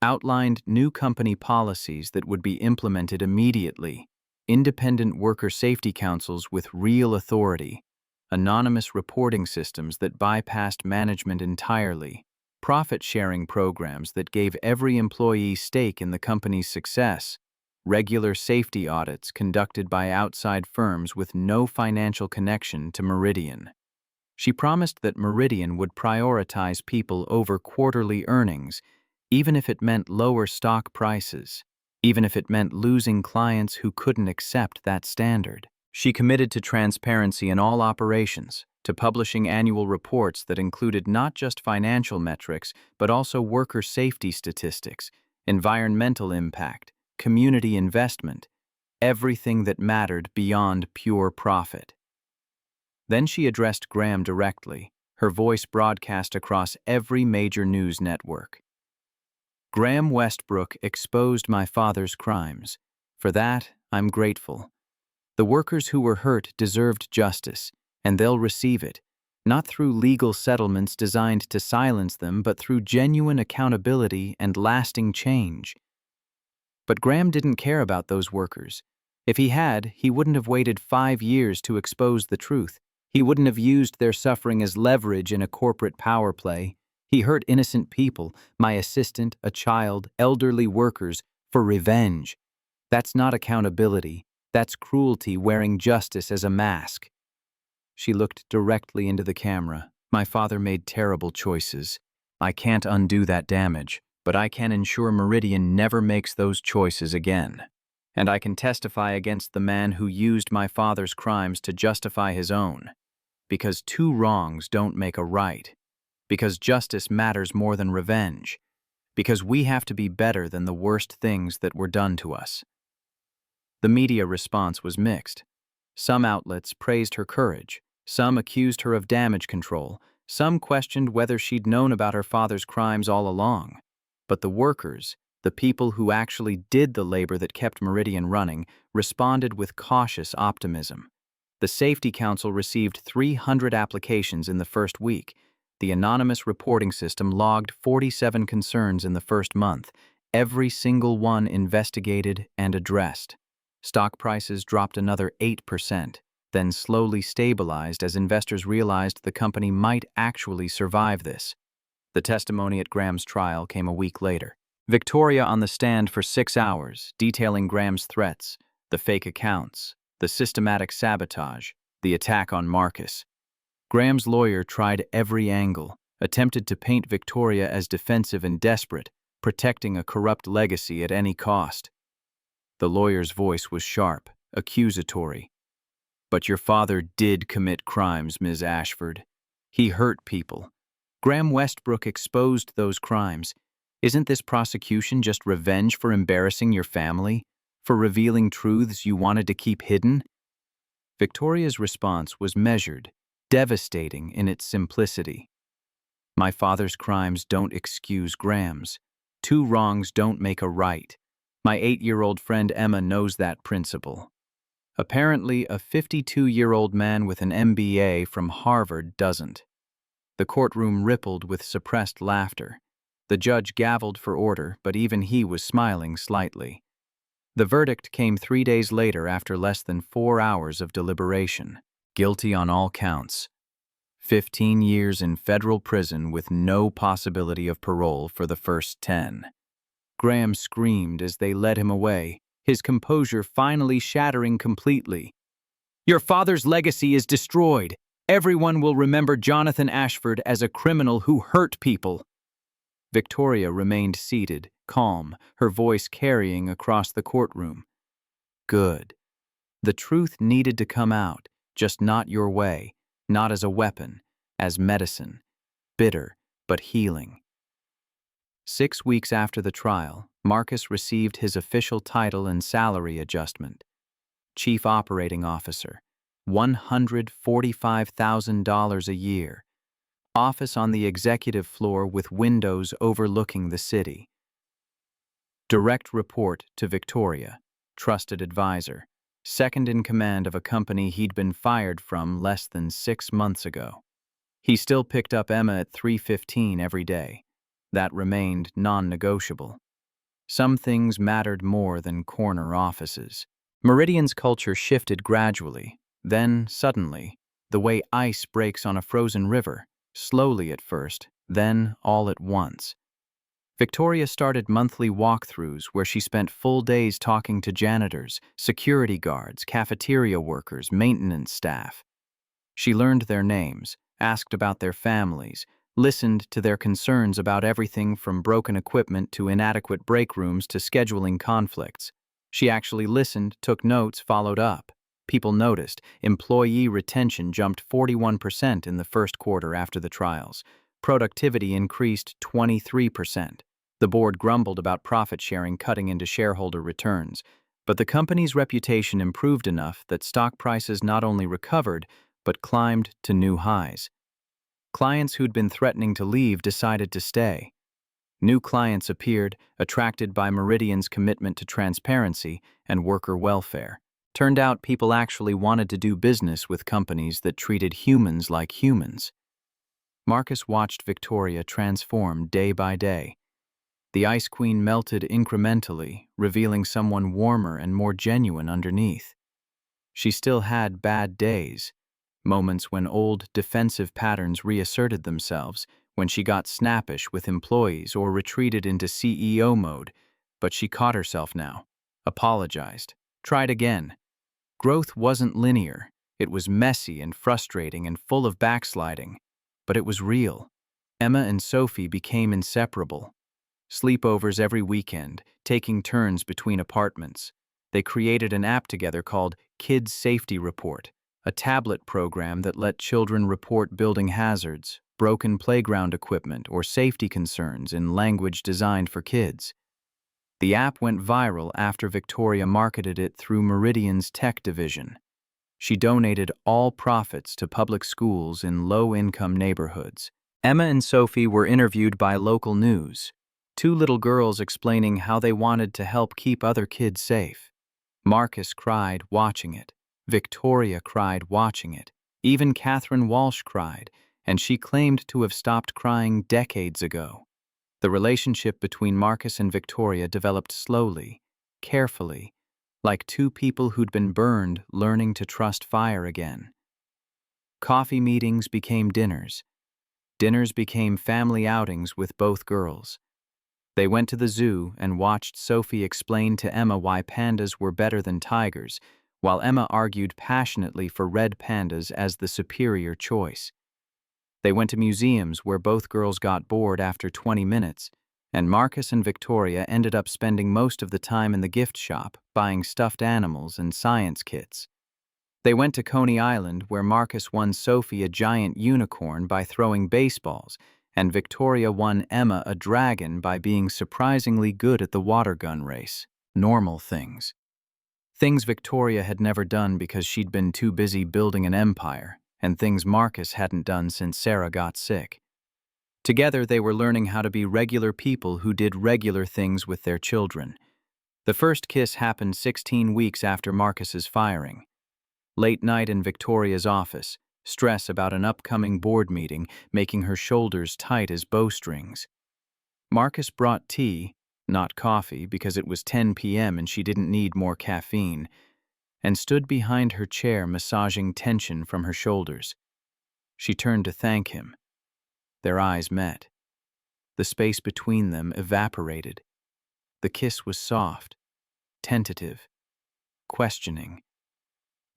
S1: Outlined new company policies that would be implemented immediately, independent worker safety councils with real authority, anonymous reporting systems that bypassed management entirely, profit-sharing programs that gave every employee stake in the company's success, regular safety audits conducted by outside firms with no financial connection to Meridian. She promised that Meridian would prioritize people over quarterly earnings, even if it meant lower stock prices, even if it meant losing clients who couldn't accept that standard. She committed to transparency in all operations, to publishing annual reports that included not just financial metrics, but also worker safety statistics, environmental impact, community investment, everything that mattered beyond pure profit. Then she addressed Graham directly, her voice broadcast across every major news network. Graham Westbrook exposed my father's crimes. For that, I'm grateful. The workers who were hurt deserved justice, and they'll receive it, not through legal settlements designed to silence them, but through genuine accountability and lasting change. But Graham didn't care about those workers. If he had, he wouldn't have waited 5 years to expose the truth. He wouldn't have used their suffering as leverage in a corporate power play. He hurt innocent people, my assistant, a child, elderly workers, for revenge. That's not accountability. That's cruelty wearing justice as a mask. She looked directly into the camera. My father made terrible choices. I can't undo that damage, but I can ensure Meridian never makes those choices again. And I can testify against the man who used my father's crimes to justify his own. Because two wrongs don't make a right. Because justice matters more than revenge. Because we have to be better than the worst things that were done to us. The media response was mixed. Some outlets praised her courage. Some accused her of damage control. Some questioned whether she'd known about her father's crimes all along. But the workers, the people who actually did the labor that kept Meridian running, responded with cautious optimism. The Safety Council received 300 applications in the first week. The anonymous reporting system logged 47 concerns in the first month, every single one investigated and addressed. Stock prices dropped another 8%, then slowly stabilized as investors realized the company might actually survive this. The testimony at Graham's trial came a week later. Victoria on the stand for 6 hours, detailing Graham's threats, the fake accounts, the systematic sabotage, the attack on Marcus. Graham's lawyer tried every angle, attempted to paint Victoria as defensive and desperate, protecting a corrupt legacy at any cost. The lawyer's voice was sharp, accusatory. But your father did commit crimes, Ms. Ashford. He hurt people. Graham Westbrook exposed those crimes. Isn't this prosecution just revenge for embarrassing your family? For revealing truths you wanted to keep hidden? Victoria's response was measured, devastating in its simplicity. My father's crimes don't excuse Graham's. Two wrongs don't make a right. My 8-year-old friend Emma knows that principle. Apparently, a 52-year-old man with an MBA from Harvard doesn't. The courtroom rippled with suppressed laughter. The judge gavelled for order, but even he was smiling slightly. The verdict came 3 days later after less than 4 hours of deliberation. Guilty on all counts. 15 years in federal prison with no possibility of parole for the first 10. Graham screamed as they led him away, his composure finally shattering completely. Your father's legacy is destroyed. Everyone will remember Jonathan Ashford as a criminal who hurt people. Victoria remained seated, calm, her voice carrying across the courtroom. Good. The truth needed to come out, just not your way, not as a weapon, as medicine. Bitter, but healing. 6 weeks after the trial, Marcus received his official title and salary adjustment. Chief Operating Officer, $145,000 a year. Office on the executive floor with windows overlooking the city. Direct report to Victoria, trusted advisor, second in command of a company he'd been fired from less than 6 months ago. He still picked up Emma at 3:15 every day. That remained non-negotiable. Some things mattered more than corner offices. Meridian's culture shifted gradually, then, suddenly, the way ice breaks on a frozen river, slowly at first, then all at once. Victoria started monthly walkthroughs where she spent full days talking to janitors, security guards, cafeteria workers, maintenance staff. She learned their names, asked about their families, listened to their concerns about everything from broken equipment to inadequate break rooms to scheduling conflicts. She actually listened, took notes, followed up. People noticed. Employee retention jumped 41% in the first quarter after the trials. Productivity increased 23%. The board grumbled about profit sharing cutting into shareholder returns, but the company's reputation improved enough that stock prices not only recovered, but climbed to new highs. Clients who'd been threatening to leave decided to stay. New clients appeared, attracted by Meridian's commitment to transparency and worker welfare. Turned out people actually wanted to do business with companies that treated humans like humans. Marcus watched Victoria transform day by day. The Ice Queen melted incrementally, revealing someone warmer and more genuine underneath. She still had bad days, moments when old defensive patterns reasserted themselves, when she got snappish with employees or retreated into CEO mode, but she caught herself now, apologized, tried again. Growth wasn't linear. It was messy and frustrating and full of backsliding, but it was real. Emma and Sophie became inseparable. Sleepovers every weekend, taking turns between apartments. They created an app together called Kids Safety Report, a tablet program that let children report building hazards, broken playground equipment, or safety concerns in language designed for kids. The app went viral after Victoria marketed it through Meridian's tech division. She donated all profits to public schools in low-income neighborhoods. Emma and Sophie were interviewed by local news, two little girls explaining how they wanted to help keep other kids safe. Marcus cried watching it. Victoria cried watching it. Even Catherine Walsh cried, and she claimed to have stopped crying decades ago. The relationship between Marcus and Victoria developed slowly, carefully, like two people who'd been burned learning to trust fire again. Coffee meetings became dinners. Dinners became family outings with both girls. They went to the zoo and watched Sophie explain to Emma why pandas were better than tigers, while Emma argued passionately for red pandas as the superior choice. They went to museums where both girls got bored after 20 minutes, and Marcus and Victoria ended up spending most of the time in the gift shop, buying stuffed animals and science kits. They went to Coney Island, where Marcus won Sophie a giant unicorn by throwing baseballs, and Victoria won Emma a dragon by being surprisingly good at the water gun race. Normal things. Things Victoria had never done because she'd been too busy building an empire, and things Marcus hadn't done since Sarah got sick. Together, they were learning how to be regular people who did regular things with their children. The first kiss happened 16 weeks after Marcus's firing. Late night in Victoria's office, stress about an upcoming board meeting making her shoulders tight as bowstrings. Marcus brought tea, not coffee because it was 10 p.m. and she didn't need more caffeine, and stood behind her chair massaging tension from her shoulders. She turned to thank him. Their eyes met. The space between them evaporated. The kiss was soft, tentative, questioning,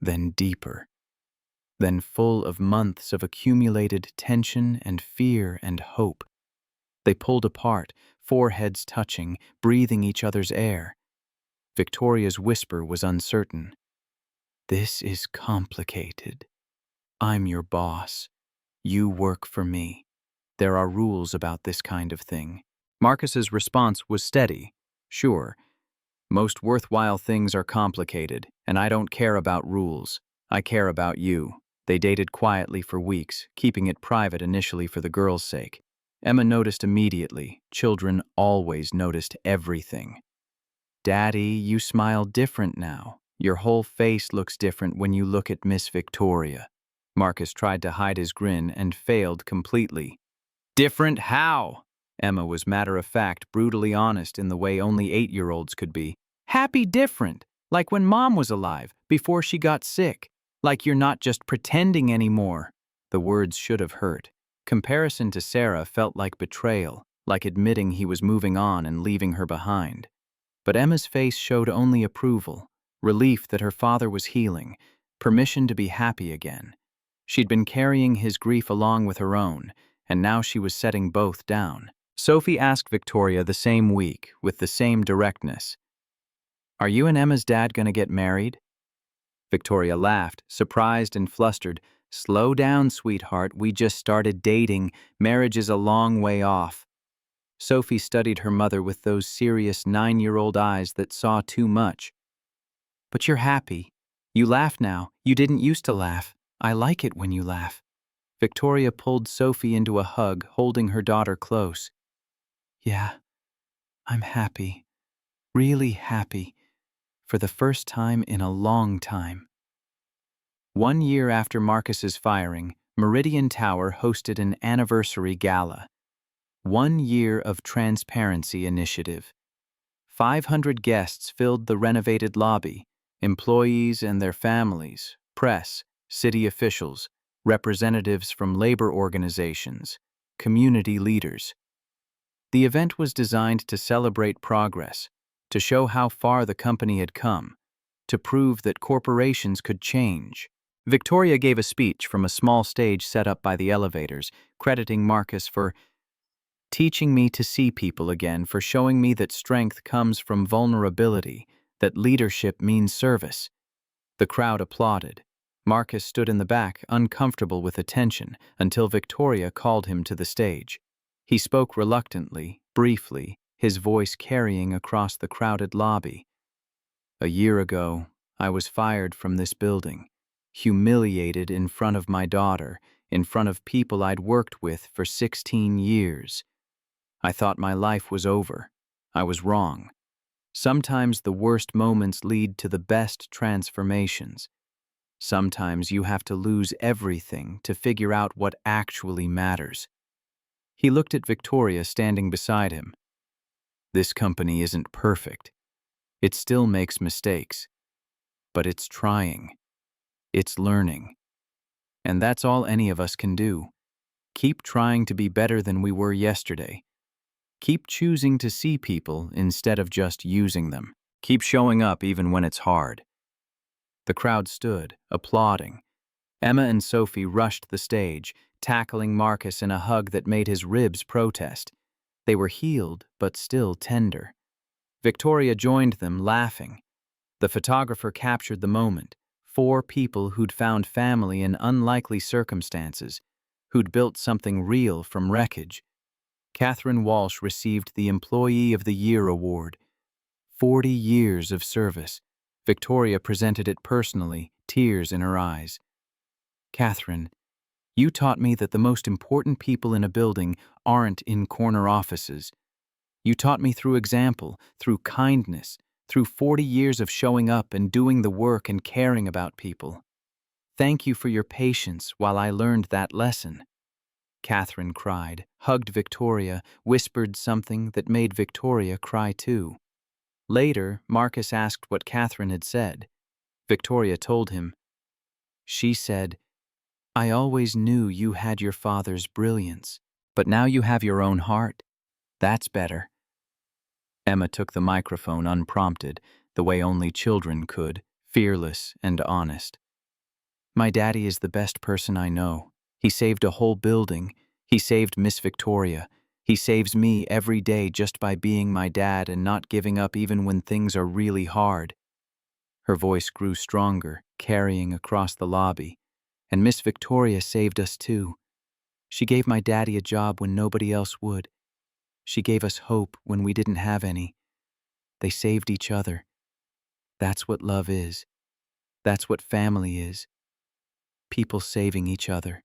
S1: then deeper, then full of months of accumulated tension and fear and hope. They pulled apart, foreheads touching, breathing each other's air. Victoria's whisper was uncertain. "This is complicated. I'm your boss. You work for me. There are rules about this kind of thing." Marcus's response was steady. "Sure. Most worthwhile things are complicated, and I don't care about rules. I care about you." They dated quietly for weeks, keeping it private initially for the girls' sake. Emma noticed immediately. Children always noticed everything. "Daddy, you smile different now. Your whole face looks different when you look at Miss Victoria." Marcus tried to hide his grin and failed completely. "Different how?" Emma was matter-of-fact, brutally honest in the way only 8-year-olds could be. "Happy different, like when Mom was alive, before she got sick. Like you're not just pretending anymore." The words should have hurt. Comparison to Sarah felt like betrayal, like admitting he was moving on and leaving her behind. But Emma's face showed only approval, relief that her father was healing, permission to be happy again. She'd been carrying his grief along with her own, and now she was setting both down. Sophie asked Victoria the same week, with the same directness, "Are you and Emma's dad going to get married?" Victoria laughed, surprised and flustered. "Slow down, sweetheart. We just started dating. Marriage is a long way off." Sophie studied her mother with those serious 9-year-old eyes that saw too much. "But you're happy. You laugh now. You didn't used to laugh. I like it when you laugh." Victoria pulled Sophie into a hug, holding her daughter close. "Yeah, I'm happy. Really happy. For the first time in a long time." 1 year after Marcus's firing, Meridian Tower hosted an anniversary gala. 1 year of Transparency Initiative. 500 guests filled the renovated lobby, employees and their families, press, city officials, representatives from labor organizations, community leaders. The event was designed to celebrate progress, to show how far the company had come, to prove that corporations could change. Victoria gave a speech from a small stage set up by the elevators, crediting Marcus for teaching me to see people again, for showing me that strength comes from vulnerability, that leadership means service. The crowd applauded. Marcus stood in the back, uncomfortable with attention, until Victoria called him to the stage. He spoke reluctantly, briefly, his voice carrying across the crowded lobby. "A year ago, I was fired from this building, humiliated in front of my daughter, in front of people I'd worked with for 16 years. I thought my life was over. I was wrong. Sometimes the worst moments lead to the best transformations. Sometimes you have to lose everything to figure out what actually matters." He looked at Victoria standing beside him. "This company isn't perfect. It still makes mistakes. But it's trying. It's learning. And that's all any of us can do. Keep trying to be better than we were yesterday. Keep choosing to see people instead of just using them. Keep showing up even when it's hard." The crowd stood, applauding. Emma and Sophie rushed the stage, tackling Marcus in a hug that made his ribs protest. They were healed, but still tender. Victoria joined them, laughing. The photographer captured the moment. 4 people who'd found family in unlikely circumstances, who'd built something real from wreckage. Catherine Walsh received the Employee of the Year award. 40 years of service. Victoria presented it personally, tears in her eyes. "Catherine, you taught me that the most important people in a building aren't in corner offices. You taught me through example, through kindness, through 40 years of showing up and doing the work and caring about people. Thank you for your patience while I learned that lesson." Catherine cried, hugged Victoria, whispered something that made Victoria cry too. Later, Marcus asked what Catherine had said. Victoria told him. She said, "I always knew you had your father's brilliance, but now you have your own heart. That's better." Emma took the microphone unprompted, the way only children could, fearless and honest. "My daddy is the best person I know. He saved a whole building. He saved Miss Victoria. He saves me every day just by being my dad and not giving up even when things are really hard." Her voice grew stronger, carrying across the lobby. "And Miss Victoria saved us too. She gave my daddy a job when nobody else would. She gave us hope when we didn't have any. They saved each other. That's what love is. That's what family is. People saving each other."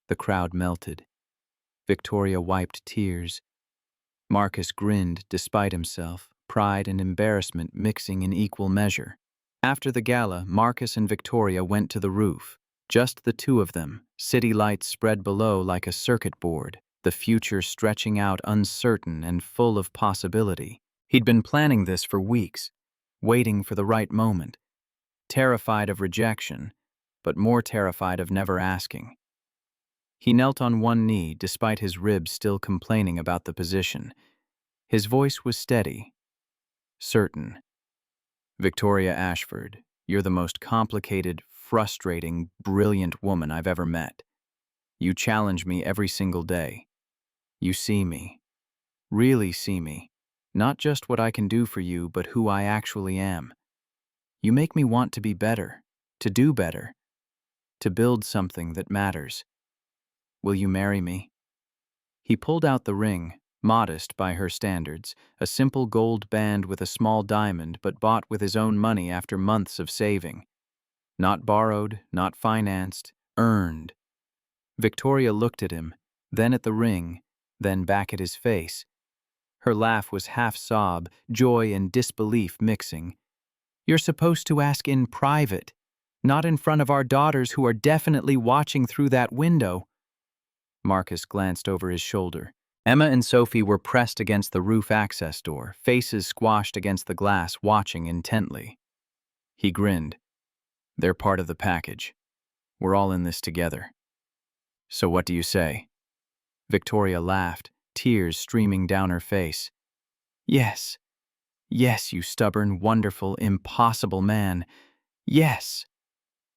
S1: The crowd melted. Victoria wiped tears. Marcus grinned despite himself, pride and embarrassment mixing in equal measure. After the gala, Marcus and Victoria went to the roof. Just the two of them, city lights spread below like a circuit board, the future stretching out uncertain and full of possibility. He'd been planning this for weeks, waiting for the right moment, terrified of rejection, but more terrified of never asking. He knelt on one knee despite his ribs still complaining about the position. His voice was steady, certain. "Victoria Ashford, you're the most complicated, frustrating, brilliant woman I've ever met. You challenge me every single day. You see me, really see me, not just what I can do for you, but who I actually am. You make me want to be better, to do better, to build something that matters. Will you marry me?" He pulled out the ring, modest by her standards, a simple gold band with a small diamond but bought with his own money after months of saving. Not borrowed, not financed, earned. Victoria looked at him, then at the ring, then back at his face. Her laugh was half sob, joy and disbelief mixing. "You're supposed to ask in private, not in front of our daughters who are definitely watching through that window." Marcus glanced over his shoulder. Emma and Sophie were pressed against the roof access door, faces squashed against the glass, watching intently. He grinned. "They're part of the package. We're all in this together. So what do you say?" Victoria laughed, tears streaming down her face. "Yes. Yes, you stubborn, wonderful, impossible man. Yes."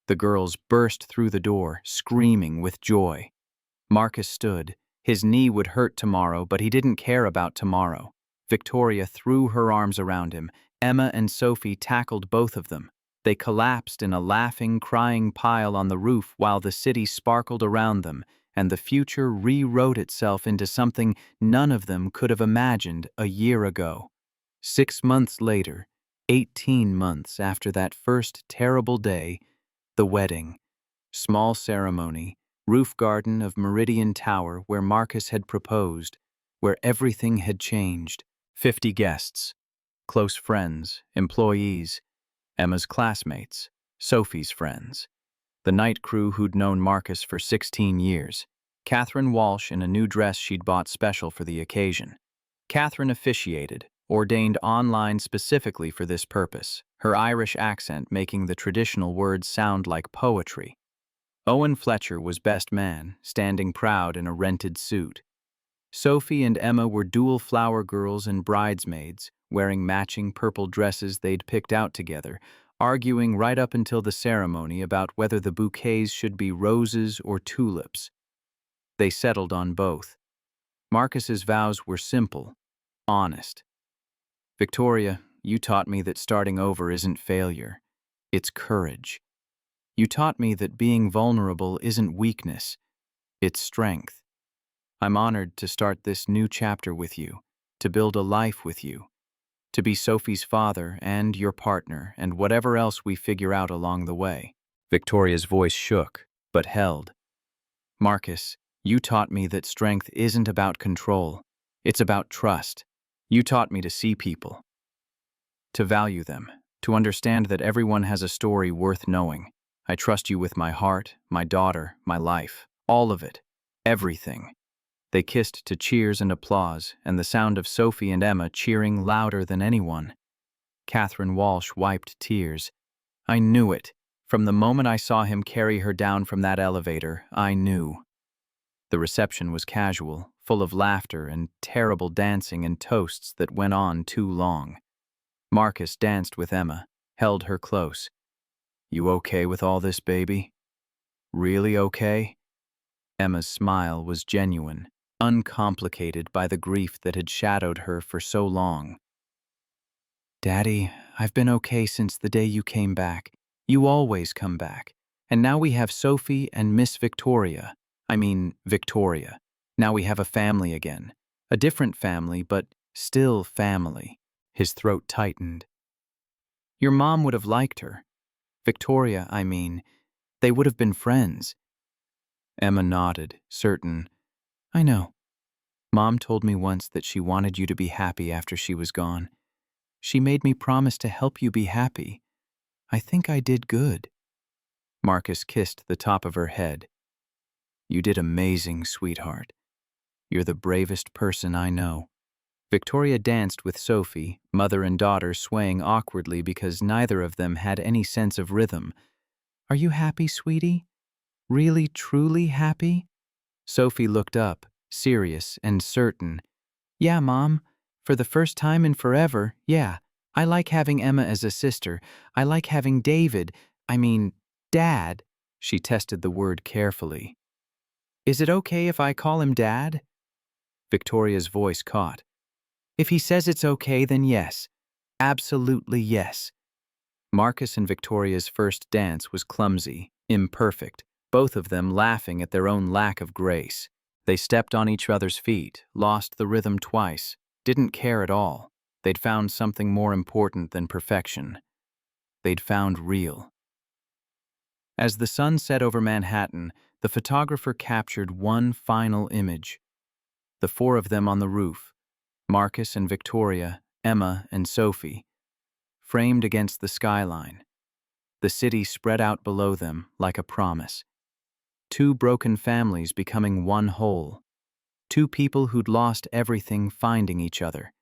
S1: The girls burst through the door, screaming with joy. Marcus stood. His knee would hurt tomorrow, but he didn't care about tomorrow. Victoria threw her arms around him. Emma and Sophie tackled both of them. They collapsed in a laughing, crying pile on the roof while the city sparkled around them, and the future rewrote itself into something none of them could have imagined a year ago. 6 months later, 18 months after that first terrible day, the wedding. Small ceremony, roof garden of Meridian Tower where Marcus had proposed, where everything had changed. 50 guests, close friends, employees, Emma's classmates, Sophie's friends, the night crew who'd known Marcus for 16 years, Catherine Walsh in a new dress she'd bought special for the occasion. Catherine officiated, ordained online specifically for this purpose, her Irish accent making the traditional words sound like poetry. Owen Fletcher was best man, standing proud in a rented suit. Sophie and Emma were dual flower girls and bridesmaids, wearing matching purple dresses they'd picked out together, arguing right up until the ceremony about whether the bouquets should be roses or tulips. They settled on both. Marcus's vows were simple, honest. Victoria, you taught me that starting over isn't failure, it's courage. You taught me that being vulnerable isn't weakness, it's strength. I'm honored to start this new chapter with you, to build a life with you, to be Sophie's father and your partner and whatever else we figure out along the way. Victoria's voice shook, but held. Marcus, you taught me that strength isn't about control, it's about trust. You taught me to see people, to value them, to understand that everyone has a story worth knowing. I trust you with my heart, my daughter, my life, all of it, everything. They kissed to cheers and applause, and the sound of Sophie and Emma cheering louder than anyone. Catherine Walsh wiped tears. I knew it. From the moment I saw him carry her down from that elevator, I knew. The reception was casual, full of laughter and terrible dancing and toasts that went on too long. Marcus danced with Emma, held her close. You okay with all this, baby? Really okay? Emma's smile was genuine, uncomplicated by the grief that had shadowed her for so long. Daddy, I've been okay since the day you came back. You always come back. And now we have Sophie and Miss Victoria. Victoria. Now we have a family again. A different family, but still family. His throat tightened. Your mom would have liked her. Victoria, they would have been friends. Emma nodded, certain. I know. Mom told me once that she wanted you to be happy after she was gone. She made me promise to help you be happy. I think I did good. Marcus kissed the top of her head. You did amazing, sweetheart. You're the bravest person I know. Victoria danced with Sophie, mother and daughter swaying awkwardly because neither of them had any sense of rhythm. Are you happy, sweetie? Really, truly happy? Sophie looked up, serious and certain. Yeah, Mom. For the first time in forever, yeah. I like having Emma as a sister. I like having Dad. She tested the word carefully. Is it okay if I call him Dad? Victoria's voice caught. If he says it's okay, then yes. Absolutely yes. Marcus and Victoria's first dance was clumsy, imperfect, both of them laughing at their own lack of grace. They stepped on each other's feet, lost the rhythm twice, didn't care at all. They'd found something more important than perfection. They'd found real. As the sun set over Manhattan, the photographer captured one final image. The four of them on the roof, Marcus and Victoria, Emma and Sophie, framed against the skyline. The city spread out below them like a promise. Two broken families becoming one whole. Two people who'd lost everything finding each other.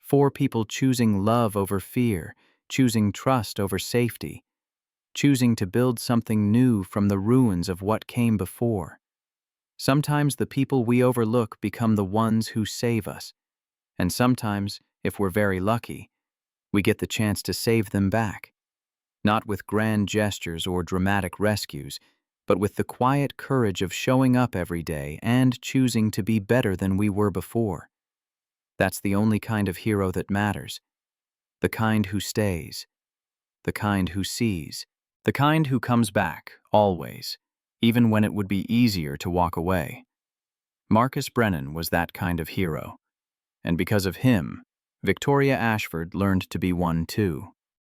S1: Four people choosing love over fear, choosing trust over safety, choosing to build something new from the ruins of what came before. Sometimes the people we overlook become the ones who save us, and sometimes, if we're very lucky, we get the chance to save them back. Not with grand gestures or dramatic rescues, but with the quiet courage of showing up every day and choosing to be better than we were before. That's the only kind of hero that matters. The kind who stays. The kind who sees. The kind who comes back, always, even when it would be easier to walk away. Marcus Brennan was that kind of hero. And because of him, Victoria Ashford learned to be one too.